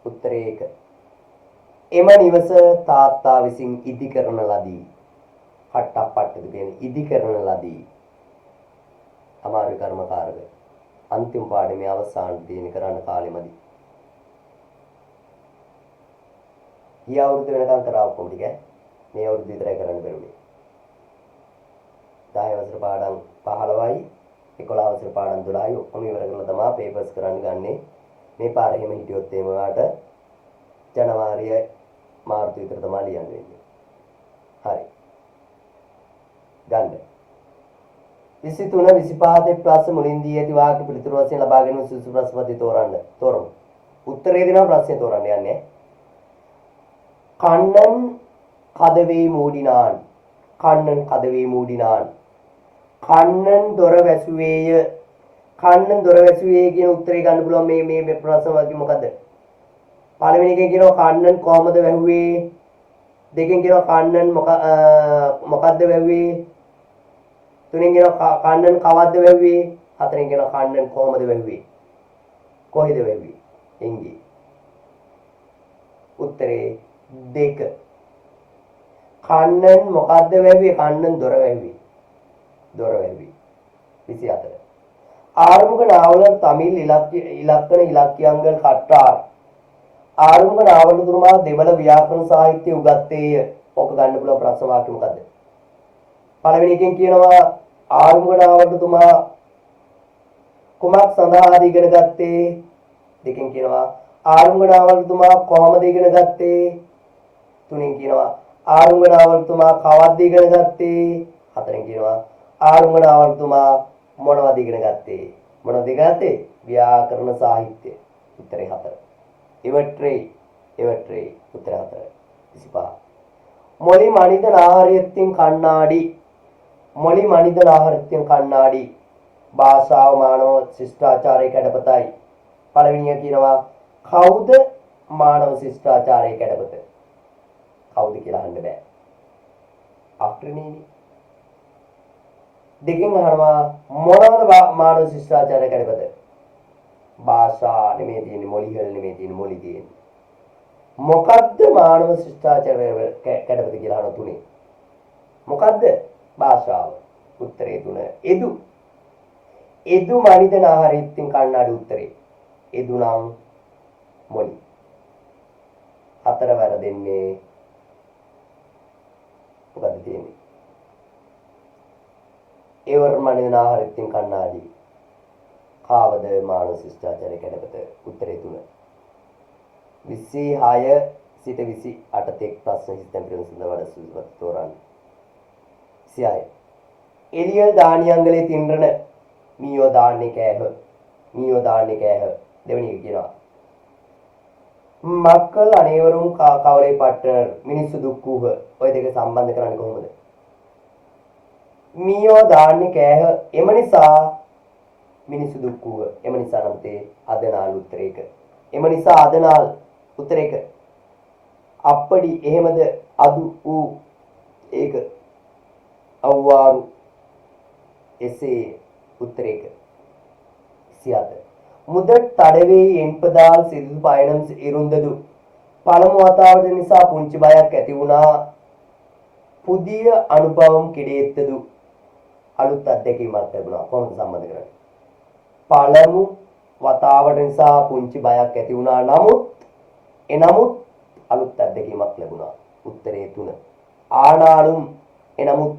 උත්තරේ 1. එම නිවස තාත්තා විසින් ඉදි කරන ලදී. කට්ටප්පට්ටද කියන්නේ ඉදි කරන ලදී. අමාරු කර්මකාරක. අන්තිම පාඩමේ අවසාන දින කරන්න කාලෙමදි. ඊ අවුරුද්ද වෙනකන් කරා ඔක්කොම ටික. මේ අවුරුද්ද විතරයි කරන්න බැරුනේ. 10 වසර පාඩම් 15යි 11 වසර පාඩම් 12යි ඔක්කොම ඉවර කරලා තමයි පේපර්ස් කරන්න ගන්නෙ. මේ පාර එහෙම හිටියොත් එහෙම වාට ජනවාරි මාර්තු විතර තමයි ලියන්න වෙන්නේ. හරි. ගන්න. 23 25 ප්‍රශ්න මුලින් දී ඇති වාක්‍ය පිළිතුරු වශයෙන් ලබා ගැනීම සුසු ප්‍රශ්න පද්ධතිය තෝරමු. උත්තරේ දෙනවා ප්‍රශ්නේ තෝරන්න යන්නේ. කන්නන් කදවේ මූඩිනාන්. කන්නන් කදවේ මූඩිනාන්. කන්නන් දොර වැසුවේය. කන්නන් දොර වැසුවේ කියන උත්තරේ ගන්න පුළුවන් මේ ප්‍රශ්න වාක්‍ය මොකද්ද? පළවෙනි එකෙන් කියනවා කන්නන් කොහමද වැහුවේ? දෙකෙන් කියනවා කන්නන් මොකද්ද වැහුවේ? තුනෙන් කියනවා කන්නන් කවද්ද වැහුවේ? හතරෙන් කියනවා කන්නන් කොහමද වැහුවේ? කොහෙද වැහුවේ? එංගේ. උත්තරේ 2. කන්නන් මොකද්ද වැහුවේ? කන්නන් දොර වැහුවේ. දොර වැහුවේ. 24. ආරම්භක නාවල තමිල් ඉලක්කන ඉලක්කයන්ගල් කට්ටාර්. ආරම්භක නාවල තුමා දෙමළ ව්‍යාකරණ සාහිත්‍ය උගත්තේය. ඔක ගන්න පුළුවන් ප්‍රශ්න වාක්‍ය මොකද්ද? පළවෙනි එකෙන් කියනවා ආරම්භක නාවල තුමා කුමක් සඳහාද ඉගෙන ගත්තේ? දෙකෙන් කියනවා ආරම්භක නාවල තුමා කොහොමද ඉගෙන ගත්තේ? තුනෙන් කියනවා ආරම්භක නාවල තුමා කවද්ද ඉගෙන ගත්තේ? හතරෙන් කියනවා ආරම්භක නාවල තුමා මොනවද ඉගෙන ගත්තේ? මොනවද ඉගෙන ගත්තේ? ව්‍යාකරණ සාහිත්‍ය. උත්තරේ 4. ඉවට්‍රේ එවට්‍රේ උත්තර 4 25. මොලි මනිද නාහරියත්තින් කණ්ණාඩි මොලි මනිද නාහරියත්තින් කණ්ණාඩි භාෂාව මානව ශිෂ්ටාචාරයේ කැඩපතයි. පළවෙනිය කියනවා කවුද මානව ශිෂ්ටාචාරයේ කැඩපත? කවුද කියලා අහන්න බෑ. අක්‍රණීනි. දෙකෙන් අහනවා මොනවද මානව ශිෂ්ටාචාරයේ කැඩපත? භාෂා නෙමෙයි තියෙන්නේ, මොලිහල් නෙමෙයි තියෙන්නේ, මොලි තියෙන්නේ. මොකද්ද මානව ශිෂ්ටාචාරයේ කැඩපත කියලා අහන තුනේ. මොකද්ද? භාෂාව. උත්තරේ 3. එදු මනිද නාහරියත්තින් කණ්ණාඩි උත්තරේ. එදු නම් මොලි. 4 වැරදෙන්නේ. මොකද්ද තියෙන්නේ? එවර මනිද නාහරියත්තින් කණ්ණාඩි. කාවද මානව ශිෂ්ටාචාරයේ කැඩපත? උත්තරේ 3. 26 සිට 28 තෙක් ප්‍රශ්න හිතෙන් පිළිවෙල සඳවඩ සුදුසුවත් තෝරන්න. 26. එළියල් දානියංගලේ තින්රණ මීයෝ දාන්නේ කෑහ. දෙවෙනි එක කියනවා. மக்கள் අනේවරුම් කවලේ පට්ටර් මිනිස්සු දුක් වූහ. ඔය දෙක සම්බන්ධ කරන්නේ කොහොමද? මීයෝ දාන්නේ කෑහ. එම නිසා මිනිස්සු දුක් වූහ. එම නිසා නම් තේ අදනාල් උත්තරේක. එම නිසා අදනාල් උත්තරේක. අප්පඩි එහෙමද අදු ඌ ඒක අව්වාරු එසේ උත්තරේක. 27. முதற் தடவை என்பதால் சிறிது பயணம் இருந்தது. பழம் வாතාවරණය නිසා පුංචි බයක් ඇති වුණා. පුதிய අනුභවම් கிடைத்தது. අලුත් අත්දැකීමක් ලැබුණා. කොහොමද සම්බන්ධ කරන්නේ? පළමු වතාවට නිසා පුංචි බයක් ඇති වුණා. නමුත් අලුත් අත්දැකීමක් ලැබුණා. උත්තරේ 3. ආනාලුම් එනමුත්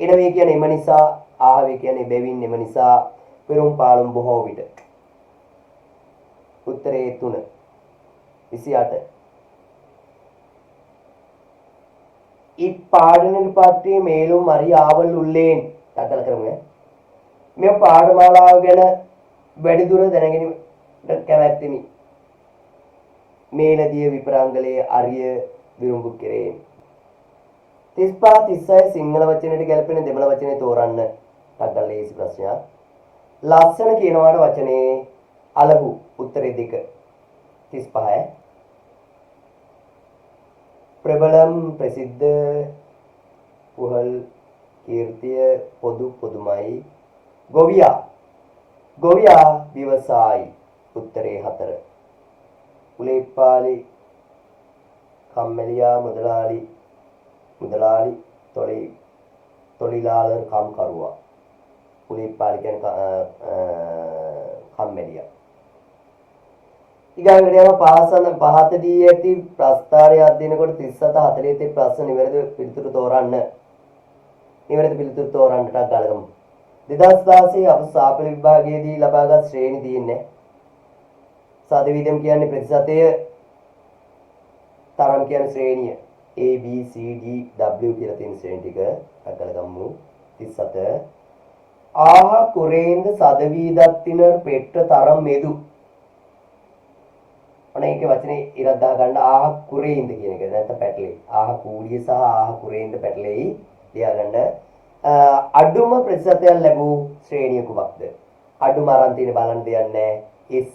එනවේ කියන්නේ එම නිසා, ආවේ කියන්නේ බැවින් එම නිසා, පෙරුම් පාළුම් බොහෝ විට. උත්තරේ 3. 28. இப்பாடலின் பற்றி மேலும் அறிய ஆவல் உள்ளேன். තකල කරමු. මේ පාඨමාලාව ගැන වැඩිදුර දැනගැනීමට කැමැත්තෙමි. මේලදිය විපරාංගලයේ අරිය විරුඹුකරේ. 35 36 සිංහල වචනයට ගැලපෙන දෙමළ වචනේ තෝරන්න. ටග්ගල් ලේසි ප්‍රශ්නයක්. ලස්සන කියනවාට වචනේ අලහු. උත්තරේ 2. 35. ප්‍රබලම් ප්‍රසිද්ධ පුහල් කීර්තිය පොදුමයි. ගොවියා විවසායි. උත්තරේ 4. උලේපාලි කම්මැලියා මුදලාලි தொழிலாளர் කාම්කරුවා. උලේපාලි කියන්නේ කම්මැලියා. ඊගාවට යන පහතදී ඇති ප්‍රස්තාරය අධ්‍යයනකොට 37 40 ප්‍රශ්න නිවැරදි පිළිතුරු තෝරන්න. නිවැරදි පිළිතුරු තෝරන්නට ගලගමු. 2016 අප සාපල විභාගයේදී ලබාගත් ශ්‍රේණි තියෙන්නේ. සාධවිදම් කියන්නේ ප්‍රතිශතය, තරම් කියන්නේ ශ්‍රේණිය. A B C D W කියලා තියෙන ශ්‍රේණි ටික ගලගමු. 37 ආහ குறைந்த சதவீதத்தினர் பெற்ற தரம் எது? අනේකේ වචනේ ඉරක් දා ගන්න ආහ කුරේන්ද කියන එක. නැත්නම් පැටලෙයි. ආහ කූඩිය සහ ආහ කුරේන්ද පැටලෙයි. ලියා ගන්න. අඩුම ප්‍රතිශතයක් ලැබූ ශ්‍රේණිය කුමක්ද? අඩුම අරන් තියෙන බලන්න දෙයක් නැහැ. S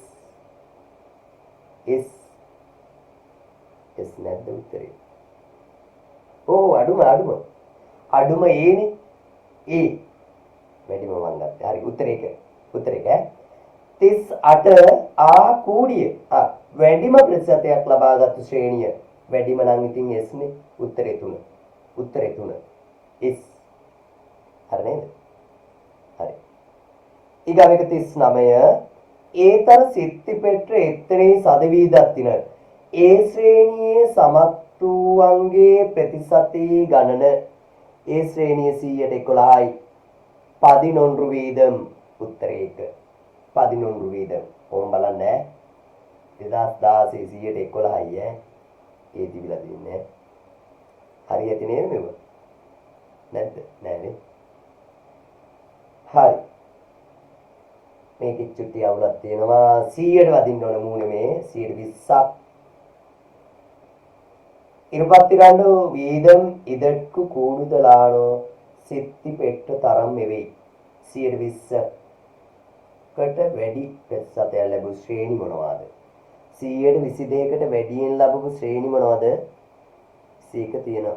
නැද්ද උත්තරේ? ඕ අඩුම ඒනේ. A වැඩිම මං ගත්තා. හරි උත්තරේක. 38 ආ කූඩිය. වැඩිම ප්‍රතිශතයක් ලබාගත් ශ්‍රේණිය. වැඩිම නම් ඉතින් S නේ. උත්තරේ 3. S. හරි නේද? හරි. ඊගාවෙක 39 ඒතර සිත්ති පෙට්‍ර එතරේ සදවීදත්තින. ඒ ශ්‍රේණියේ සමත් වූවන්ගේ ප්‍රතිශතී ගණන ඒ ශ්‍රේණිය 111යි. 11 வீதம். උත්තරේ 1. 11 வீதம். ඕම් බලන්න 2016 111යි ඒ තිබිලා තින්නේ. හරියට නේද මේක? නැද්ද? නෑනේ. හරි. මේකෙත් චුට්ටි අවුලක් තියෙනවා 100ට වදින්න ඕන මූණේ මේ 120ක් ഇരുപത്തിരണ്ട് വീതം ഇതൾക്ക് കൂടുതലാണോ സിത്തിപ്പെട്ട തരം මෙවෙයි 120කට වැඩි ප්‍රතිශතයක් ලැබු ශ්‍රේණි මොනවාද 122කට වැඩියෙන් ලැබපු ශ්‍රේණි මොනවද 21 තියෙනවා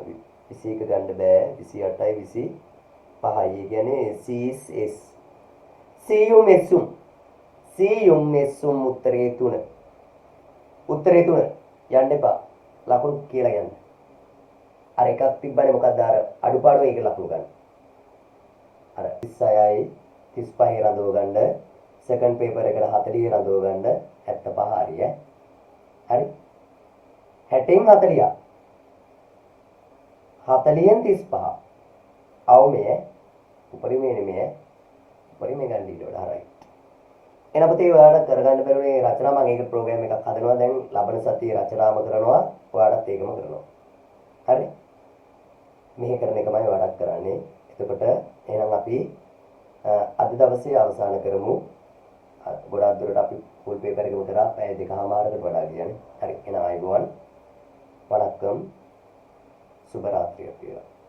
21 ගන්න බෑ 28යි 25යි කියන්නේ CSS සියුම් උත්තරේ 3 යන්න එපා ලකුණු කියලා යන්න අර එකක් තිබ්බනේ මොකක්ද අර අඩුපාඩු ඒක ලකුණු ගන්න අර 36යි 35 රඳව ගන්න සෙකන්ඩ් පේපර් එකට 40 රඳව ගන්න 75 හරිය හරි 60න් 40 40න් 35 අවමේ උපරිමේ නෙමෙයි උපරිමේ ගන්න ඉඩ හරයි එන පුතේ ඔයාලට කරගන්න බැරුනේ රචනා මම ඒක ප්‍රෝග්‍රෑම් එකක් හදනවා දැන් ලබන සතියේ රචනාම කරනවා ඔයාලත් ඒකම කරනවා හරි මෙහෙ කරන එකමයි ඔයාලත් කරන්නේ එතකොට එහෙනම් අපි අද දවසේ අවසන් කරමු ගොඩාක් දුරට අපි ෆුල් පේපර් එකම කරා පැය දෙකමාරකට වඩා ගියානේ හරි එහෙනම් ආයිබෝවන් වණක්කම් සුබ රාත්‍රියක් වේවා